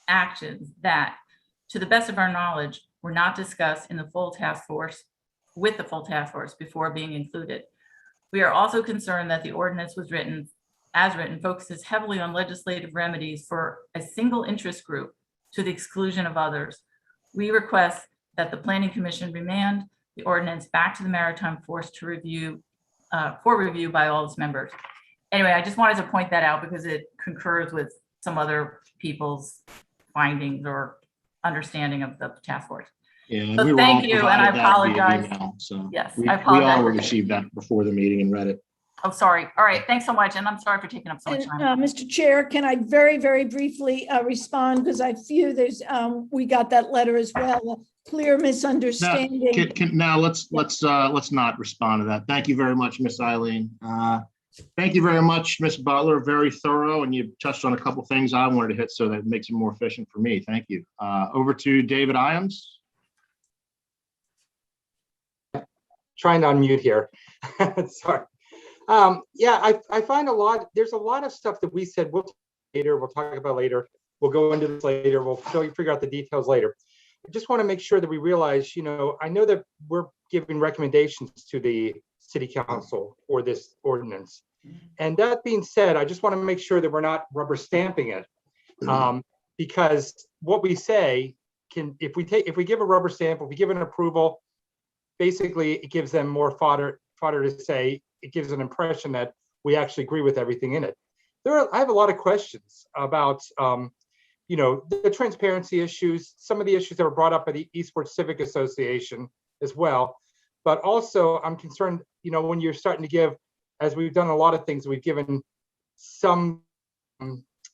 actions that, to the best of our knowledge, were not discussed in the full task force before being included. We are also concerned that the ordinance was written focuses heavily on legislative remedies for a single interest group to the exclusion of others. We request that the Planning Commission remand the ordinance back to the Maritime Force to review for review by all its members. Anyway, I just wanted to point that out because it concurs with some other people's findings or understanding of the task force. Yeah, and So we were thank all you, and I provided that via apologize. email, so Yes, we I all apologize. received that before the meeting and read it. Oh, sorry. All right. Thanks so much. And I'm sorry for taking up so much And, time. Mr. Chair, can I very, very briefly respond? Because I fear there's, we got that letter as well, a clear misunderstanding. Now let's not respond to that. Thank you very much, Miss Eileen. Thank you very much, Miss Butler. Very thorough, and you touched on a couple things I wanted to hit, so that makes it more efficient for me. Thank you. Over to David Iams. Trying to unmute here. Sorry. Yeah, I find there's a lot of stuff that we said we'll talk about later. We'll go into this later. We'll figure out the details later. I just want to make sure that we realize, I know that we're giving recommendations to the city council for this ordinance. And that being said, I just want to make sure that we're not rubber stamping it. Because what we say if we give a rubber stamp, if we give an approval, basically it gives them more fodder to say. It gives an impression that we actually agree with everything in it. I have a lot of questions about, the transparency issues, some of the issues that were brought up by the Eastport Civic Association as well. But also I'm concerned, when you're starting to give, as we've done a lot of things, we've given some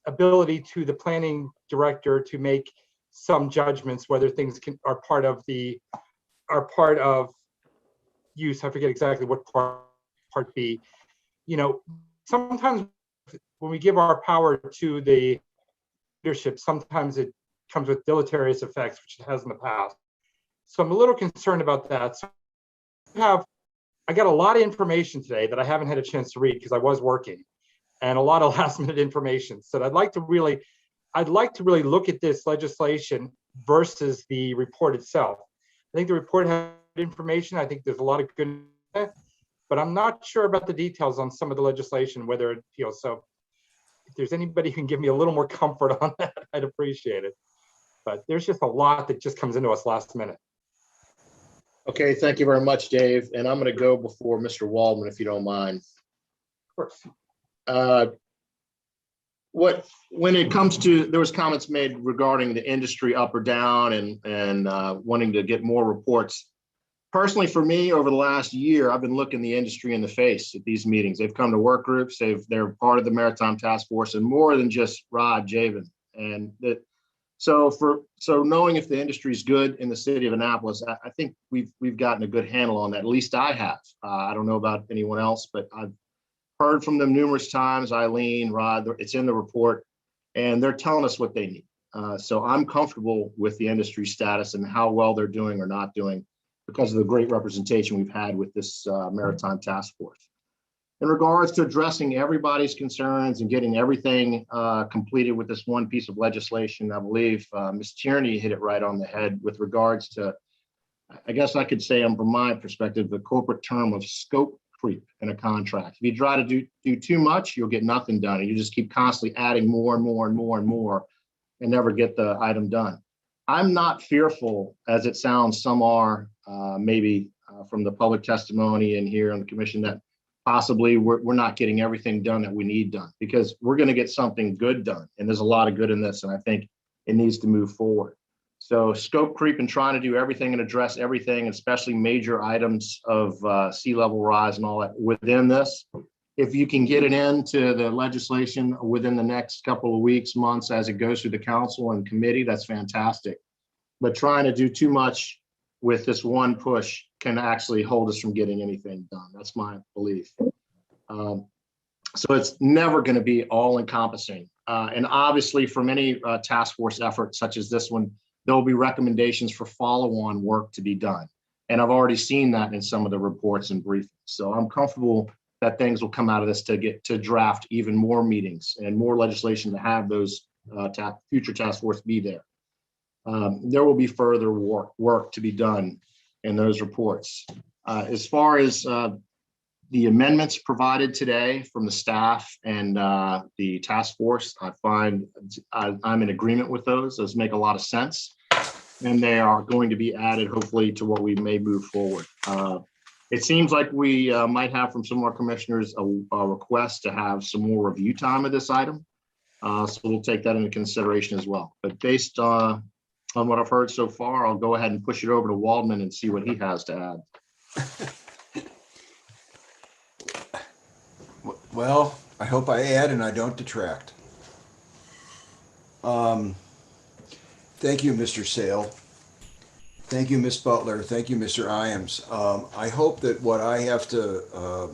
ability to the planning director to make some judgments, whether things are part of use. I forget exactly what part B. Sometimes when we give our power to the leadership, sometimes it comes with deleterious effects, which it has in the past. So I'm a little concerned about that. So we have I got a lot of information today that I haven't had a chance to read because I was working, and a lot of last minute information. So I'd like to really look at this legislation versus the report itself. I think the report has information. I think there's a lot of good, but I'm not sure about the details on some of the legislation, whether it feels so. If there's anybody who can give me a little more comfort on that, I'd appreciate it. But there's just a lot that just comes into us last minute. Okay, thank you very much, Dave. And I'm going to go before Mr. Waldman, if you don't mind. Of course. When it comes to, there was comments made regarding the industry up or down and wanting to get more reports. Personally, for me, over the last year, I've been looking the industry in the face at these meetings. They've come to work groups. They're part of the Maritime Task Force, and more than just Rod Javen. And that, so knowing if the industry is good in the city of Annapolis, I think we've gotten a good handle on that. At least I have. I don't know about anyone else, but I've heard from them numerous times. Eileen, Rod, it's in the report, and they're telling us what they need. So I'm comfortable with the industry status and how well they're doing or not doing, because of the great representation we've had with this Maritime Task Force. In regards to addressing everybody's concerns and getting everything completed with this one piece of legislation, I believe Ms. Tierney hit it right on the head with regards to, I guess I could say, from my perspective, the corporate term of scope creep in a contract. If you try to do too much, you'll get nothing done. And you just keep constantly adding more and more and more and more and never get the item done. I'm not fearful, as it sounds some are, maybe from the public testimony and here on the commission, that possibly we're not getting everything done that we need done, because we're going to get something good done. And there's a lot of good in this, and I think it needs to move forward. So scope creep and trying to do everything and address everything, especially major items of sea level rise and all that within this. If you can get it into the legislation within the next couple of weeks, months, as it goes through the council and committee, that's fantastic. But trying to do too much with this one push can actually hold us from getting anything done. That's my belief. So it's never going to be all encompassing. And obviously from any task force effort such as this one, there'll be recommendations for follow-on work to be done. And I've already seen that in some of the reports and briefings. So I'm comfortable that things will come out of this to get to draft even more meetings and more legislation to have those future task force be there. There will be further work to be done in those reports. As far as the amendments provided today from the staff and the task force, I find I'm in agreement with those. Those make a lot of sense, and they are going to be added hopefully to what we may move forward. It seems like we might have from some of our commissioners a request to have some more review time of this item. So we'll take that into consideration as well. But based on what I've heard so far, I'll go ahead and push it over to Waldman and see what he has to add. Well, I hope I add and I don't detract. Thank you, Mr. Sale. Thank you, Ms. Butler. Thank you, Mr. Iams. I hope that what I have to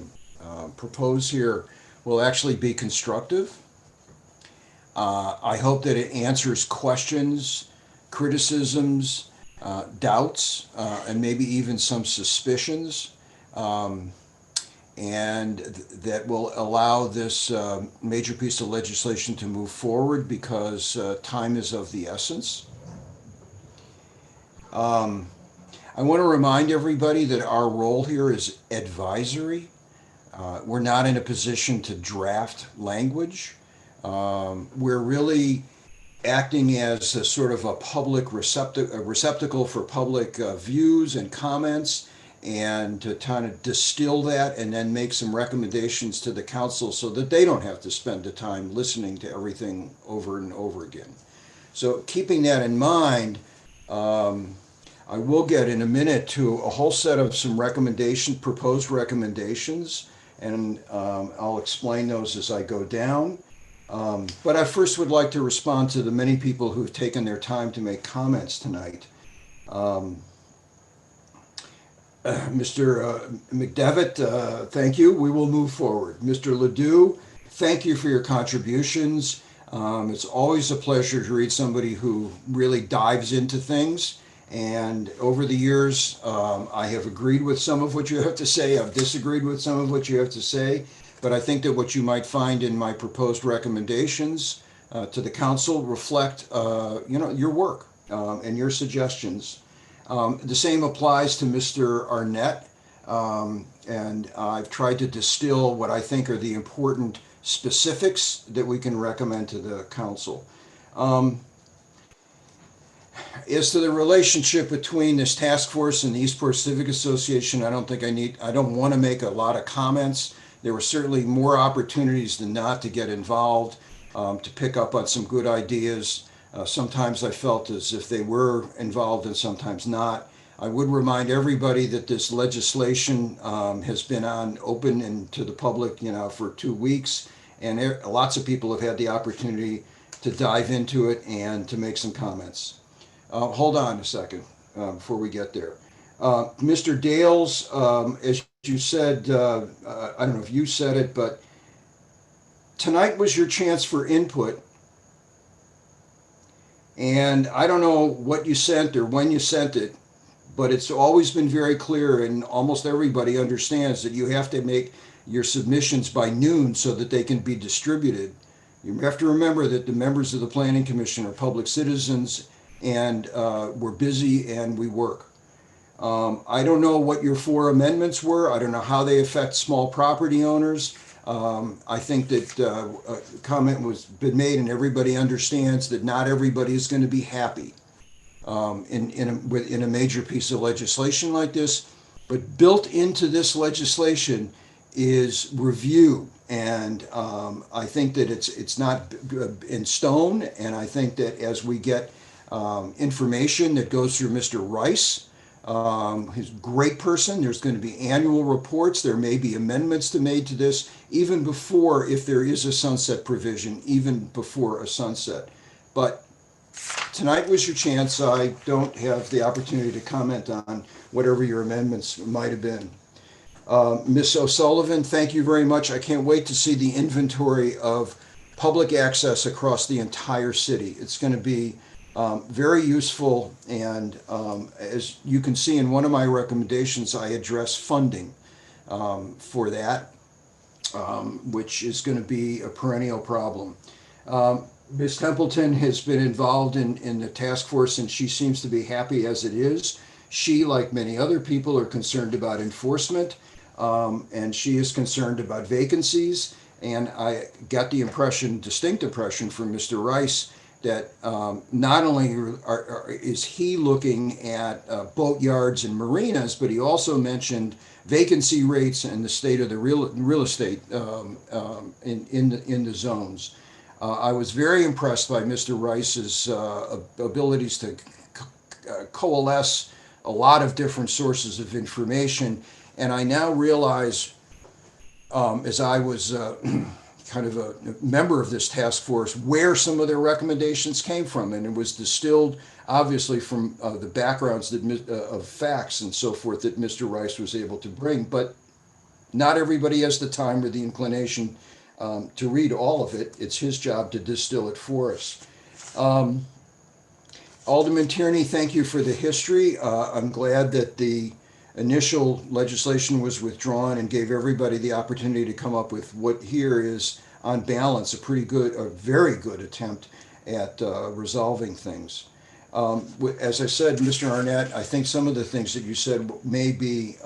propose here will actually be constructive. I hope that it answers questions, criticisms, doubts, and maybe even some suspicions, and that will allow this major piece of legislation to move forward, because time is of the essence. I want to remind everybody that our role here is advisory. We're not in a position to draft language. We're really acting as a sort of a public receptacle for public views and comments, and to kind of distill that and then make some recommendations to the council so that they don't have to spend the time listening to everything over and over again. So keeping that in mind, I will get in a minute to a whole set of some recommendations, proposed recommendations, and I'll explain those as I go down. But I first would like to respond to the many people who've taken their time to make comments tonight. Mr. McDevitt, thank you. We will move forward. Mr. Ledoux, thank you for your contributions. It's always a pleasure to read somebody who really dives into things And over the years, I have agreed with some of what you have to say. I've disagreed with some of what you have to say. But I think that what you might find in my proposed recommendations to the council reflect, your work and your suggestions. The same applies to Mr. Arnett. And I've tried to distill what I think are the important specifics that we can recommend to the council. As to the relationship between this task force and the Eastport Civic Association, I don't want to make a lot of comments. There were certainly more opportunities than not to get involved, to pick up on some good ideas. Sometimes I felt as if they were involved and sometimes not. I would remind everybody that this legislation has been open and to the public, for 2 weeks, and lots of people have had the opportunity to dive into it and to make some comments. Hold on a second before we get there. Mr. Dales, as you said, I don't know if you said it, but tonight was your chance for input. And I don't know what you sent or when you sent it, but it's always been very clear, and almost everybody understands that you have to make your submissions by noon so that they can be distributed. You have to remember that the members of the Planning Commission are public citizens, and we're busy and we work. I don't know what your 4 amendments were. I don't know how they affect small property owners. I think that a comment was been made, and everybody understands that not everybody is going to be happy in a major piece of legislation like this. But built into this legislation is review, and I think that it's not in stone. And I think that as we get information that goes through Mr. Rice, he's a great person. There's going to be annual reports. There may be amendments to made to this, even before, if there is a sunset provision, even before a sunset. But tonight was your chance. I don't have the opportunity to comment on whatever your amendments might have been. Ms. O'Sullivan, thank you very much. I can't wait to see the inventory of public access across the entire city. It's going to be very useful, and as you can see in one of my recommendations, I address funding for that, which is going to be a perennial problem. Ms. Templeton has been involved in the task force, and she seems to be happy as it is. She, like many other people, are concerned about enforcement, and she is concerned about vacancies. And I got the distinct impression from Mr. Rice that not only is he looking at boat yards and marinas, but he also mentioned vacancy rates and the state of the real estate in the zones. I was very impressed by Mr. Rice's abilities to coalesce a lot of different sources of information, and I now realize, as I was kind of a member of this task force, where some of their recommendations came from, and it was distilled obviously from the backgrounds of facts and so forth that Mr. Rice was able to bring. But not everybody has the time or the inclination to read all of it. It's his job to distill it for us. Alderman Tierney, thank you for the history. I'm glad that the initial legislation was withdrawn and gave everybody the opportunity to come up with what here is, on balance, a very good attempt at resolving things. As I said, Mr. Arnett, I think some of the things that you said may be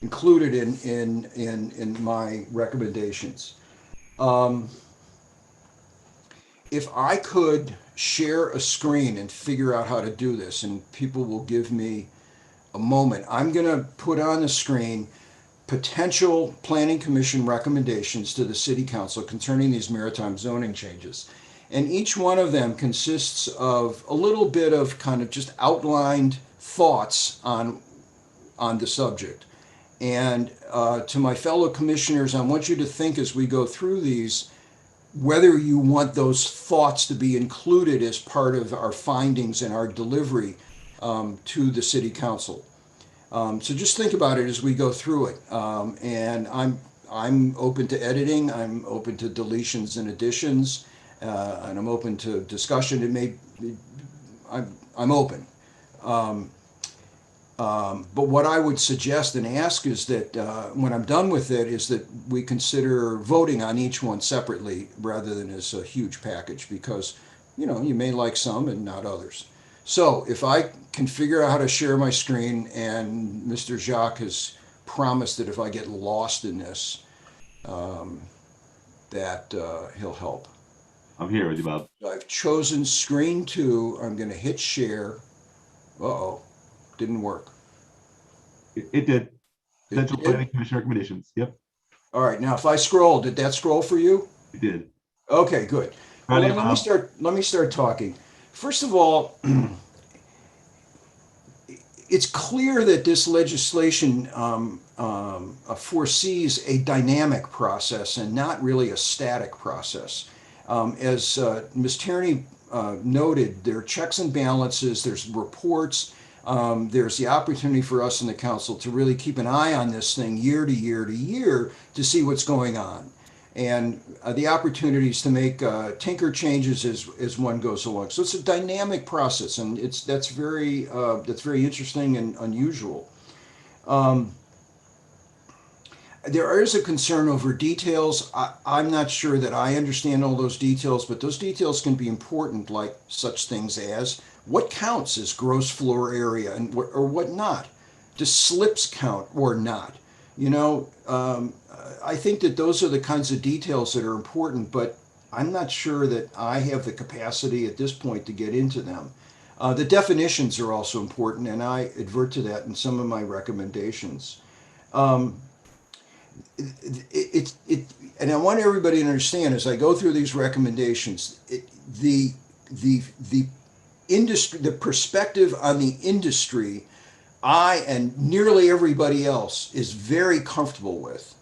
included in my recommendations. If I could share a screen and figure out how to do this, and people will give me a moment, I'm going to put on the screen potential Planning Commission recommendations to the City Council concerning these maritime zoning changes. And each one of them consists of a little bit of kind of just outlined thoughts on the subject. And to my fellow commissioners, I want you to think as we go through these, whether you want those thoughts to be included as part of our findings and our delivery to the City Council. So just think about it as we go through it. And I'm open to editing. I'm open to deletions and additions, and I'm open to discussion. I'm open. But what I would suggest and ask is that when I'm done with it, is that we consider voting on each one separately rather than as a huge package, because you may like some and not others. So if I can figure out how to share my screen, and Mr. Jacques has promised that if I get lost in this, that he'll help. I'm here with you, Bob. I've chosen screen 2. I'm going to hit share. Uh-oh, didn't work. It did. It Central did? Planning Commission recommendations. Yep, All right, now if I scroll, did that scroll for you? it did. Okay, good. Proud Well, of you, let me Bob. let me start talking. First of all, it's clear that this legislation foresees a dynamic process and not really a static process. As Ms. Tierney noted, there are checks and balances, there's reports, there's the opportunity for us in the council to really keep an eye on this thing year to year to year to see what's going on. And the opportunities to make tinker changes as one goes along. So it's a dynamic process, and that's very interesting and unusual. There is a concern over details. I'm not sure that I understand all those details, but those details can be important, like such things as what counts as gross floor area and or what not. Does slips count or not? I think that those are the kinds of details that are important, but I'm not sure that I have the capacity at this point to get into them. The definitions are also important, and I advert to that in some of my recommendations. And I want everybody to understand as I go through these recommendations, the industry, the perspective on the industry, I and nearly everybody else is very comfortable with.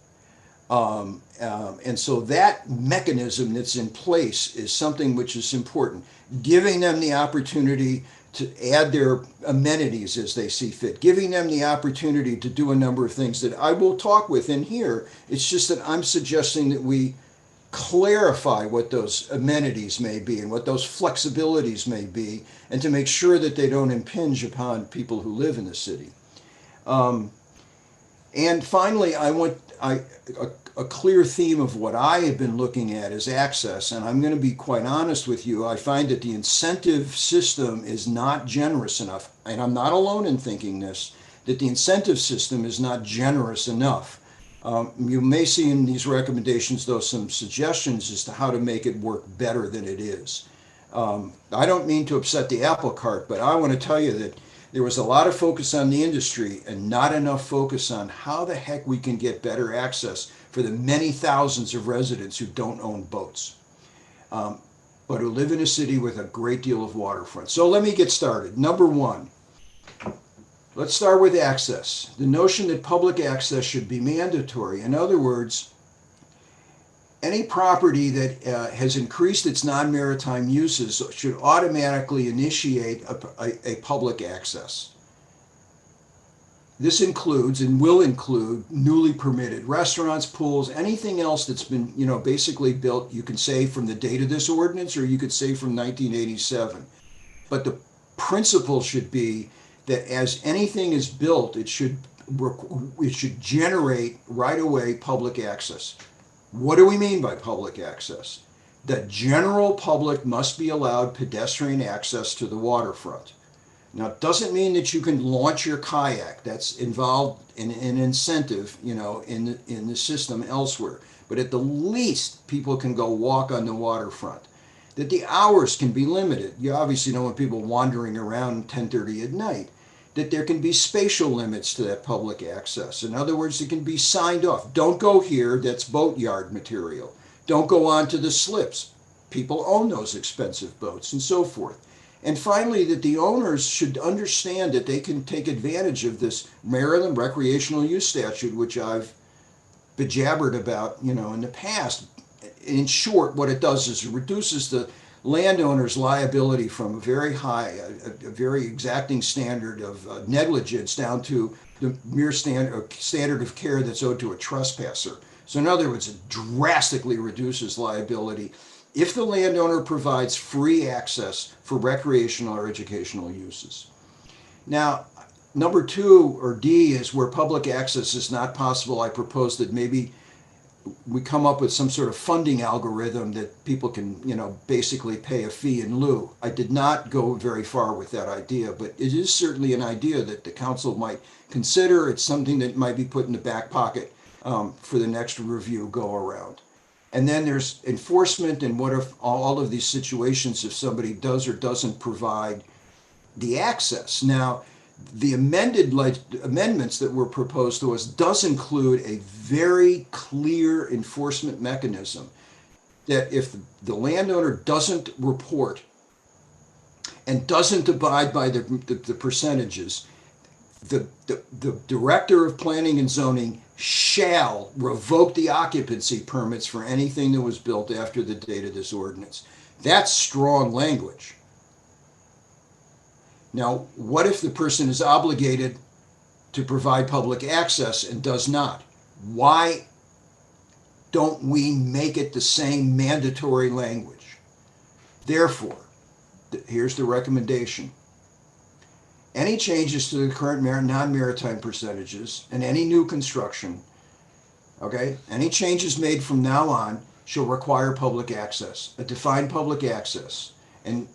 And so that mechanism that's in place is something which is important, giving them the opportunity to add their amenities as they see fit, giving them the opportunity to do a number of things that I will talk with in here. It's just that I'm suggesting that we clarify what those amenities may be and what those flexibilities may be, and to make sure that they don't impinge upon people who live in the city. And finally, I want a clear theme of what I have been looking at is access. And I'm going to be quite honest with you. I find that the incentive system is not generous enough. And I'm not alone in thinking this, that the incentive system is not generous enough. You may see in these recommendations, though, some suggestions as to how to make it work better than it is. I don't mean to upset the apple cart, but I want to tell you that there was a lot of focus on the industry and not enough focus on how the heck we can get better access for the many thousands of residents who don't own boats, but who live in a city with a great deal of waterfront. So let me get started. Number one, let's start with access. The notion that public access should be mandatory. In other words, any property that has increased its non-maritime uses should automatically initiate a public access. This includes and will include newly permitted restaurants, pools, anything else that's been, basically built, you can say from the date of this ordinance, or you could say from 1987. But the principle should be that as anything is built, it should generate right away public access. What do we mean by public access? The general public must be allowed pedestrian access to the waterfront. Now, it doesn't mean that you can launch your kayak. That's involved in an incentive, in the system elsewhere. But at the least, people can go walk on the waterfront. That the hours can be limited. You obviously don't want people wandering around 10:30 at night. That there can be spatial limits to that public access. In other words, it can be signed off. Don't go here, that's boatyard material. Don't go on to the slips. People own those expensive boats and so forth. And finally, that the owners should understand that they can take advantage of this Maryland recreational use statute, which I've bejabbered about, in the past. In short, what it does is it reduces the landowner's liability from a very high, a very exacting standard of negligence down to the mere standard of care that's owed to a trespasser. So in other words, it drastically reduces liability if the landowner provides free access for recreational or educational uses. Now, number 2 or D is where public access is not possible. I propose that maybe we come up with some sort of funding algorithm that people can, basically pay a fee in lieu. I did not go very far with that idea, but it is certainly an idea that the council might consider. It's something that might be put in the back pocket for the next review go around. And then there's enforcement, and what if all of these situations, if somebody does or doesn't provide the access. Now, the amendments that were proposed to us does include a very clear enforcement mechanism that if the landowner doesn't report and doesn't abide by the percentages, the director of planning and zoning shall revoke the occupancy permits for anything that was built after the date of this ordinance. That's strong language. Now, what if the person is obligated to provide public access and does not? Why don't we make it the same mandatory language? Therefore, here's the recommendation. Any changes to the current non-maritime percentages and any new construction, any changes made from now on shall require public access, a defined public access. And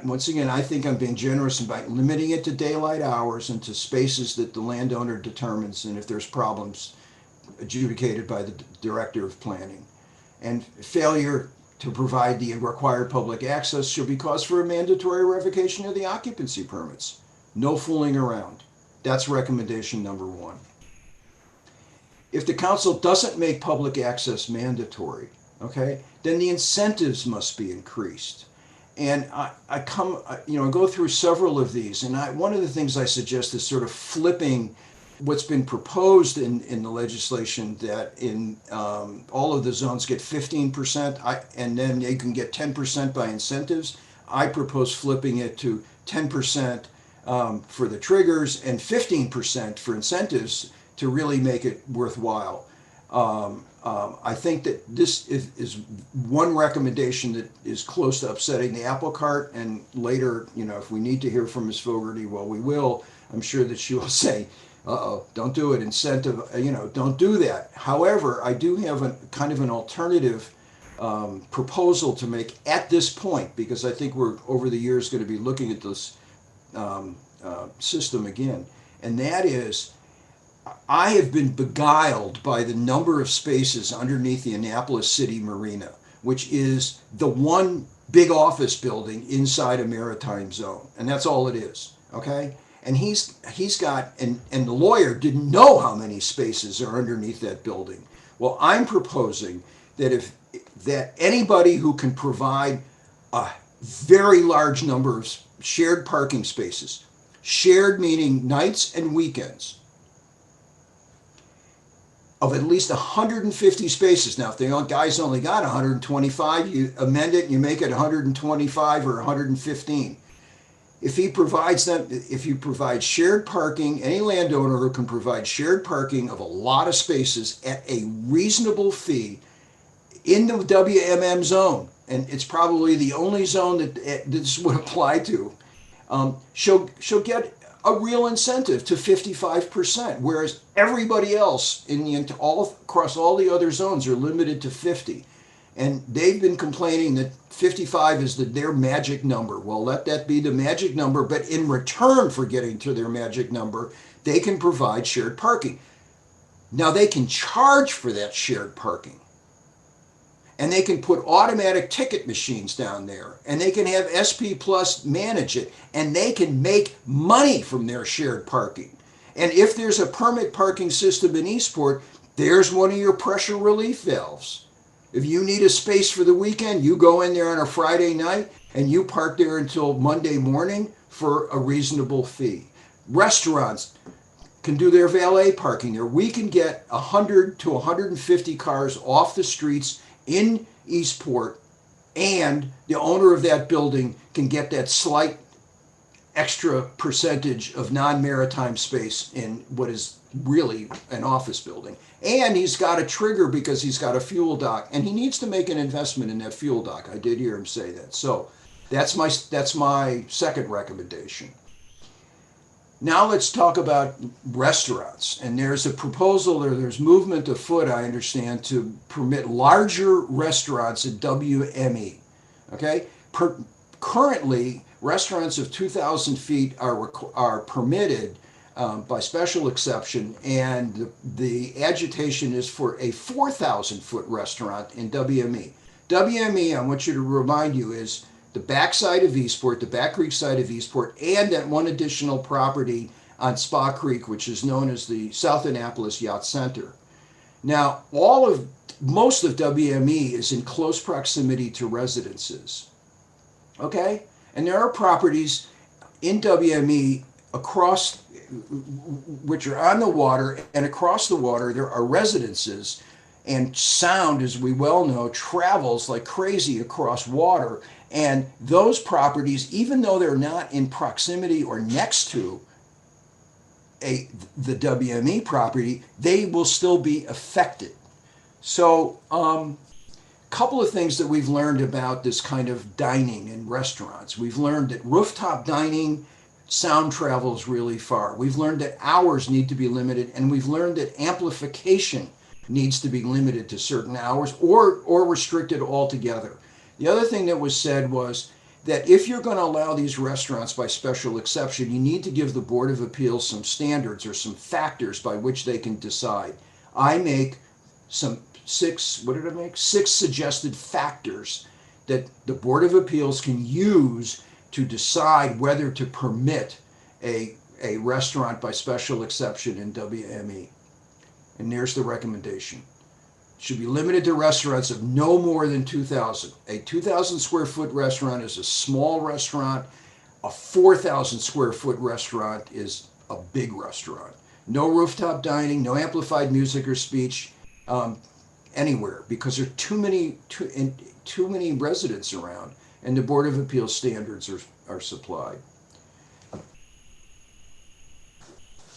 once again, I think I'm being generous by limiting it to daylight hours and to spaces that the landowner determines, and if there's problems, adjudicated by the director of planning. And failure to provide the required public access shall be cause for a mandatory revocation of the occupancy permits. No fooling around. That's recommendation number 1. If the council doesn't make public access mandatory, then the incentives must be increased. And I go through several of these, and one of the things I suggest is sort of flipping what's been proposed in the legislation, that in all of the zones get 15%, and then they can get 10% by incentives. I propose flipping it to 10% for the triggers and 15% for incentives to really make it worthwhile. I think that this is one recommendation that is close to upsetting the apple cart, and later, if we need to hear from Ms. Fogarty, well, we will. I'm sure that she will say, don't do it, incentive, don't do that. However, I do have a kind of an alternative proposal to make at this point, because I think we're over the years going to be looking at this system again, and that is, I have been beguiled by the number of spaces underneath the Annapolis City Marina, which is the one big office building inside a maritime zone. And that's all it is, And he's got, and the lawyer didn't know how many spaces are underneath that building. Well, I'm proposing that anybody who can provide a very large number of shared parking spaces, shared meaning nights and weekends, of at least 150 spaces. Now, if the guy's only got 125, you amend it and you make it 125 or 115. If you provide shared parking, any landowner who can provide shared parking of a lot of spaces at a reasonable fee in the WMM zone, and it's probably the only zone that this would apply to, she'll get a real incentive to 55%, whereas everybody else across all the other zones are limited to 50. And they've been complaining that 55 is their magic number. Well, let that be the magic number, but in return for getting to their magic number, they can provide shared parking. Now, they can charge for that shared parking. And they can put automatic ticket machines down there, and they can have SP Plus manage it, and they can make money from their shared parking. And if there's a permit parking system in Eastport, there's one of your pressure relief valves. If you need a space for the weekend, you go in there on a Friday night and you park there until Monday morning for a reasonable fee. Restaurants can do their valet parking there. We can get 100 to 150 cars off the streets in Eastport, and the owner of that building can get that slight extra percentage of non-maritime space in what is really an office building. And he's got a trigger because he's got a fuel dock, and he needs to make an investment in that fuel dock. I did hear him say that. So that's my second recommendation. Now let's talk about restaurants. And there's a proposal, or there's movement afoot, I understand, to permit larger restaurants at WME. Okay? Currently, restaurants of 2,000 feet are permitted by special exception, and the agitation is for a 4,000 foot restaurant in WME. WME, I want you to remind you, is the backside of Eastport, the Back Creek side of Eastport, and that one additional property on Spa Creek, which is known as the South Annapolis Yacht Center. Now, most of WME is in close proximity to residences. Okay? And there are properties in WME across, which are on the water, and across the water there are residences, and sound, as we well know, travels like crazy across water. And those properties, even though they're not in proximity or next to the WME property, they will still be affected. So, couple of things that we've learned about this kind of dining in restaurants. We've learned that rooftop dining, sound travels really far. We've learned that hours need to be limited, and we've learned that amplification needs to be limited to certain hours or restricted altogether. The other thing that was said was that if you're going to allow these restaurants by special exception, you need to give the Board of Appeals some standards or some factors by which they can decide. I make six suggested factors that the Board of Appeals can use to decide whether to permit a restaurant by special exception in WME. And there's the recommendation. Should be limited to restaurants of no more than 2,000. A 2,000 square foot restaurant is a small restaurant. A 4,000 square foot restaurant is a big restaurant. No rooftop dining, no amplified music or speech anywhere, because there are too many residents around, and the Board of Appeals standards are supplied.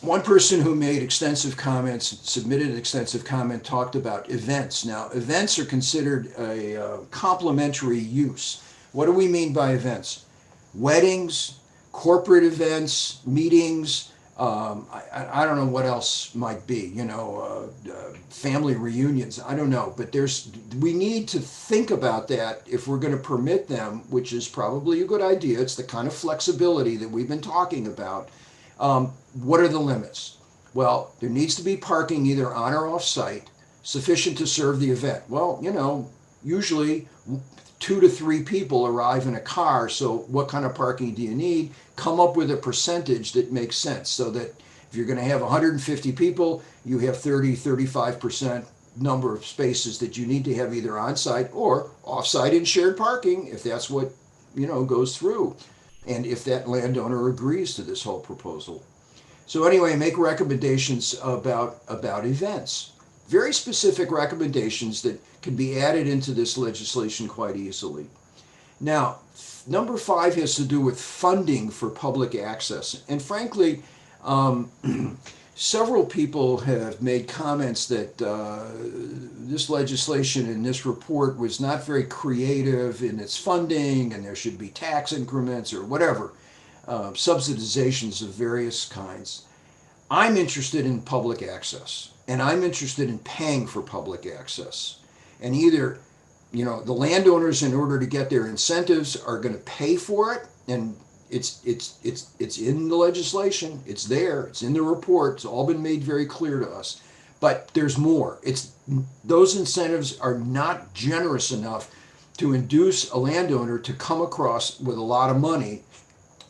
One person who made extensive comments, submitted an extensive comment, talked about events. Now, events are considered a complementary use. What do we mean by events? Weddings, corporate events, meetings, I don't know what else might be, family reunions, I don't know. But we need to think about that if we're going to permit them, which is probably a good idea. It's the kind of flexibility that we've been talking about. What are the limits? Well, there needs to be parking either on or off site sufficient to serve the event. Well, usually 2 to 3 people arrive in a car, so what kind of parking do you need? Come up with a percentage that makes sense, so that if you're going to have 150 people, you have 35% number of spaces that you need to have either on site or off site in shared parking, if that's what goes through, and if that landowner agrees to this whole proposal. So anyway, make recommendations about events. Very specific recommendations that can be added into this legislation quite easily. Now, number 5 has to do with funding for public access. And frankly, several people have made comments that this legislation and this report was not very creative in its funding, and there should be tax increments or whatever, subsidizations of various kinds. I'm interested in public access, and I'm interested in paying for public access. And either, the landowners, in order to get their incentives, are going to pay for it, and it's in the legislation, it's there, it's in the report, it's all been made very clear to us. But there's more. Those incentives are not generous enough to induce a landowner to come across with a lot of money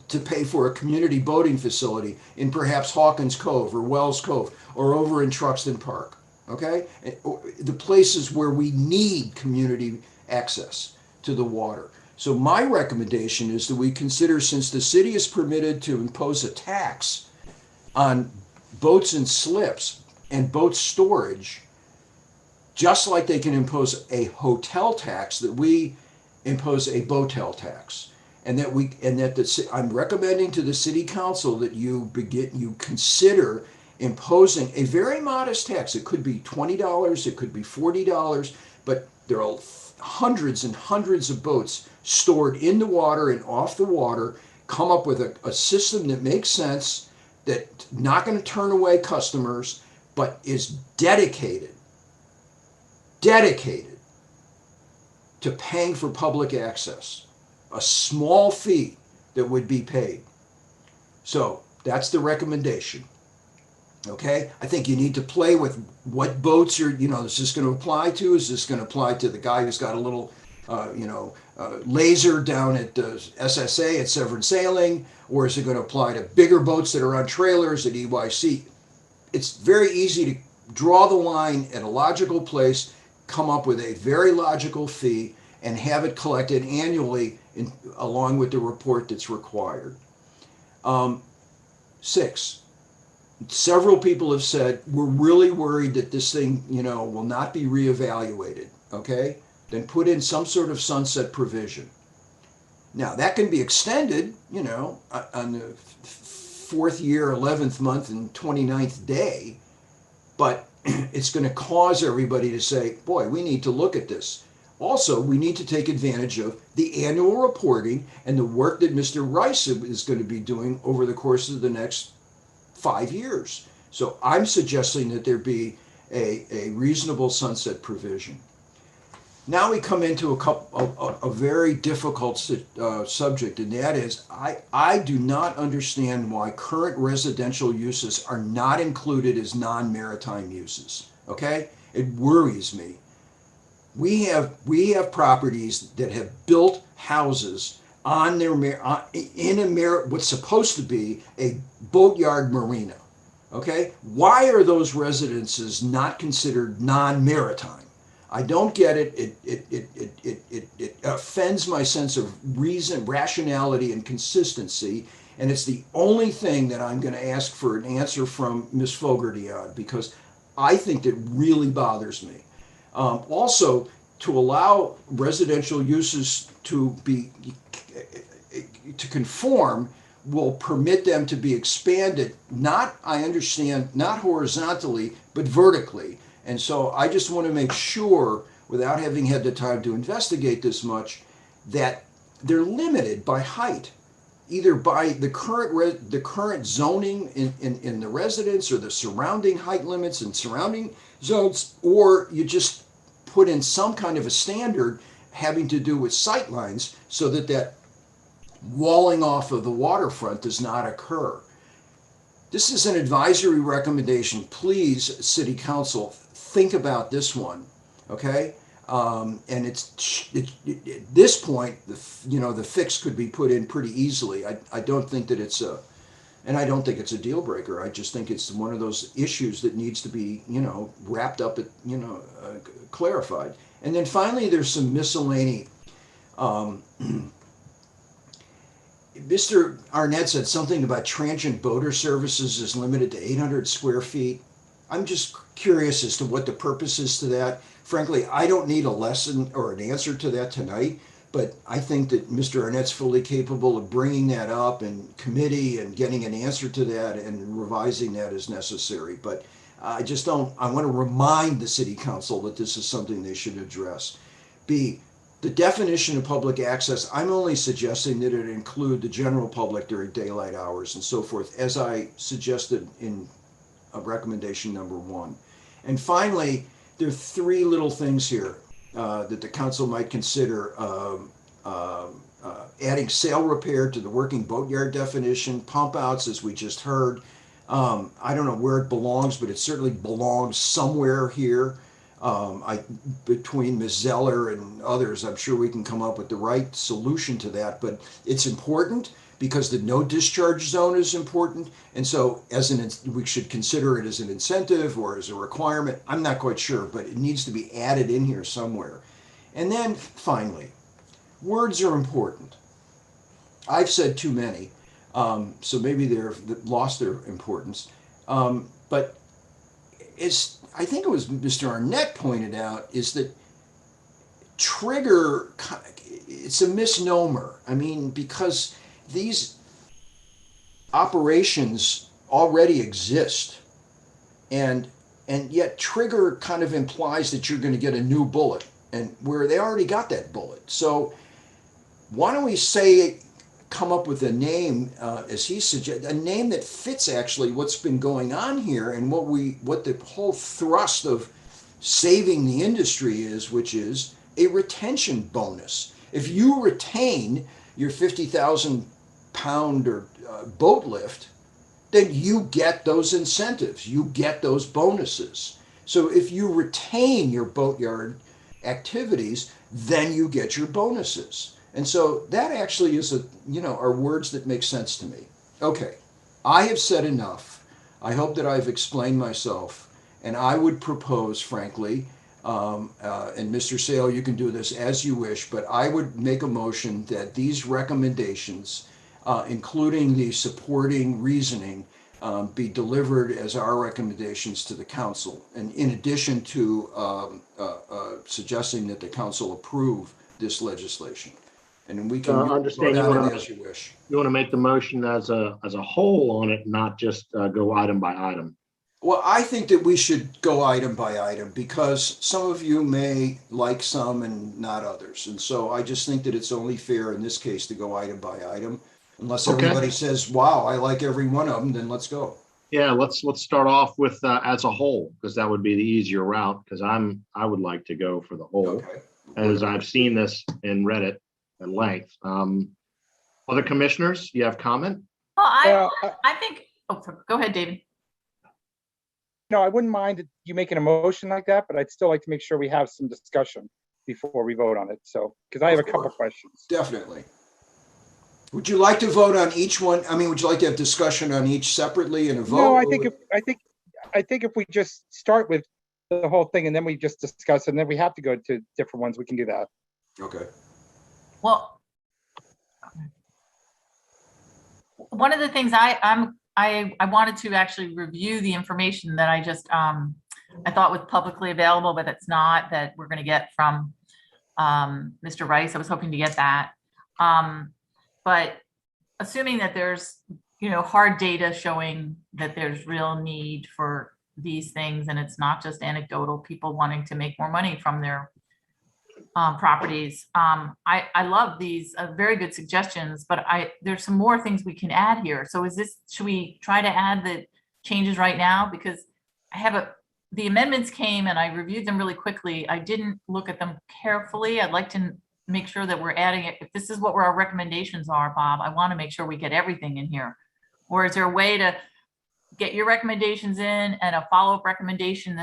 to pay for a community boating facility in perhaps Hawkins Cove or Wells Cove or over in Truxton Park, okay? The places where we need community access to the water. So my recommendation is that we consider, since the city is permitted to impose a tax on boats and slips and boat storage, just like they can impose a hotel tax, that we impose a boatel tax. And I'm recommending to the city council that you consider imposing a very modest tax. It could be $20, it could be $40, but there are hundreds and hundreds of boats stored in the water and off the water. Come up with a system that makes sense, that's not going to turn away customers, but is dedicated to paying for public access, a small fee that would be paid. So that's the recommendation. Okay, I think you need to play with what boats are, is this going to apply to? Is this going to apply to the guy who's got a little, laser down at SSA at Severn Sailing? Or is it going to apply to bigger boats that are on trailers at EYC? It's very easy to draw the line at a logical place, come up with a very logical fee, and have it collected annually along with the report that's required. 6. Several people have said, we're really worried that this thing, will not be reevaluated. Okay? Then put in some sort of sunset provision. Now, that can be extended, on the 4th year, 11th month, and 29th day, but it's going to cause everybody to say, boy, we need to look at this. Also, we need to take advantage of the annual reporting and the work that Mr. Rice is going to be doing over the course of the next 5 years. So I'm suggesting that there be a reasonable sunset provision. Now we come into a very difficult subject, and that is I do not understand why current residential uses are not included as non-maritime uses. Okay, it worries me. We have properties that have built houses on their what's supposed to be a boatyard marina. Okay, why are those residences not considered non-maritime? I don't get it. It offends my sense of reason, rationality, and consistency. And it's the only thing that I'm going to ask for an answer from Ms. Fogarty on, because I think that really bothers me. Also, to allow residential uses to conform will permit them to be expanded, not horizontally, but vertically. And so I just want to make sure, without having had the time to investigate this much, that they're limited by height, either by the current zoning in the residence or the surrounding height limits and surrounding zones, or you just put in some kind of a standard having to do with sight lines so that walling off of the waterfront does not occur. This is an advisory recommendation. Please, City Council, think about this one, okay? And at this point, the fix could be put in pretty easily. I don't think that it's a deal breaker. I just think it's one of those issues that needs to be, wrapped up, clarified. And then finally, there's some miscellany. Mr. Arnett said something about transient boater services is limited to 800 square feet. I'm just curious as to what the purpose is to that. Frankly, I don't need a lesson or an answer to that tonight, but I think that Mr. Arnett's fully capable of bringing that up in committee and getting an answer to that and revising that as necessary. But I want to remind the City Council that this is something they should address. B, the definition of public access, I'm only suggesting that it include the general public during daylight hours and so forth, as I suggested in recommendation number 1. And finally, there are 3 little things here that the council might consider. Adding sail repair to the working boatyard definition, pump outs, as we just heard. I don't know where it belongs, but it certainly belongs somewhere here. Between Ms. Zeller and others, I'm sure we can come up with the right solution to that, but it's important because the no discharge zone is important. And so we should consider it as an incentive or as a requirement. I'm not quite sure, but it needs to be added in here somewhere. And then finally, words are important. I've said too many, so maybe they've lost their importance. But I think it was Mr. Arnett pointed out, is that trigger, it's a misnomer. I mean, because these operations already exist, and yet trigger kind of implies that you're going to get a new bullet, and where they already got that bullet. So why don't we say come up with a name, as he suggested, a name that fits actually what's been going on here and what the whole thrust of saving the industry is, which is a retention bonus. If you retain your 50,000 pound or boat lift, then you get those incentives, you get those bonuses. So if you retain your boatyard activities, then you get your bonuses. And so that actually is are words that make sense to me. Okay, I have said enough. I hope that I've explained myself, and I would propose, frankly, and Mr. Sale, you can do this as you wish, but I would make a motion that these recommendations, including the supporting reasoning, be delivered as our recommendations to the council. And in addition to suggesting that the council approve this legislation. And then we can understand vote you on want it as you wish. You want to make the motion as a whole on it, not just go item by item. Well, I think that we should go item by item because some of you may like some and not others. And so I just think that it's only fair in this case to go item by item. Unless everybody says, wow, I like every one of them, then let's go. Yeah, let's start off with as a whole, because that would be the easier route, because I would like to go for the whole. Okay. As I've seen this and read it at length. Other commissioners, you have comment? Uh, I think, go ahead, David. No, I wouldn't mind you making a motion like that, but I'd still like to make sure we have some discussion before we vote on it. So, because I have a couple questions. Definitely. Would you like to vote on each one? I mean, would you like to have discussion on each separately and a vote? No, I think if we just start with the whole thing and then we just discuss and then we have to go to different ones, we can do that. Okay. Well, one of the things I wanted to actually review the information that I just I thought was publicly available, but it's not, that we're going to get from Mr. Rice. I was hoping to get that. But assuming that there's, hard data showing that there's real need for these things, and it's not just anecdotal people wanting to make more money from their properties. I love these very good suggestions, but there's some more things we can add here. So should we try to add the changes right now? Because the amendments came and I reviewed them really quickly. I didn't look at them carefully. I'd like to make sure that we're adding it. If this is what our recommendations are, Bob, I want to make sure we get everything in here. Or is there a way to get your recommendations in and a follow-up recommendation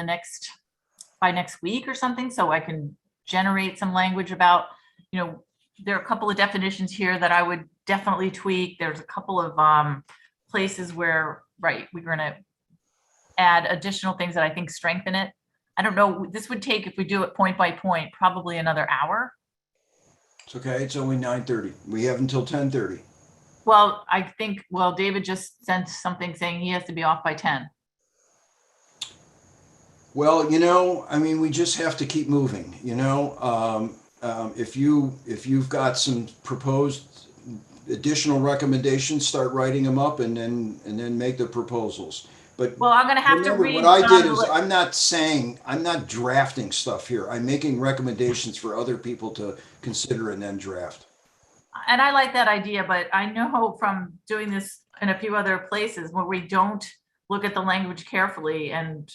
by next week or something, so I can generate some language about, there are a couple of definitions here that I would definitely tweak. There's a couple of places where, we're going to add additional things that I think strengthen it. I don't know, this would take, if we do it point by point, probably another hour. It's okay. It's only 9:30. We have until 10:30. Well, David just sent something saying he has to be off by 10. Well, I mean, we just have to keep moving, if you've got some proposed additional recommendations, start writing them up and then make the proposals. But I'm going to have to read. What I did is I'm not drafting stuff here. I'm making recommendations for other people to consider and then draft. And I like that idea, but I know from doing this in a few other places where we don't look at the language carefully and,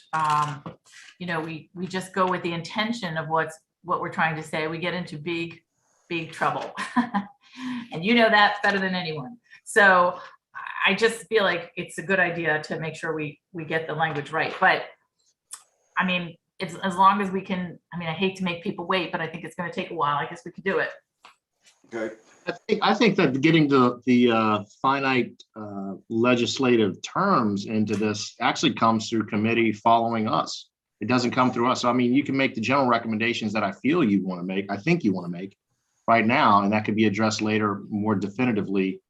we just go with the intention of what we're trying to say, we get into big, big trouble. And that better than anyone. So I just feel like it's a good idea to make sure we get the language right. But I mean, it's as long as we can, I hate to make people wait, but I think it's going to take a while. I guess we could do it. Okay. I think that getting the finite legislative terms into this actually comes through committee following us. It doesn't come through us. So, you can make the general recommendations that I feel you want to make, I think you want to make right now, and that could be addressed later more definitively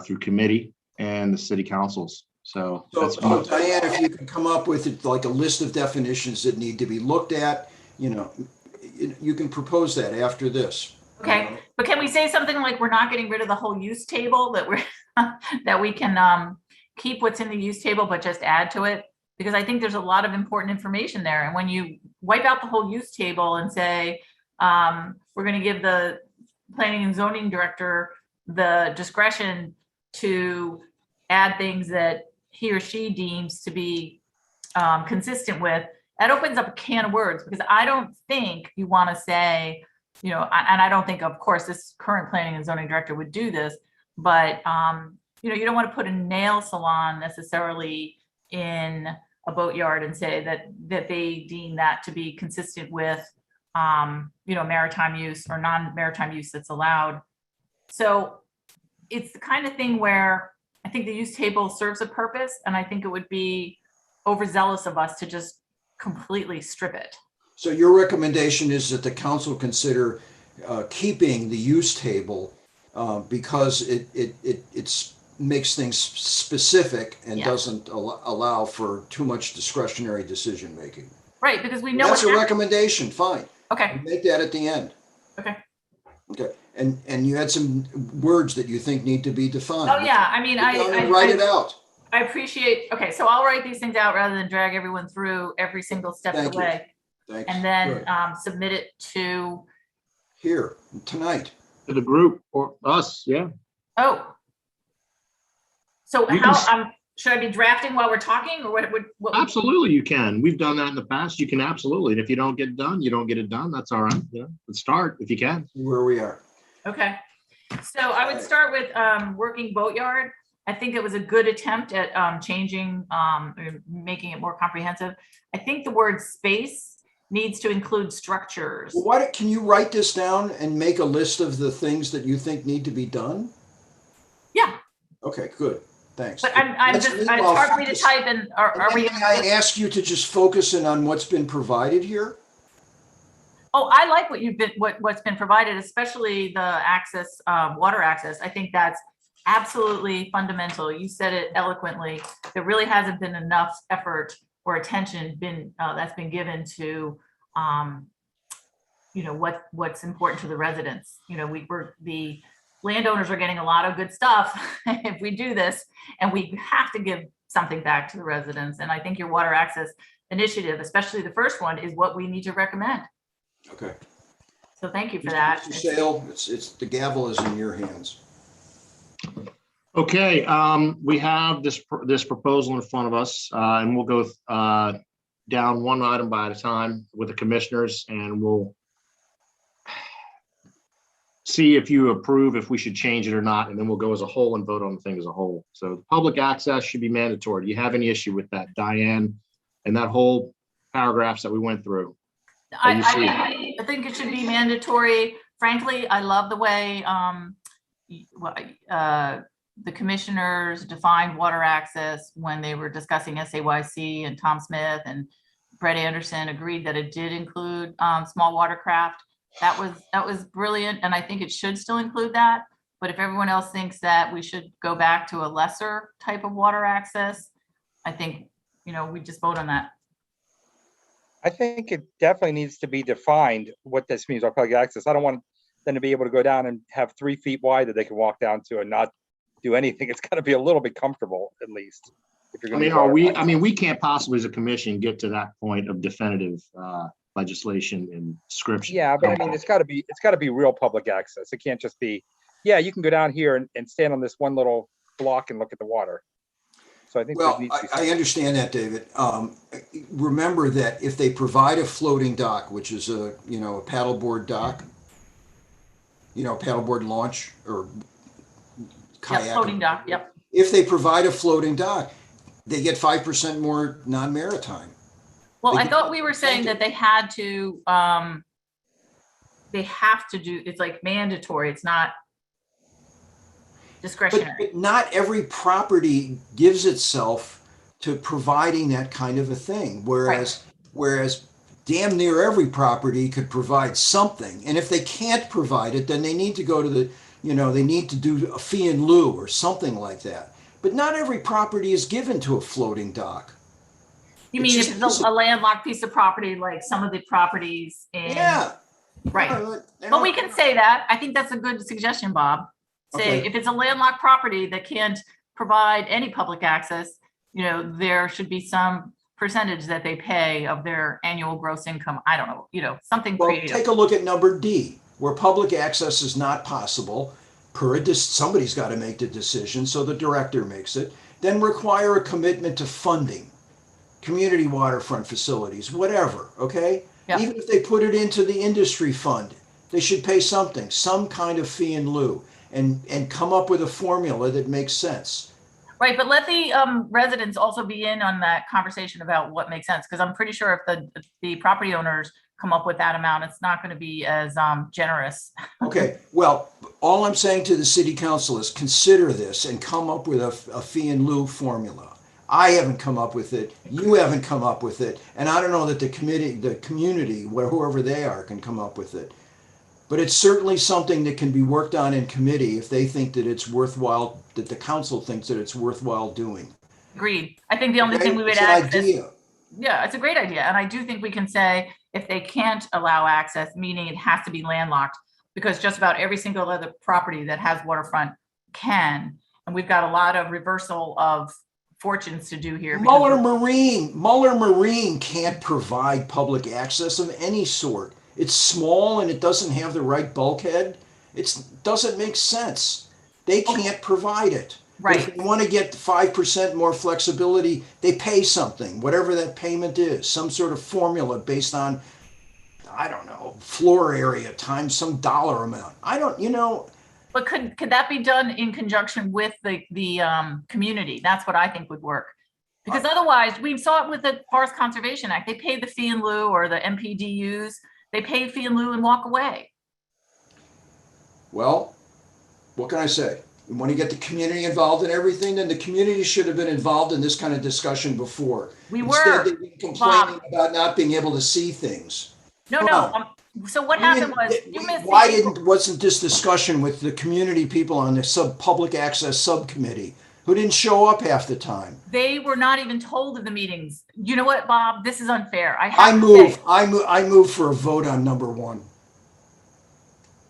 through committee and the city councils. So Diane, if you can come up with like a list of definitions that need to be looked at, you can propose that after this. Okay, but can we say something like we're not getting rid of the whole use table, that we can keep what's in the use table, but just add to it? Because I think there's a lot of important information there. And when you wipe out the whole use table and say, we're going to give the planning and zoning director the discretion to add things that he or she deems to be consistent with, that opens up a can of words, because I don't think you want to say, and I don't think, of course, this current planning and zoning director would do this, but you don't want to put a nail salon necessarily in a boatyard and say that they deem that to be consistent with maritime use or non-maritime use that's allowed. So it's the kind of thing where I think the use table serves a purpose, and I think it would be overzealous of us to just completely strip it. So your recommendation is that the council consider keeping the use table because it makes things specific and doesn't allow for too much discretionary decision making. Right, because we know that's a recommendation. Fine. Okay. Make that at the end. Okay. Okay. And you had some words that you think need to be defined. Oh yeah, I mean, I write it out. I appreciate. Okay, so I'll write these things out rather than drag everyone through every single step of the way, and then submit it to here tonight to the group or us. Yeah. Oh. So should I be drafting while we're talking, or what? Absolutely, you can. We've done that in the past. You can absolutely. And if you don't get it done, you don't get it done. That's all right. Yeah. Let's start if you can. Where we are. Okay. So I would start with working boatyard. I think it was a good attempt at changing, making it more comprehensive. I think the word space needs to include structures. Well, can you write this down and make a list of the things that you think need to be done? Yeah. Okay, good. Thanks. But it's hard for me to type in. Are we? I ask you to just focus in on what's been provided here. Oh, I like what's been provided, especially the access, water access. I think that's absolutely fundamental. You said it eloquently. There really hasn't been enough effort or attention that's been given to, what's important to the residents. The landowners are getting a lot of good stuff if we do this, and we have to give something back to the residents. And I think your water access initiative, especially the first one, is what we need to recommend. Okay. So thank you for that. Mr. Sale, it's the gavel is in your hands. Okay, we have this proposal in front of us, and we'll go down one item by a time with the commissioners, and we'll see if you approve, if we should change it or not, and then we'll go as a whole and vote on the thing as a whole. So public access should be mandatory. Do you have any issue with that, Diane, and that whole paragraphs that we went through? I think it should be mandatory. Frankly, I love the way the commissioners defined water access when they were discussing SAYC, and Tom Smith and Brett Anderson agreed that it did include small watercraft. That was brilliant, and I think it should still include that. But if everyone else thinks that we should go back to a lesser type of water access, I think we just vote on that. I think it definitely needs to be defined what this means by public access. I don't want them to be able to go down and have 3 feet wide that they can walk down to and not do anything. It's got to be a little bit comfortable, at least. If you're going we can't possibly as a commission get to that point of definitive legislation and description. Yeah, but I mean, it's got to be real public access. It can't just be, yeah, you can go down here and stand on this one little block and look at the water. So I think I understand that, David. Remember that if they provide a floating dock, which is a paddleboard dock, paddleboard launch or kayak. Yep, floating dock. Yep. If they provide a floating dock, they get 5% more non-maritime. Well, I thought we were saying that they had to. They have to do. It's like mandatory. It's not discretionary. But not every property gives itself to providing that kind of a thing. Whereas damn near every property could provide something. And if they can't provide it, then they need to go to they need to do a fee in lieu or something like that. But not every property is given to a floating dock. You mean if it's a landlocked piece of property, like some of the properties in. Yeah. Right. But we can say that. I think that's a good suggestion, Bob. Say if it's a landlocked property that can't provide any public access, there should be some percentage that they pay of their annual gross income. I don't know, something creative. Take a look at number D, where public access is not possible. somebody's got to make the decision, so the director makes it. Then require a commitment to funding, community waterfront facilities, whatever, okay? Yeah. Even if they put it into the industry fund, they should pay something, some kind of fee in lieu, and come up with a formula that makes sense. Right, but let the residents also be in on that conversation about what makes sense, because I'm pretty sure if the property owners come up with that amount, it's not going to be as generous. Okay, well, all I'm saying to the city council is consider this and come up with a fee in lieu formula. I haven't come up with it, you haven't come up with it, and I don't know that the community, whoever they are, can come up with it. But it's certainly something that can be worked on in committee if they think that it's worthwhile, that the council thinks that it's worthwhile doing. Agreed. I think the only thing we would It's an add idea. Yeah, it's a great idea. And I do think we can say if they can't allow access, meaning it has to be landlocked, because just about every single other property that has waterfront can. And we've got a lot of reversal of fortunes to do here. Muller Marine can't provide public access of any sort. It's small and it doesn't have the right bulkhead. It doesn't make sense. They can't provide it. Right. But if they want to get 5% more flexibility, they pay something, whatever that payment is, some sort of formula based on, I don't know, floor area times some dollar amount. I don't, But could that be done in conjunction with the community? That's what I think would work. Because otherwise, we saw it with the Forest Conservation Act. They paid the fee in lieu, or the MPDUs. They pay fee in lieu and walk away. Well, what can I say? You want to get the community involved in everything, then the community should have been involved in this kind of discussion before. We Instead, were. they've been complaining about not being able to see things. No. So what happened was you missed. Wasn't this discussion with the community people on the public access subcommittee who didn't show up half the time? They were not even told of the meetings. You know what, Bob? This is unfair. I move for a vote on number 1.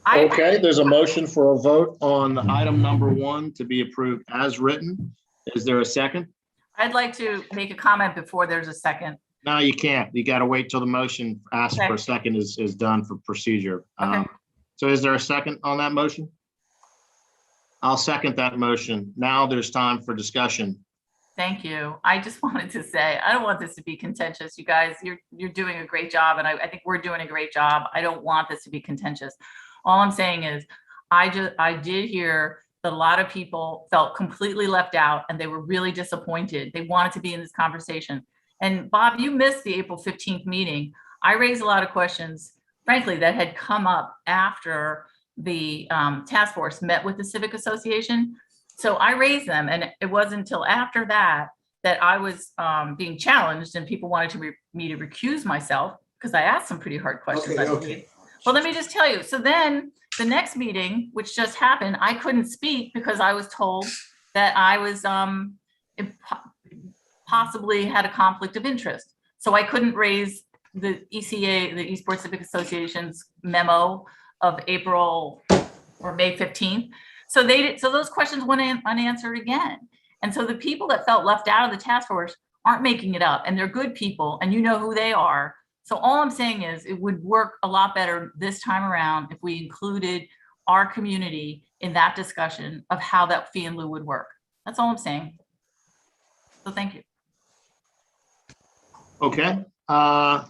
Okay, there's a motion for a vote on item number 1 to be approved as written. Is there a second? I'd like to make a comment before there's a second. No, you can't. You got to wait till the motion asked for a second is done for procedure. Okay. So is there a second on that motion? I'll second that motion. Now there's time for discussion. Thank you. I just wanted to say, I don't want this to be contentious. You guys, you're doing a great job, and I think we're doing a great job. I don't want this to be contentious. All I'm saying is, I did hear that a lot of people felt completely left out, and they were really disappointed. They wanted to be in this conversation. And Bob, you missed the April 15th meeting. I raised a lot of questions, frankly, that had come up after the task force met with the Civic Association. So I raised them, and it wasn't until after that I was being challenged, and people wanted me to recuse myself because I asked some pretty hard questions. Okay. Well, let me just tell you. So then the next meeting, which just happened, I couldn't speak because I was told that I was possibly had a conflict of interest. So I couldn't raise the ECA, the Eastport Civic Association's memo of April or May 15th. So those questions went unanswered again. And so the people that felt left out of the task force aren't making it up, and they're good people, and you know who they are. So all I'm saying is it would work a lot better this time around if we included our community in that discussion of how that fee in lieu would work. That's all I'm saying. So thank you. Okay.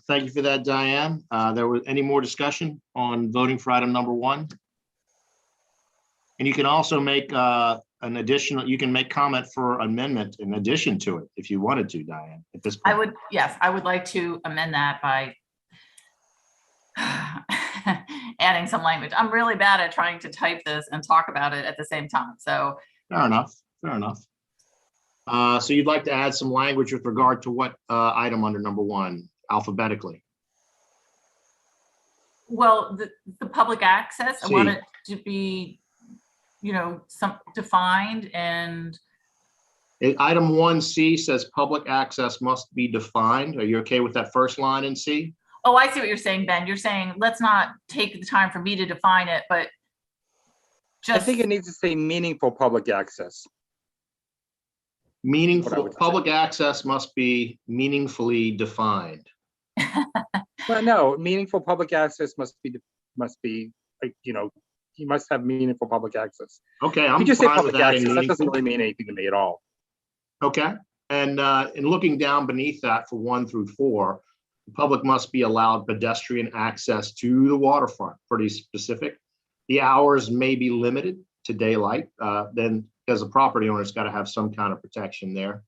Thank you for that, Diane. There was any more discussion on voting for item number 1? And you can also make you can make comment for amendment in addition to it if you wanted to, Diane, at this point. I would like to amend that by adding some language. I'm really bad at trying to type this and talk about it at the same time. So fair enough. So you'd like to add some language with regard to what item under number 1 alphabetically? Well, the public access, I want it to be, some defined, and item 1C says public access must be defined. Are you okay with that first line in C? Oh, I see what you're saying, Ben. You're saying, let's not take the time for me to define it, but I think it needs to say meaningful public access. Meaningful public access must be meaningfully defined. Well, no, meaningful public access must be like, he must have meaningful public access. Okay, If I'm you just say fine with public adding access, that doesn't meaningful. really mean anything to me at all. Okay, and looking down beneath that for 1 through 4, the public must be allowed pedestrian access to the waterfront, pretty specific. The hours may be limited to daylight, then as a property owner, it's got to have some kind of protection there.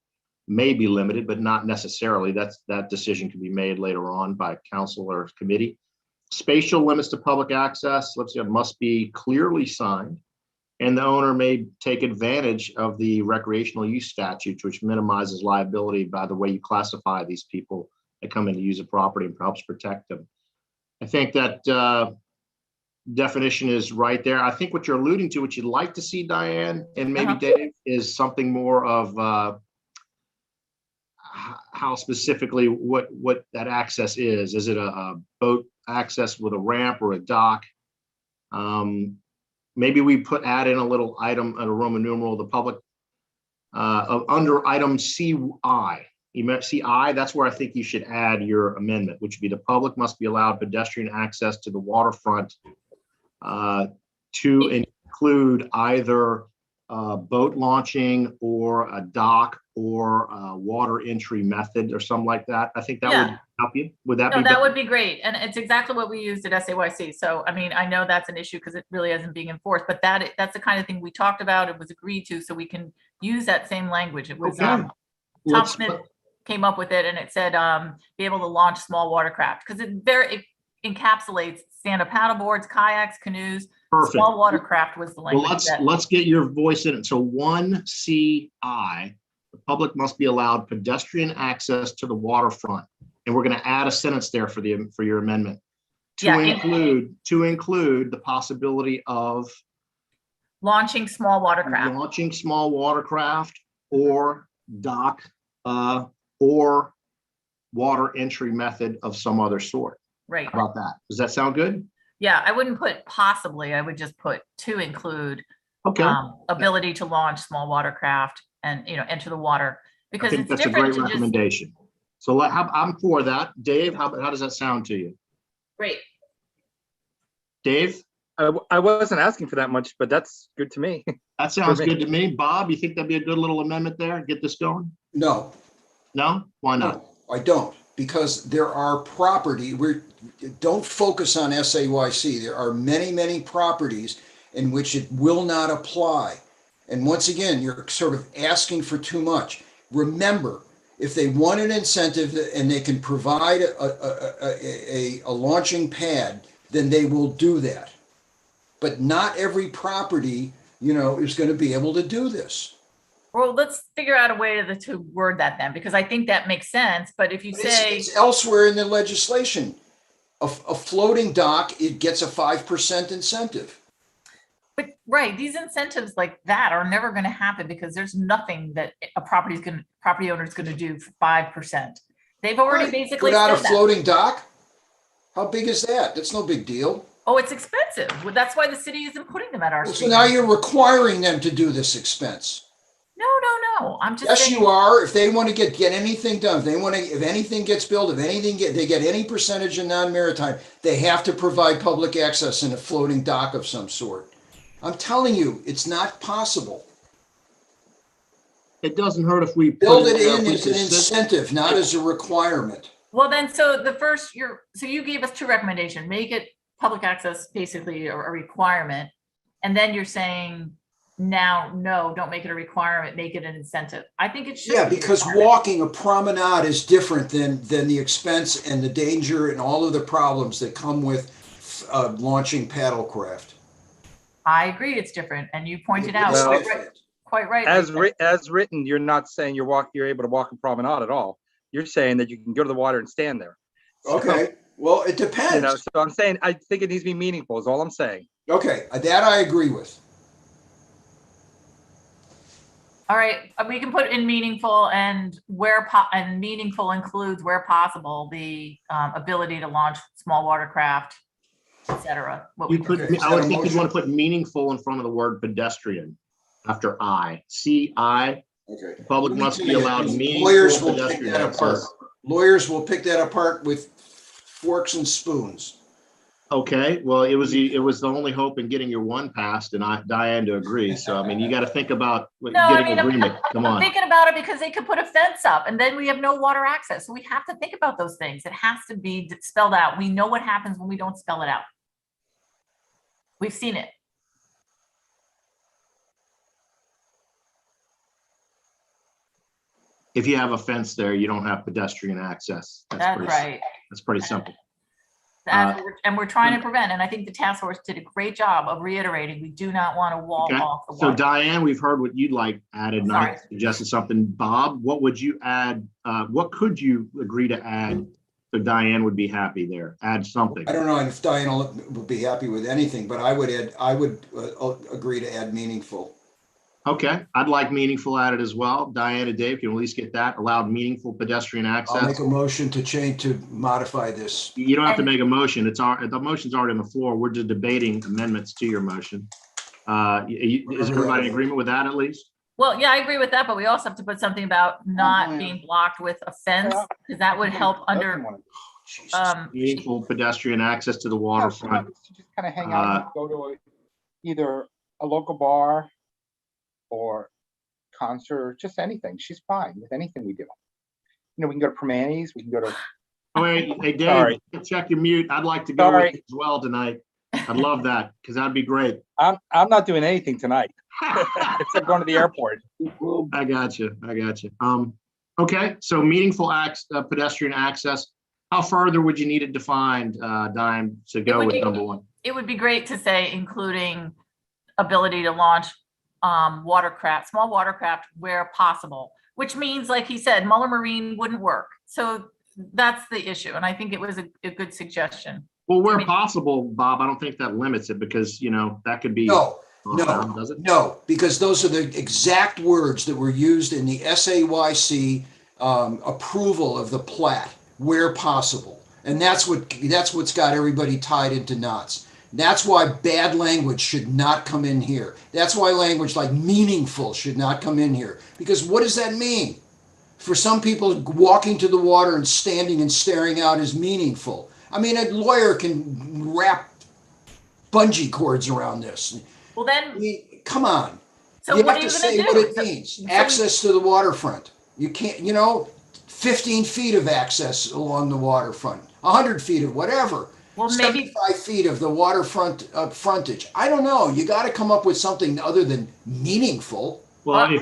May be limited, but not necessarily. That decision can be made later on by council or committee. Spatial limits to public access, let's see, it must be clearly signed. And the owner may take advantage of the recreational use statutes, which minimizes liability by the way you classify these people that come in to use a property and helps protect them. I think that definition is right there. I think what you're alluding to, what you'd like to see, Diane, and maybe Dave, is something more of how specifically what that access is. Is it a boat access with a ramp or a dock? Maybe we add in a little item, a Roman numeral, the public under item CI. CI, that's where I think you should add your amendment, which would be the public must be allowed pedestrian access to the waterfront to include either boat launching or a dock or a water entry method or something like that. I think that would help you. Would that be? That would be great. And it's exactly what we used at SAYC. So, I mean, I know that's an issue because it really isn't being enforced, but that's the kind of thing we talked about. It was agreed to, so we can use that same language. It was Tom Smith came up with it, and it said be able to launch small watercraft because it encapsulates stand-up paddleboards, kayaks, canoes. Perfect. Small watercraft was the language. Well, let's get your voice in it. So 1CI, the public must be allowed pedestrian access to the waterfront, and we're going to add a sentence there for your amendment to include the possibility of launching small watercraft, or dock or water entry method of some other sort. Right. How about that? Does that sound good? Yeah, I wouldn't put possibly. I would just put to include ability to launch small watercraft and enter the water, because I think it's that's a different. great recommendation. So I'm for that. Dave, how does that sound to you? Great. Dave? I wasn't asking for that much, but that's good to me. That sounds good to me. Bob, you think that'd be a good little amendment there? Get this going? No. No? Why not? No, I don't, because there are don't focus on SAYC. There are many, many properties in which it will not apply. And once again, you're sort of asking for too much. Remember, if they want an incentive and they can provide a launching pad, then they will do that. But not every property, is going to be able to do this. Well, let's figure out a way to word that then, because I think that makes sense. But if you say it's elsewhere in the legislation, a floating dock, it gets a 5% incentive. But right, these incentives like that are never going to happen because there's nothing that a property owner is going to do for 5%. They've already basically put out a said that. floating dock. How big is that? That's no big deal. Oh, it's expensive. Well, that's why the city isn't putting them at our So street. now you're requiring them to do this expense. No. I'm just Yes, saying. you are. If they want to get anything done, if anything gets built, they get any percentage in non-maritime, they have to provide public access in a floating dock of some sort. I'm telling you, it's not possible. It doesn't hurt if we build it in as an incentive, not as a requirement. Well, then, so you gave us 2 recommendations. Make it public access, basically a requirement, and then you're saying now, no, don't make it a requirement, make it an incentive. I think it should. Yeah, because walking a promenade is different than the expense and the danger and all of the problems that come with launching paddlecraft. I agree, it's different, and you pointed out quite right. As written, you're not saying you're able to walk a promenade at all. You're saying that you can go to the water and stand there. Okay. Well, it depends. So I'm saying I think it needs to be meaningful. Is all I'm saying. Okay, that I agree with. All right, we can put in meaningful, and and meaningful includes where possible the ability to launch small watercraft, etc. I would think you'd want to put meaningful in front of the word pedestrian after I. CI. Okay. Public must be allowed meaningful Lawyers will pedestrian pick that apart. access. Lawyers will pick that apart with forks and spoons. Okay, well, it was the only hope in getting your one passed and Diane to agree. So, I mean, you got to think about getting agreement. Come I'm on. thinking about it because they could put a fence up and then we have no water access. So we have to think about those things. It has to be spelled out. We know what happens when we don't spell it out. We've seen it. If you have a fence there, you don't have pedestrian access. That's right. That's pretty simple. And we're trying to prevent, and I think the task force did a great job of reiterating, we do not want to wall Okay. off the So water. Diane, we've heard what you'd like added, and I Sorry. suggested something. Bob, what would you add? What could you agree to add? So Diane would be happy there. Add something. I don't know if Diane would be happy with anything, but I would agree to add meaningful. Okay, I'd like meaningful added as well. Diane and Dave can at least get that. Allowed meaningful pedestrian access. I'll make a motion to modify this. You don't have to make a motion. The motion's already on the floor. We're just debating amendments to your motion. Is everybody in agreement with that at least? Well, yeah, I agree with that, but we also have to put something about not being blocked with a fence, because that would help under. Meaningful pedestrian access to the waterfront. Just kind of hang out, go to either a local bar or concert, just anything. She's fine with anything we do. You know, we can go to Permanis, we can go to. Oh, hey, Dave, Sorry. check your mute. I'd like to go with you as well tonight. I'd love that because that'd be great. I'm not doing anything tonight except going to the airport. I got you. Okay, so meaningful pedestrian access. How further would you need it defined, Diane, to go with number one? It would be great to say including ability to launch small watercraft where possible, which means, like he said, Muller Marine wouldn't work. So that's the issue. And I think it was a good suggestion. Well, where possible, Bob, I don't think that limits it because, that could be. No, because those are the exact words that were used in the SAYC approval of the plat, where possible. And that's what's got everybody tied into knots. That's why bad language should not come in here. That's why language like meaningful should not come in here. Because what does that mean? For some people, walking to the water and standing and staring out is meaningful. I mean, a lawyer can wrap bungee cords around this. Well, then, come on. So you what have are you to going say to do? what it means. Access to the waterfront. You can't, 15 feet of access along the waterfront, 100 feet of whatever. Well, maybe 75 feet of the waterfront frontage. I don't know. You got to come up with something other than meaningful. Well, I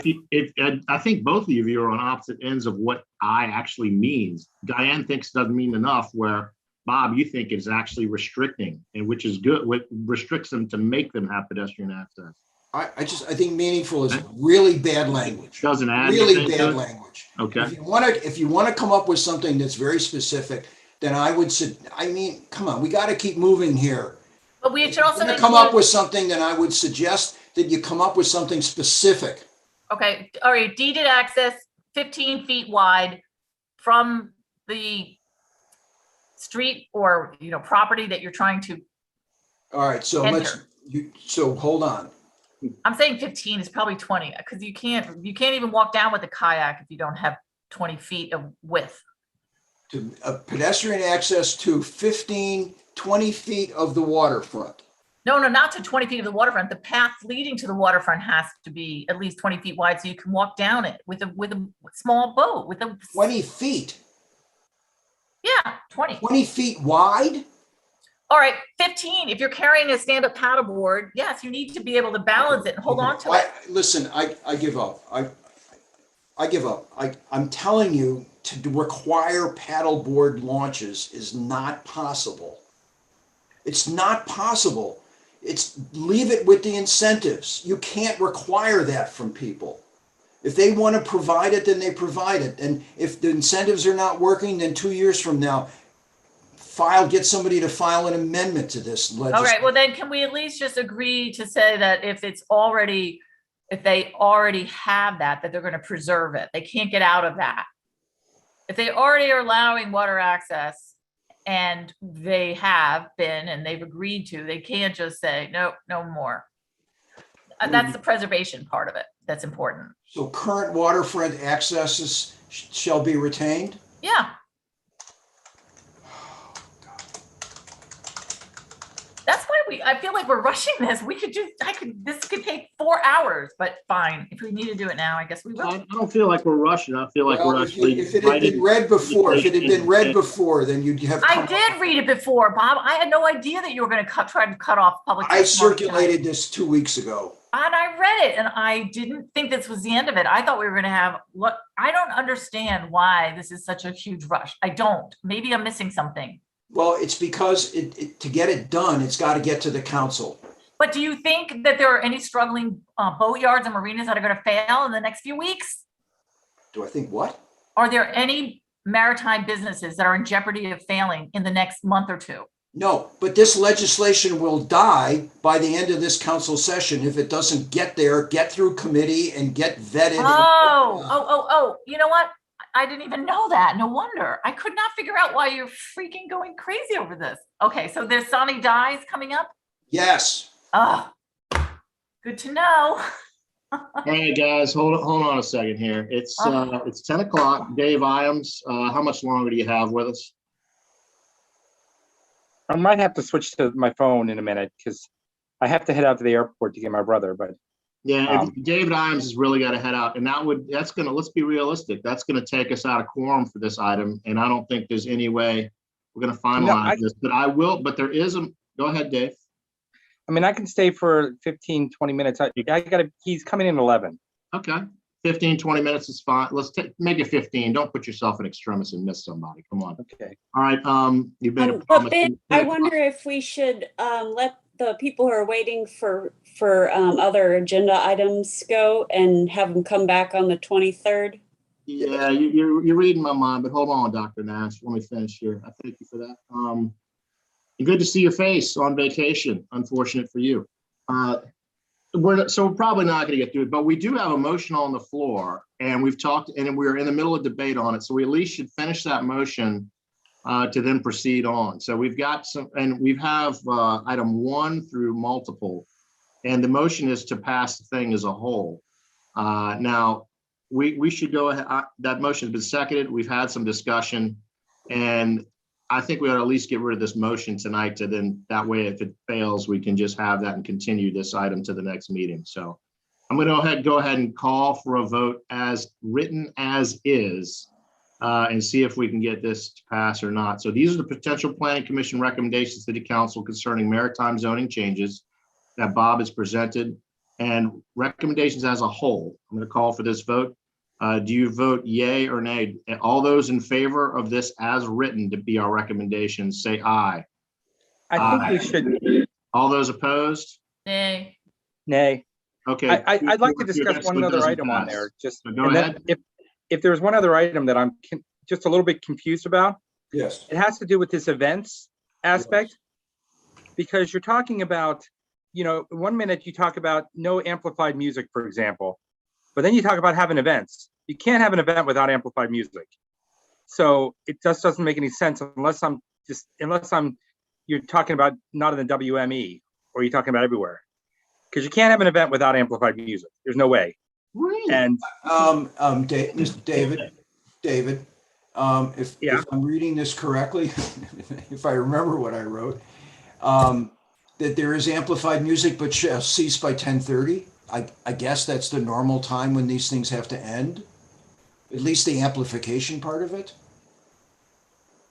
think both of you are on opposite ends of what I actually means. Diane thinks it doesn't mean enough, where Bob, you think it's actually restricting, and which is good. What restricts them to make them have pedestrian access? I think meaningful is really bad language. Doesn't add really bad language. Okay. If you want to come up with something that's very specific, then I would say, come on, we got to keep moving here. But we should also come up with something. Then I would suggest that you come up with something specific. Okay. All right. Deeded access 15 feet wide from the street or property that you're trying to. All right. So so hold on. I'm saying 15 is probably 20 because you can't even walk down with a kayak if you don't have 20 feet of width. To pedestrian access to 20 feet of the waterfront. No, not to 20 feet of the waterfront. The path leading to the waterfront has to be at least 20 feet wide so you can walk down it with a small boat. 20 feet? Yeah, 20. 20 feet wide? All right, 15. If you're carrying a stand-up paddleboard, yes, you need to be able to balance it and hold on to it. Listen, I give up. I give up. I'm telling you, to require paddleboard launches is not possible. It's not possible. Leave it with the incentives. You can't require that from people. If they want to provide it, then they provide it. And if the incentives are not working, then 2 years from now, get somebody to file an amendment to this legislation. All right, well then can we at least just agree to say that if they already have that they're going to preserve it. They can't get out of that. If they already are allowing water access and they have been and they've agreed to, they can't just say, no more. That's the preservation part of it. That's important. So current waterfront accesses shall be retained? Yeah. I feel like we're rushing this. This could take 4 hours, but fine. If we need to do it now, I guess we will. I don't feel like we're rushing. I feel like Well, we're actually. if it had been read before, then you'd have. I did read it before, Bob. I had no idea that you were going to try to cut off public. I testimony circulated tonight. this 2 weeks ago. And I read it, and I didn't think this was the end of it. I thought we were going to have what I don't understand why this is such a huge rush. I don't. Maybe I'm missing something. Well, it's because to get it done, it's got to get to the council. But do you think that there are any struggling boat yards and marinas that are going to fail in the next few weeks? Do I think what? Are there any maritime businesses that are in jeopardy of failing in the next month or two? No, but this legislation will die by the end of this council session if it doesn't get there, get through committee and get vetted. Oh, you know what? I didn't even know that. No wonder. I could not figure out why you're freaking going crazy over this. Okay, so there's Sonny Dies coming up? Yes. Oh, good to know. All right, guys, hold on a second here. It's 10 o'clock. Dave Iams, how much longer do you have with us? I might have to switch to my phone in a minute because I have to head out to the airport to get my brother, but. Yeah, David Iams has really got to head out, and that's gonna, let's be realistic, that's gonna take us out of quorum for this item, and I don't think there's any way we're gonna finalize this, but there is go ahead, Dave. I mean, I can stay for 15, 20 minutes. He's coming in 11. Okay, 15, 20 minutes is fine. Let's make it 15. Don't put yourself in extremis and miss somebody. Come on. Okay. All right, you've been But Ben, I wonder if we should let the people who are waiting for other agenda items go and have them come back on the 23rd. Yeah, you're reading my mind, but hold on, Dr. Nash. Let me finish here. I thank you for that. Good to see your face on vacation. Unfortunate for you. We're probably not going to get through it, but we do have a motion on the floor, and we've talked, and we're in the middle of debate on it. So we at least should finish that motion to then proceed on. So we've got and we have item 1 through multiple, and the motion is to pass the thing as a whole. Now we should go ahead. That motion has been seconded. We've had some discussion, and I think we ought to at least get rid of this motion tonight to then that way, if it fails, we can just have that and continue this item to the next meeting. So I'm going to go ahead and call for a vote as written as is. And see if we can get this to pass or not. So these are the potential planning commission recommendations to the council concerning maritime zoning changes that Bob has presented and recommendations as a whole. I'm going to call for this vote. Do you vote yay or nay? All those in favor of this as written to be our recommendations, say aye. I think we should. All those opposed? Nay. Nay. Okay. I'd like to discuss one other item on there. Go ahead. If there's one other item that I'm just a little bit confused about, yes, it has to do with this events aspect, because you're talking about, 1 minute you talk about no amplified music, for example, but then you talk about having events. You can't have an event without amplified music. So it just doesn't make any sense unless you're talking about not in the WME or you're talking about everywhere, because you can't have an event without amplified music. There's no way. Really? And David, if I'm reading this correctly, if I remember what I wrote, that there is amplified music, but shall cease by 10:30. I guess that's the normal time when these things have to end. At least the amplification part of it.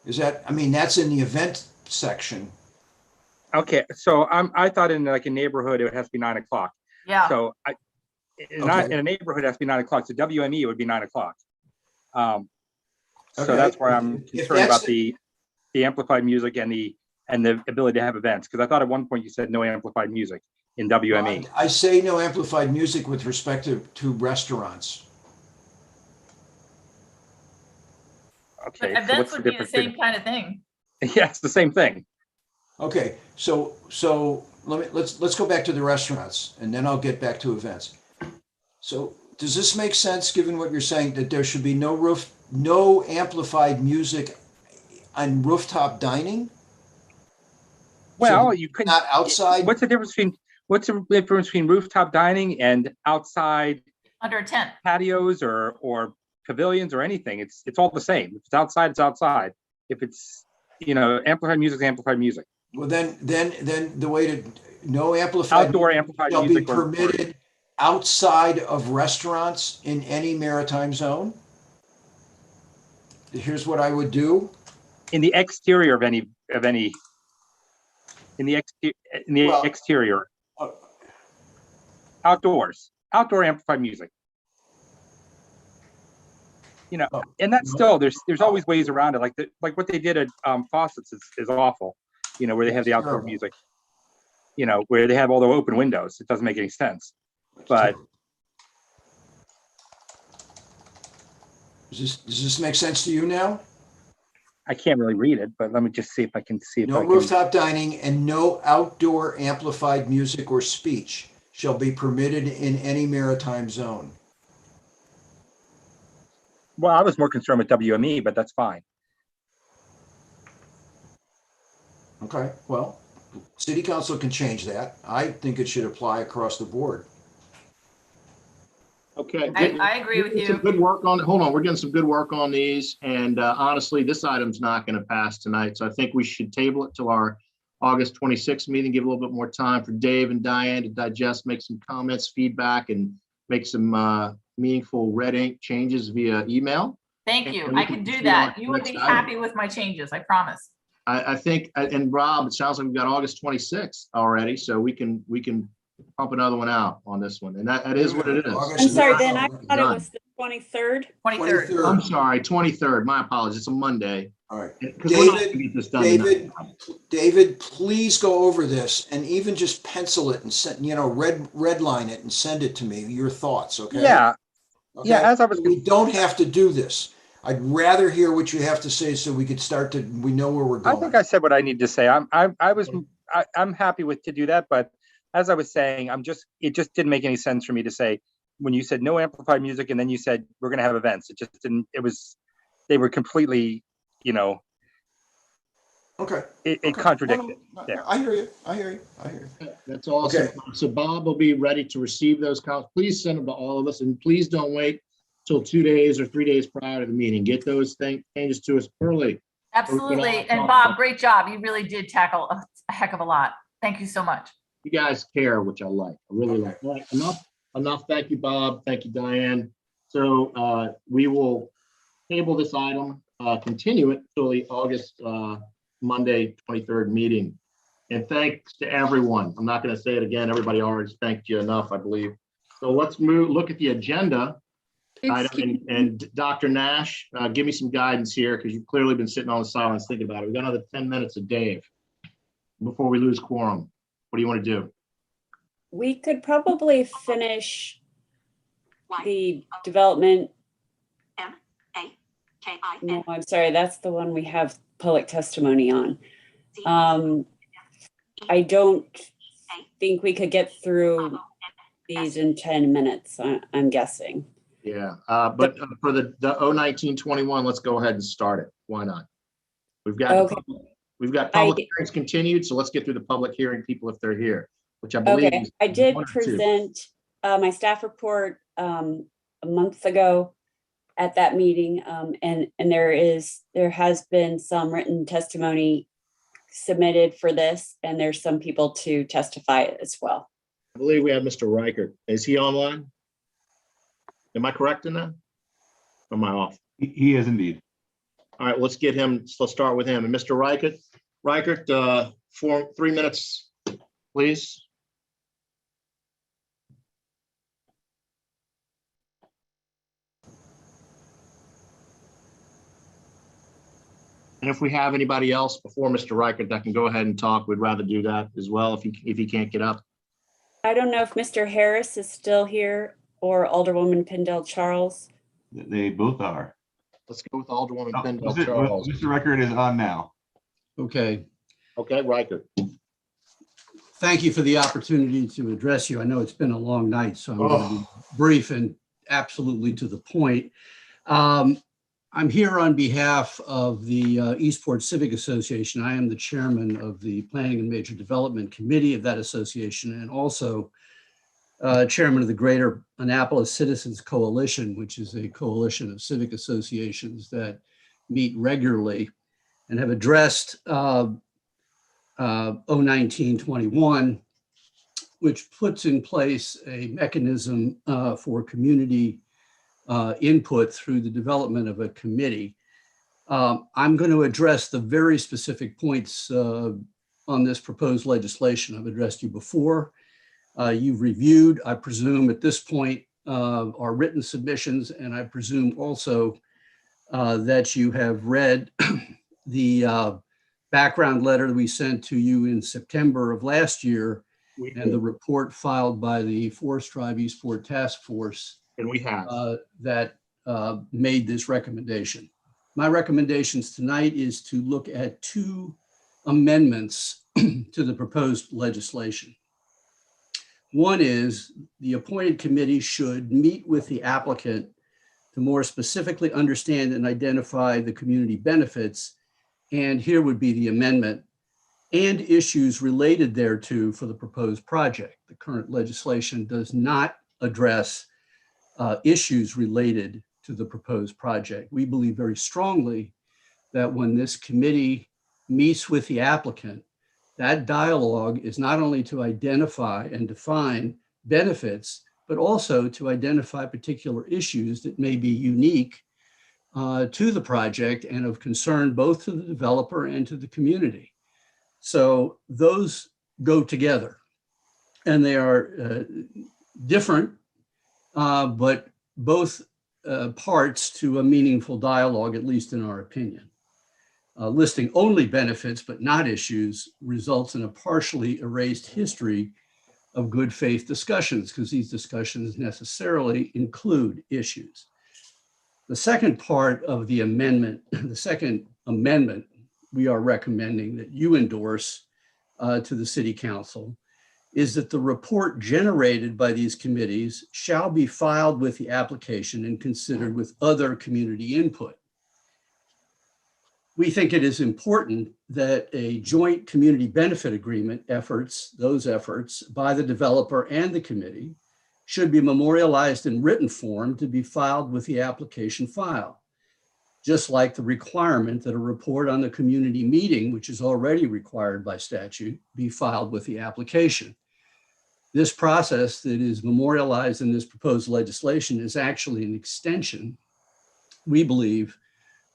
Is that? I mean, that's in the event section. Okay, so I thought in like a neighborhood it has to be 9 o'clock. Yeah. So not in a neighborhood it has to be 9 o'clock. So WME it would be 9 o'clock. So that's why I'm concerned about the amplified music and the ability to have events, because I thought at one point you said no amplified music in WME. I say no amplified music with respect to restaurants. Okay. But events would be the same kind of thing. Yeah, it's the same thing. Okay, so let's go back to the restaurants, and then I'll get back to events. So does this make sense, given what you're saying, that there should be no amplified music on rooftop dining? Well, So you couldn't. not outside. What's the difference between rooftop dining and outside Under a tent. patios or pavilions or anything? It's all the same. If it's outside, it's outside. If it's amplified music, it's amplified music. Well, then the way to, no amplified. Outdoor amplified Shall be music or- permitted outside of restaurants in any maritime zone. Here's what I would do. In the exterior of any, in the exterior. Outdoors, outdoor amplified music. You know, and that's still, there's always ways around it. Like what they did at Fawcett's is awful, you know, where they have the outdoor music, you know, where they have all the open windows. It doesn't make any sense. But does this make sense to you now? I can't really read it, but let me just see if I can see if No rooftop dining and no outdoor amplified music or speech shall be permitted in any maritime zone. Well, I was more concerned with WME, but that's fine. Okay, well, city council can change that. I think it should apply across the board. Okay. I agree with you. Some good work on, hold on, we're getting some good work on these. And honestly, this item's not going to pass tonight. So I think we should table it till our August 26th meeting, give a little bit more time for Dave and Diane to digest, make some comments, feedback, and make some meaningful red ink changes via email. Thank you. And we I can do proceed that. on to You the will next be item. happy with my changes, I promise. I think, and Rob, it sounds like we've got August 26th already, so we can pump another one out on this one, and that is what it is. I'm sorry, Ben, I thought it was the 23rd. 23rd. I'm sorry, 23rd. My apologies. It's a Monday. All right. Because we're not gonna get this done tonight. David, please go over this and even just pencil it and send, you know, red line it and send it to me, your thoughts, okay? Yeah. Okay? Yeah, as I was. We don't have to do this. I'd rather hear what you have to say so we could we know where we're going. I think I said what I need to say. I'm happy to do that, but as I was saying, it just didn't make any sense for me to say, when you said no amplified music and then you said we're going to have events, it just didn't, they were completely, you know. Okay. It contradicted. There. I hear you. That's awesome. Okay. So Bob will be ready to receive those comments. Please send them to all of us, and please don't wait till 2 days or 3 days prior to the meeting. Get those changes to us early. Absolutely. And Bob, great job. You really did tackle a heck of a lot. Thank you so much. You guys care, which I like. I really like. All right, enough. Thank you, Bob. Thank you, Diane. So we will table this item, continue it till the August Monday 23rd meeting. And thanks to everyone. I'm not going to say it again. Everybody already thanked you enough, I believe. So let's look at the agenda. And Dr. Nash, give me some guidance here, because you've clearly been sitting on the silence thinking about it. We've got another 10 minutes of Dave before we lose quorum. What do you want to do? We could probably finish the development. No, I'm sorry, that's the one we have public testimony on. I don't think we could get through these in 10 minutes, I'm guessing. Yeah, but for the 01921, let's go ahead and start it. Why not? We've got public hearings continued, so let's get through the public hearing people if they're here, which I believe. Okay, I did present my staff report a month ago at that meeting, and there has been some written testimony submitted for this, and there's some people to testify as well. I believe we have Mr. Reichert. Is he online? Am I correct in that? Or am I off? He is indeed. All right, let's get him. Let's start with him. And Mr. Reichert, 3 minutes, please. And if we have anybody else before Mr. Reichert that can go ahead and talk, we'd rather do that as well if he can't get up. I don't know if Mr. Harris is still here or Alderwoman Pendell Charles. They both are. Let's go with Alderwoman Pendell Charles. Mr. Reichert is on now. Okay. Okay, Reichert. Thank you for the opportunity to address you. I know it's been a long night, so I'm going to be brief and absolutely to the point. I'm here on behalf of the Eastport Civic Association. I am the chairman of the Planning and Major Development Committee of that association, and also chairman of the Greater Annapolis Citizens Coalition, which is a coalition of civic associations that meet regularly and have addressed 01921, which puts in place a mechanism for community input through the development of a committee. I'm going to address the very specific points on this proposed legislation. I've addressed you before. You've reviewed, I presume at this point, our written submissions, and I presume also that you have read the background letter that we sent to you in September of last year and the report filed by the Forest Drive Eastport Task Force. And we have. That made this recommendation. My recommendations tonight is to look at two amendments to the proposed legislation. One is the appointed committee should meet with the applicant to more specifically understand and identify the community benefits, and here would be the amendment, and issues related thereto for the proposed project. The current legislation does not address issues related to the proposed project. We believe very strongly that when this committee meets with the applicant, that dialogue is not only to identify and define benefits, but also to identify particular issues that may be unique to the project and of concern both to the developer and to the community. So those go together, and they are different, but both parts to a meaningful dialogue, at least in our opinion. Listing only benefits but not issues results in a partially erased history of good faith discussions, because these discussions necessarily include issues. The second part of the amendment, the second amendment we are recommending that you endorse to the City Council is that the report generated by these committees shall be filed with the application and considered with other community input. We think it is important that a joint community benefit agreement those efforts by the developer and the committee should be memorialized in written form to be filed with the application file, just like the requirement that a report on the community meeting, which is already required by statute, be filed with the application. This process that is memorialized in this proposed legislation is actually an extension, we believe,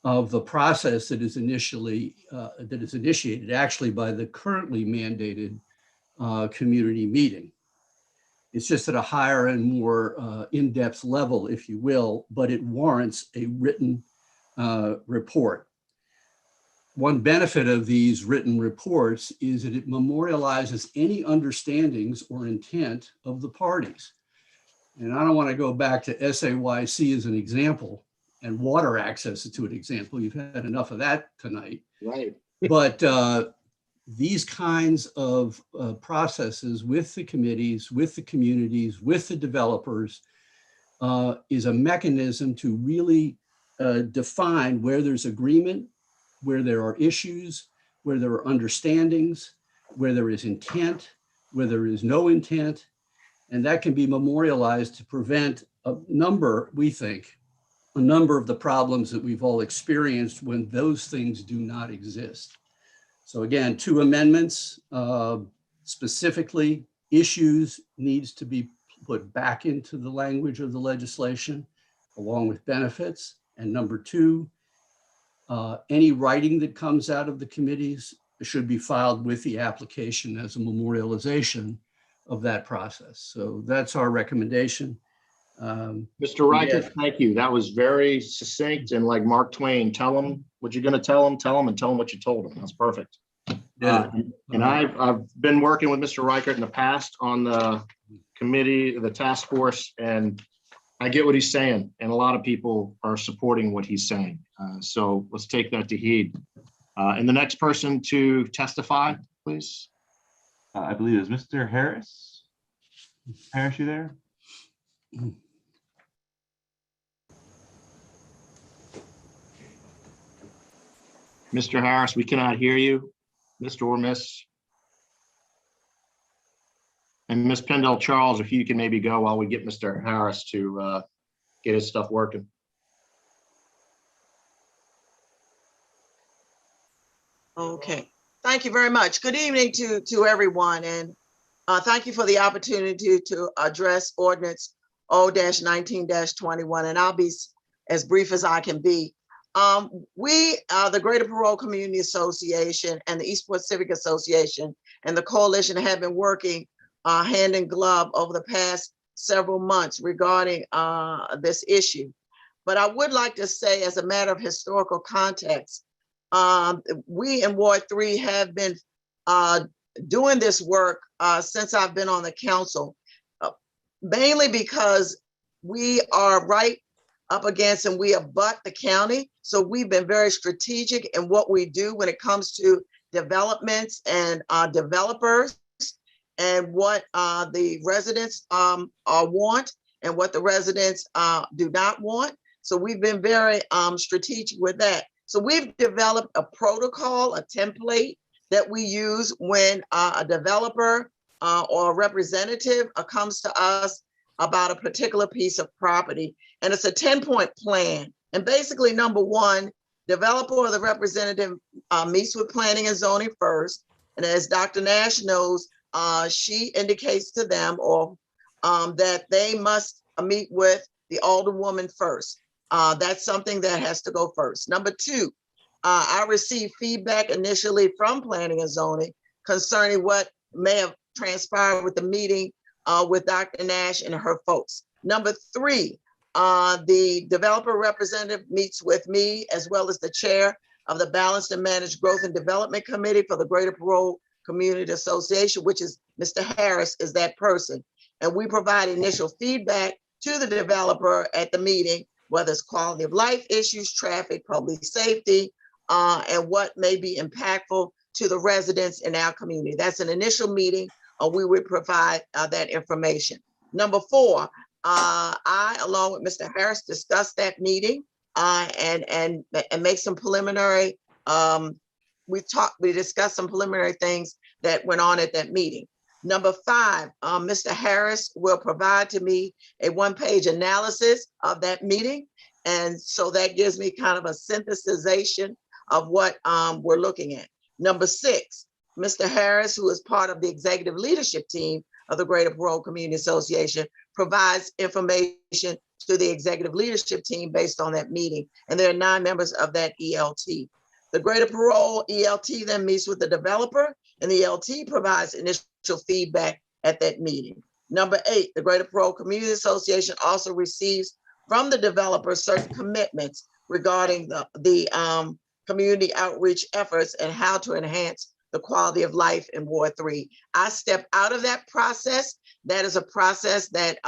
of the process that is initiated actually by the currently mandated community meeting. It's just at a higher and more in-depth level, if you will, but it warrants a written report. One benefit of these written reports is that it memorializes any understandings or intent of the parties. And I don't want to go back to SAYC as an example and water access to an example. You've had enough of that tonight. Right. But these kinds of processes with the committees, with the communities, with the developers is a mechanism to really define where there's agreement, where there are issues, where there are understandings, where there is intent, where there is no intent. And that can be memorialized to prevent a number, we think, a number of the problems that we've all experienced when those things do not exist. So again, two amendments, specifically issues needs to be put back into the language of the legislation along with benefits. And number two, any writing that comes out of the committees should be filed with the application as a memorialization of that process. So that's our recommendation. Mr. Riker, thank you. That was very succinct, and like Mark Twain, tell them what you're going to tell them, and tell them what you told them. That's perfect. And I've been working with Mr. Riker in the past on the committee, the task force, and I get what he's saying, and a lot of people are supporting what he's saying. So let's take that to heed. And the next person to testify, please. I believe is Mr. Harris. Harris, you there? Mr. Harris, we cannot hear you, Mr. or Miss. And Miss Pendle Charles, if you can maybe go while we get Mr. Harris to get his stuff working. Okay. Thank you very much. Good evening to everyone, and thank you for the opportunity to address Ordinance O-19-21, and I'll be as brief as I can be. We, the Greater Parole Community Association and the Eastport Civic Association and the coalition have been working hand in glove over the past several months regarding this issue. But I would like to say, as a matter of historical context, we in Ward 3 have been doing this work since I've been on the council, mainly because we are right up against and we abut the county. So we've been very strategic in what we do when it comes to developments and developers and what the residents want and what the residents do not want. So we've been very strategic with that. So we've developed a protocol, a template that we use when a developer or a representative comes to us about a particular piece of property. And it's a 10-point plan. And basically, number one, developer or the representative meets with planning and zoning first. And as Dr. Nash knows, she indicates to them or that they must meet with the alderwoman first. That's something that has to go first. Number two, I received feedback initially from planning and zoning concerning what may have transpired with the meeting with Dr. Nash and her folks. Number three, the developer representative meets with me as well as the chair of the Balanced and Managed Growth and Development Committee for the Greater Parole Community Association, which is Mr. Harris is that person. And we provide initial feedback to the developer at the meeting, whether it's quality of life issues, traffic, public safety, and what may be impactful to the residents in our community. That's an initial meeting. We would provide that information. Number four, I, along with Mr. Harris, discussed that meeting and make some preliminary, we discussed some preliminary things that went on at that meeting. Number five, Mr. Harris will provide to me a one-page analysis of that meeting. And so that gives me kind of a synthesization of what we're looking at. Number six, Mr. Harris, who is part of the executive leadership team of the Greater Parole Community Association, provides information to the executive leadership team based on that meeting. And there are 9 members of that ELT. The Greater Parole ELT then meets with the developer, and the ELT provides initial feedback at that meeting. Number 8, the Greater Parole Community Association also receives from the developer certain commitments regarding the community outreach efforts and how to enhance the quality of life in Ward 3. I step out of that process. That is a process that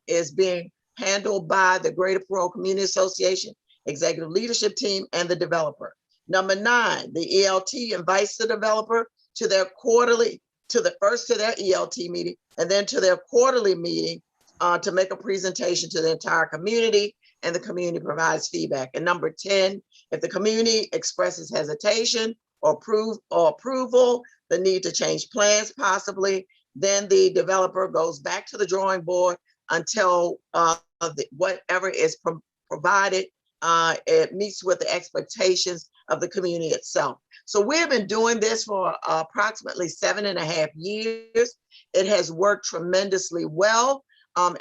is being handled by the Greater Parole Community Association, executive leadership team, and the developer. Number 9, the ELT invites the developer to their quarterly, first to their ELT meeting, and then to their quarterly meeting to make a presentation to the entire community, and the community provides feedback. And number 10, if the community expresses hesitation or approval, the need to change plans possibly, then the developer goes back to the drawing board until whatever is provided, it meets with the expectations of the community itself. So we've been doing this for approximately 7.5 years. It has worked tremendously well.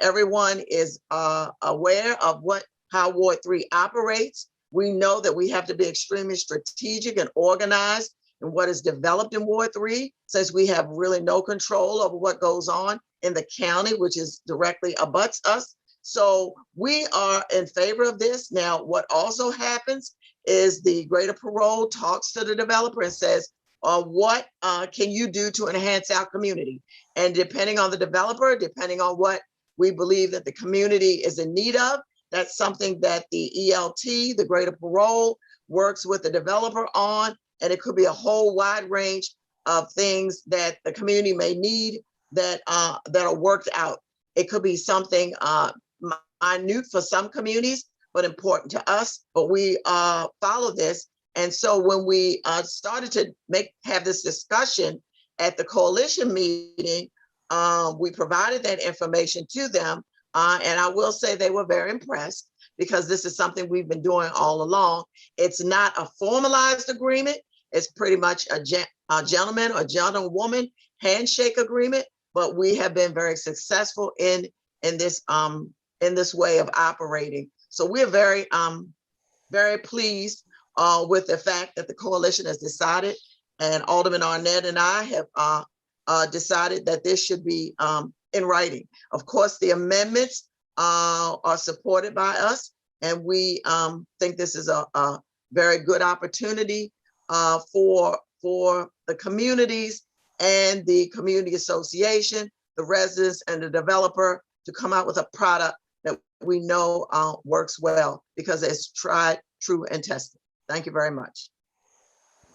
Everyone is aware of how Ward 3 operates. We know that we have to be extremely strategic and organized in what is developed in Ward 3, since we have really no control over what goes on in the county, which is directly abuts us. So we are in favor of this. Now, what also happens is the Greater Parole talks to the developer and says, what can you do to enhance our community? And depending on the developer, depending on what we believe that the community is in need of, that's something that the ELT, the Greater Parole, works with the developer on. And it could be a whole wide range of things that the community may need that are worked out. It could be something minute for some communities, but important to us. But we follow this. And so when we started to have this discussion at the coalition meeting, we provided that information to them. And I will say they were very impressed, because this is something we've been doing all along. It's not a formalized agreement. It's pretty much a gentleman or gentlewoman handshake agreement, but we have been very successful in this way of operating. So we're very pleased with the fact that the coalition has decided, and Alderman Arnett and I have decided that this should be in writing. Of course, the amendments are supported by us, and we think this is a very good opportunity for the communities and the community association, the residents and the developer to come out with a product that we know works well because it's tried, true, and tested. Thank you very much.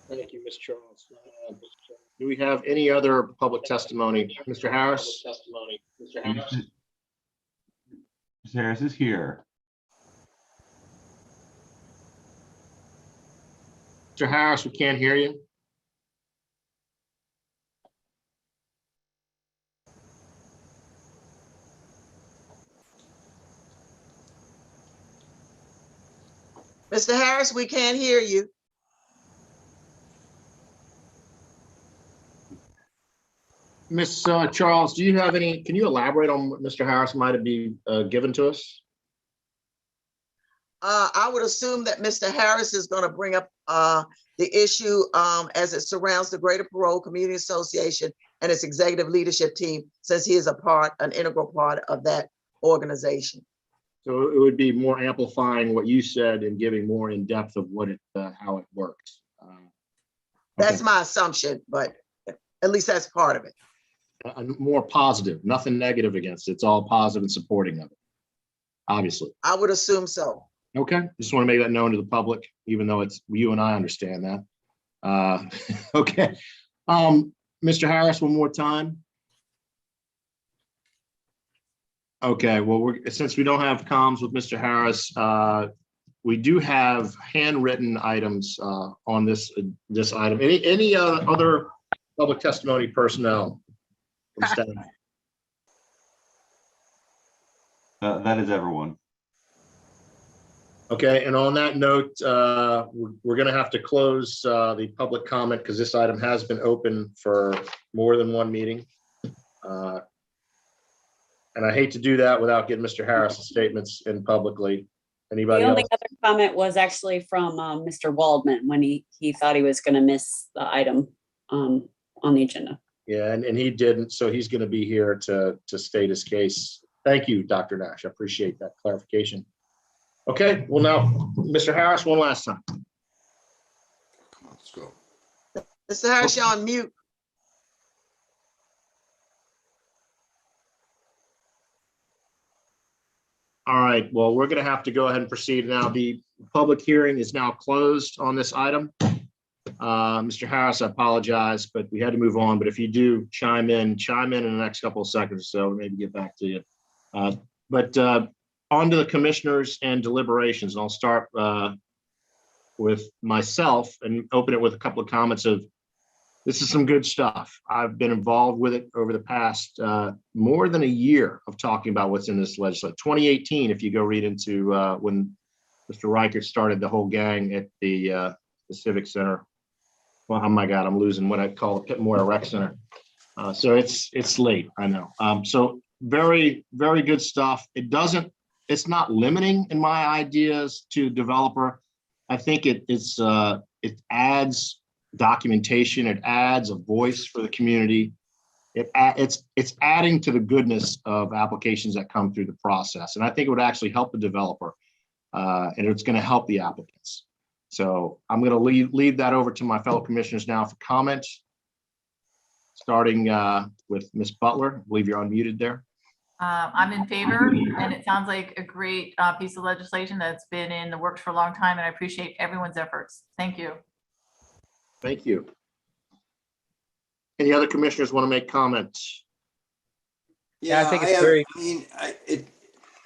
Thank you, Ms. Charles. Do we have any other public testimony? Mr. Harris? Mr. Harris is here. Mr. Harris, we can't hear you. Mr. Harris, we can't hear you. Ms. Charles, do you have any, can you elaborate on what Mr. Harris might have been given to us? I would assume that Mr. Harris is going to bring up the issue as it surrounds the Greater Parole Community Association and its executive leadership team, since he is an integral part of that organization. So it would be more amplifying what you said and giving more in depth of what how it works. That's my assumption, but at least that's part of it. More positive, nothing negative against it. It's all positive and supporting of it, obviously. I would assume so. Okay, just want to make that known to the public, even though it's you and I understand that. Okay, Mr. Harris, one more time. Okay, well, since we don't have comms with Mr. Harris, we do have handwritten items on this item. Any other public testimony personnel from staff? That is everyone. Okay, and on that note, we're going to have to close the public comment because this item has been open for more than one meeting. And I hate to do that without getting Mr. Harris' statements in publicly. Anybody The only else? other comment was actually from Mr. Waldman when he thought he was going to miss the item on the agenda. Yeah, and he didn't, so he's going to be here to state his case. Thank you, Dr. Nash. I appreciate that clarification. Okay, well now, Mr. Harris, one last time. Come on, let's go. Mr. Harris, you're on mute. All right, well, we're going to have to go ahead and proceed now. The public hearing is now closed on this item. Mr. Harris, I apologize, but we had to move on. But if you do chime in the next couple of seconds or so, maybe get back to you. But on to the commissioners and deliberations. And I'll start with myself and open it with a couple of comments of, this is some good stuff. I've been involved with it over the past more than a year of talking about what's in this legislation. 2018, if you go read into when Mr. Reichert started the whole gang at the Civic Center. Well, oh my God, I'm losing what I call the Pit Moyer Rec Center. So it's late, I know. So very, very good stuff. It's not limiting in my ideas to developer. I think it adds documentation, it adds a voice for the community. It's adding to the goodness of applications that come through the process. And I think it would actually help the developer and it's going to help the applicants. So I'm going to leave that over to my fellow commissioners now for comments, starting with Ms. Butler. I believe you're unmuted there. I'm in favor, and it sounds like a great piece of legislation that's been in the works for a long time, and I appreciate everyone's efforts. Thank you. Thank you. Any other commissioners want to make comments? Yeah, I think it's very.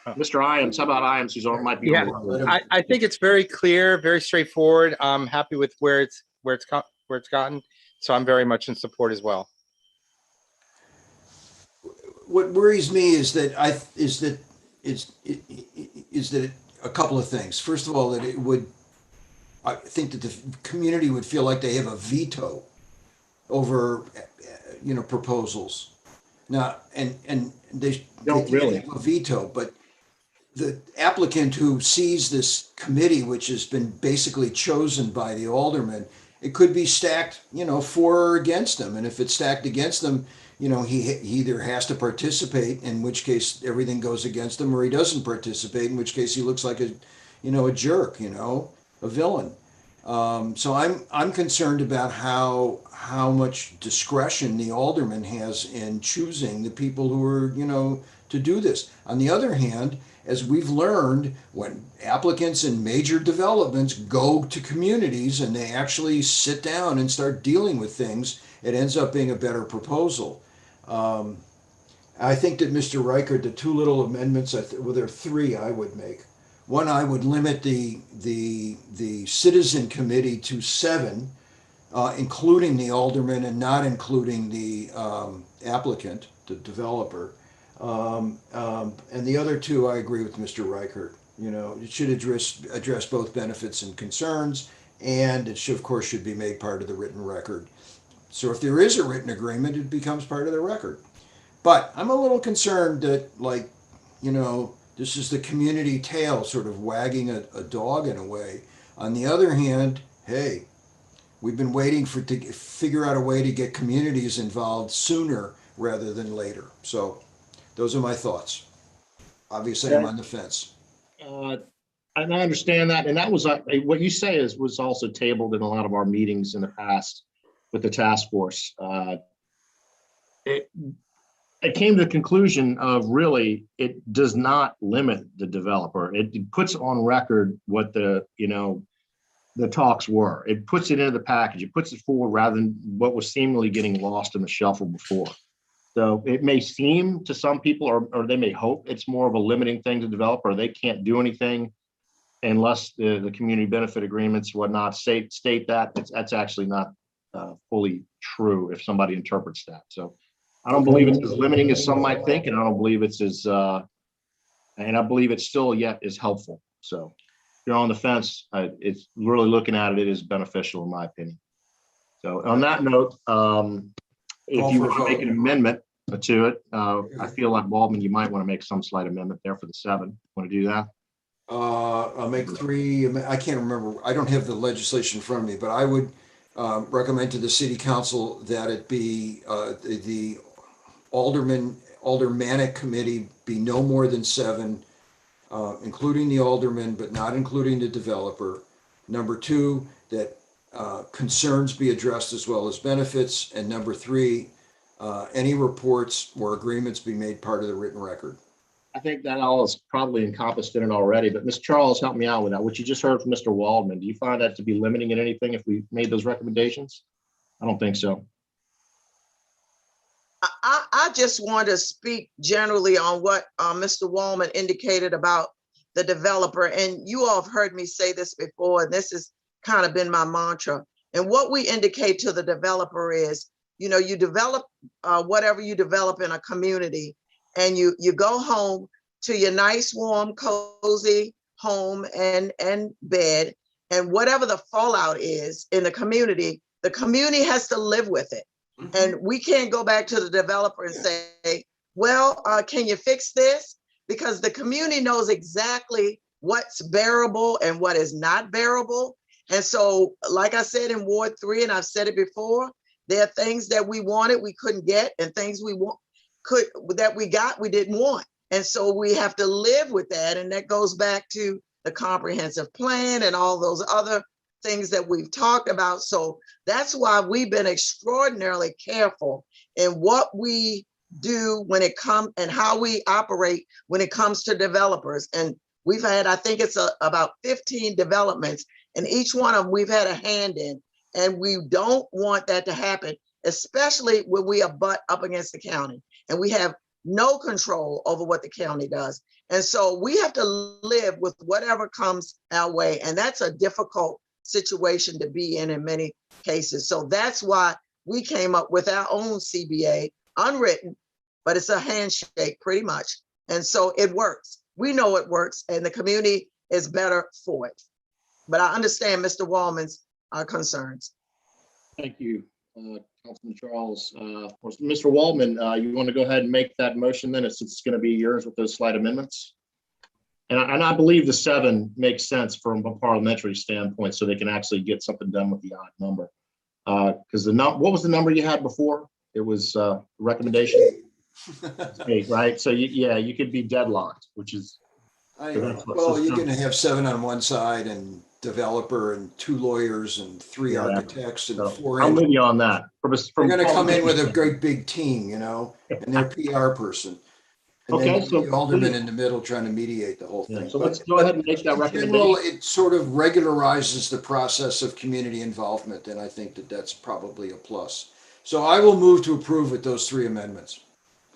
Mr. Iams, how about Iams, who's on, might be. Yeah, I think it's very clear, very straightforward. I'm happy with where it's gotten, so I'm very much in support as well. What worries me is that a couple of things. First of all, that it would I think that the community would feel like they have a veto over, proposals. Now, and they Don't really. have a veto, but the applicant who sees this committee, which has been basically chosen by the aldermen, it could be stacked, for or against them. And if it's stacked against them, he either has to participate, in which case everything goes against him, or he doesn't participate, in which case he looks like a jerk, a villain. So I'm concerned about how much discretion the alderman has in choosing the people who are, to do this. On the other hand, as we've learned, when applicants in major developments go to communities and they actually sit down and start dealing with things, it ends up being a better proposal. I think that Mr. Reichert, the two little amendments, there are three I would make. One, I would limit the citizen committee to 7, including the alderman and not including the applicant, the developer. And the other two, I agree with Mr. Reichert. It should address both benefits and concerns, and it should, of course, should be made part of the written record. So if there is a written agreement, it becomes part of the record. But I'm a little concerned that, this is the community tail sort of wagging a dog in a way. On the other hand, hey, we've been waiting to figure out a way to get communities involved sooner rather than later. So those are my thoughts. Obviously, I'm on the fence. And I understand that. And that was what you say was also tabled in a lot of our meetings in the past with the task force. It came to the conclusion of really, it does not limit the developer. It puts on record what the talks were. It puts it into the package. It puts it forward rather than what was seemingly getting lost in the shuffle before. So it may seem to some people, or they may hope it's more of a limiting thing to developer. They can't do anything unless the community benefit agreements, whatnot, state that. That's actually not fully true if somebody interprets that. So I don't believe it's as limiting as some might think, and I don't believe it's as, and I believe it's still yet is helpful. So if you're on the fence, it's really looking at it is beneficial in my opinion. So on that note, if you want to make an amendment to it, I feel like Waldman, you might want to make some slight amendment there for the 7. Want to do that? I'll make 3. I can't remember. I don't have the legislation in front of me, but I would recommend to the city council that it be the aldermanic committee be no more than 7, including the alderman, but not including the developer. Number 2, that concerns be addressed as well as benefits. And number 3, any reports or agreements be made part of the written record. I think that all is probably encompassed in it already, but Ms. Charles, help me out with that. What you just heard from Mr. Waldman, do you find that to be limiting in anything if we made those recommendations? I don't think so. I just want to speak generally on what Mr. Waldman indicated about the developer. And you all have heard me say this before, and this has kind of been my mantra. And what we indicate to the developer is, you develop whatever you develop in a community, and you go home to your nice, warm, cozy home and bed, and whatever the fallout is in the community has to live with it. And we can't go back to the developer and say, well, can you fix this? Because the community knows exactly what's bearable and what is not bearable. And so, like I said in Ward 3, and I've said it before, there are things that we wanted, we couldn't get, and things we got, we didn't want. And so we have to live with that. And that goes back to the comprehensive plan and all those other things that we've talked about. So that's why we've been extraordinarily careful in what we do when it comes and how we operate when it comes to developers. And we've had, I think it's about 15 developments, and each one of them we've had a hand in. And we don't want that to happen, especially when we butt up against the county and we have no control over what the county does. And so we have to live with whatever comes our way. And that's a difficult situation to be in many cases. So that's why we came up with our own CBA, unwritten, but it's a handshake pretty much. And so it works. We know it works, and the community is better for it. But I understand Mr. Wallman's concerns. Thank you, Councilman Charles. Mr. Waldman, you want to go ahead and make that motion then? It's going to be yours with those slight amendments. And I believe the 7 makes sense from a parliamentary standpoint, so they can actually get something done with the odd number. Because what was the number you had before? It was recommendation 8, right? So you could be deadlocked, which is. Well, you're going to have 7 on one side and developer and 2 lawyers and 3 architects and 4. I'm with you on that. We're going to come in with a great big team, you know, and their PR person. And Okay, then so the alderman in the middle trying to mediate the whole thing. So let's go ahead and make that recommendation. In general, it sort of regularizes the process of community involvement, and I think that that's probably a plus. So I will move to approve with those 3 amendments,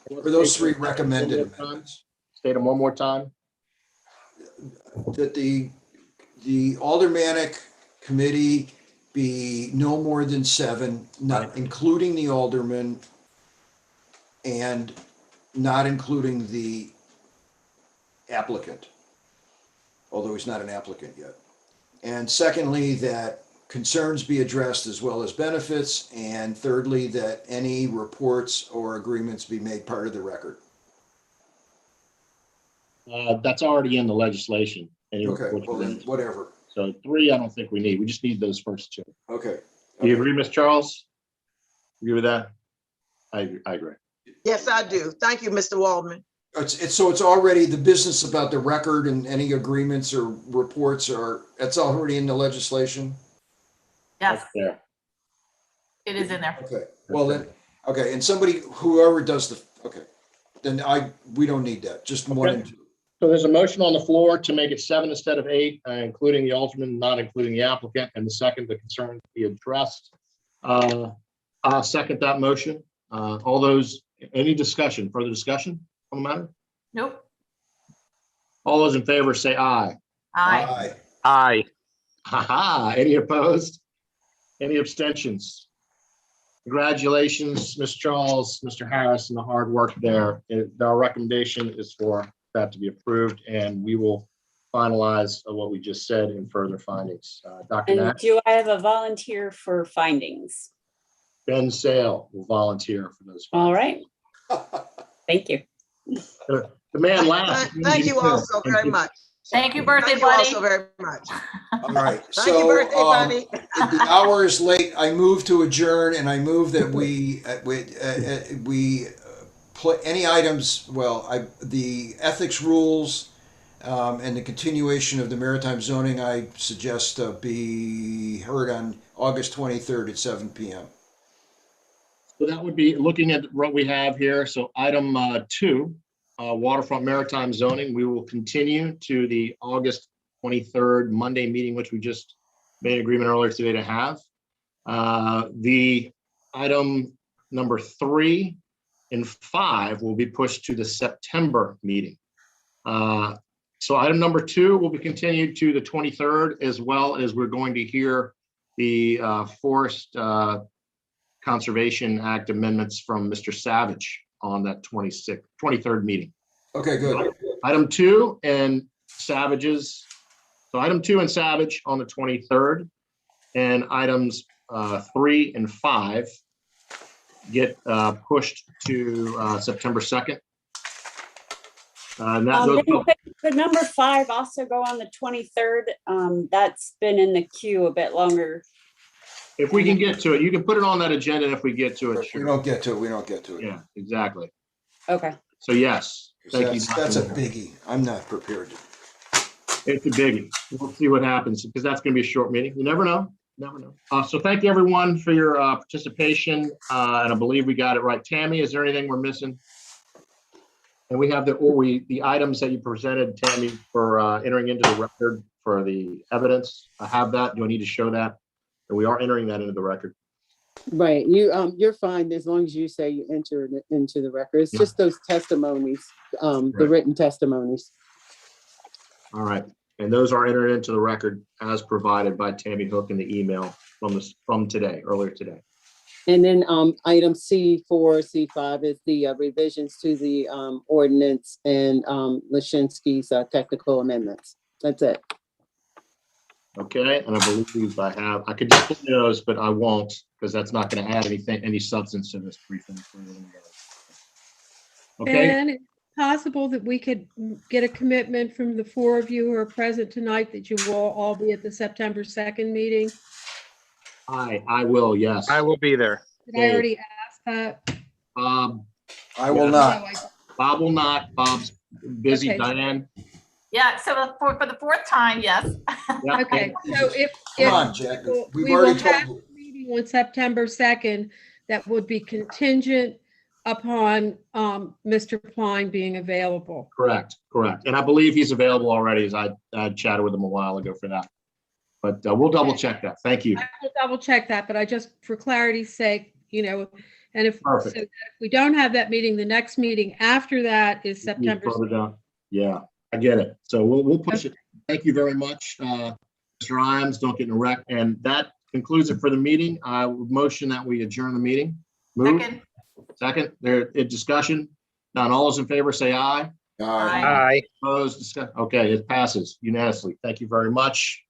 or those 3 recommended amendments. State them one more time. That the aldermanic committee be no more than 7, not including the alderman, and not including the applicant, although he's not an applicant yet. And secondly, that concerns be addressed as well as benefits. And thirdly, that any reports or agreements be made part of the record. That's already in the legislation. Okay, well then, whatever. So 3, I don't think we need. We just need those first 2. Okay. Do you agree, Ms. Charles? Agree with that? I agree. Yes, I do. Thank you, Mr. Waldman. So it's already the business about the record and any agreements or reports that's already in the legislation? Yes, Yeah. it is in there. Okay, well then, okay, and whoever does then we don't need that, just 1 and 2. So there's a motion on the floor to make it 7 instead of 8, including the alderman, not including the applicant, and the second, the concern be addressed. I'll second that motion. All those, any discussion, further discussion on the matter? Nope. All those in favor say aye. Aye. Aye. Ha. Any opposed? Any abstentions? Congratulations, Ms. Charles, Mr. Harris, and the hard work there. Our recommendation is for that to be approved, and we will finalize what we just said in further findings. Dr. And Nash? do I have a volunteer for findings? Ben Sale will volunteer for those. All right. Thank you. The man laughs. Thank you all so very much. Thank you, birthday Thank you all buddy. so very much. All right, Thank you, birthday buddy. the hour is late. I move to adjourn, and I move that we any items, the ethics rules and the continuation of the maritime zoning, I suggest be heard on August 23rd at 7 p.m. So that would be looking at what we have here. So item 2, waterfront maritime zoning, we will continue to the August 23rd Monday meeting, which we just made an agreement earlier today to have. The item number 3 and 5 will be pushed to the September meeting. So item number 2 will be continued to the 23rd, as well as we're going to hear the Forest Conservation Act amendments from Mr. Savage on that 23rd meeting. Okay, good. Item 2 and Savage's. So item 2 and Savage on the 23rd, and items 3 and 5 get pushed to September 2nd. Could number 5 also go on the 23rd? That's been in the queue a bit longer. If we can get to it, you can put it on that agenda. If we get to it, we don't get to it. We don't get to it. Yeah, exactly. Okay. So yes, thank you. That's a biggie. I'm not prepared. It's a biggie. We'll see what happens, because that's going to be a short meeting. You never know. Never know. So thank you everyone for your participation. And I believe we got it right. Tammy, is there anything we're missing? And we have the items that you presented, Tammy, for entering into the record for the evidence. I have that. Do I need to show that? And we are entering that into the record. Right. You're fine as long as you say you enter it into the record. It's just those testimonies, the written testimonies. All right. And those are entered into the record as provided by Tammy Hook in the email from today, earlier today. And then item C4, C5 is the revisions to the ordinance and Lashinsky's technical amendments. That's it. Okay, and I believe I could display those, but I won't, because that's not going to add any substance to this briefing. Okay, And it's possible that we could get a commitment from the four of you who are present tonight that you will all be at the September 2nd meeting. I will, yes. I will be there. Did I already ask that? I will not. Bob will not. Bob's busy. Okay. Diane? Yeah, so for the fourth time, yes. Yeah. Okay, so if. Come on, Jack. We've We will already have told a meeting on September 2nd that would be contingent upon Mr. Klein being available. Correct. And I believe he's available already, as I chatted with him a while ago for that. But we'll double check that. Thank you. I will double check that, but I just, for clarity's sake, and if, Perfect. so that if we don't have that meeting, the next meeting after that is September. Further down. Yeah, I get it. So we'll push it. Thank you very much, Mr. Imes. Don't get in a wreck. And that concludes it for the meeting. I would motion that we adjourn the meeting. Move. Second, there, discussion. None. All those in favor say aye. Aye. Aye. Opposed, okay, it passes unanimously. Thank you very much.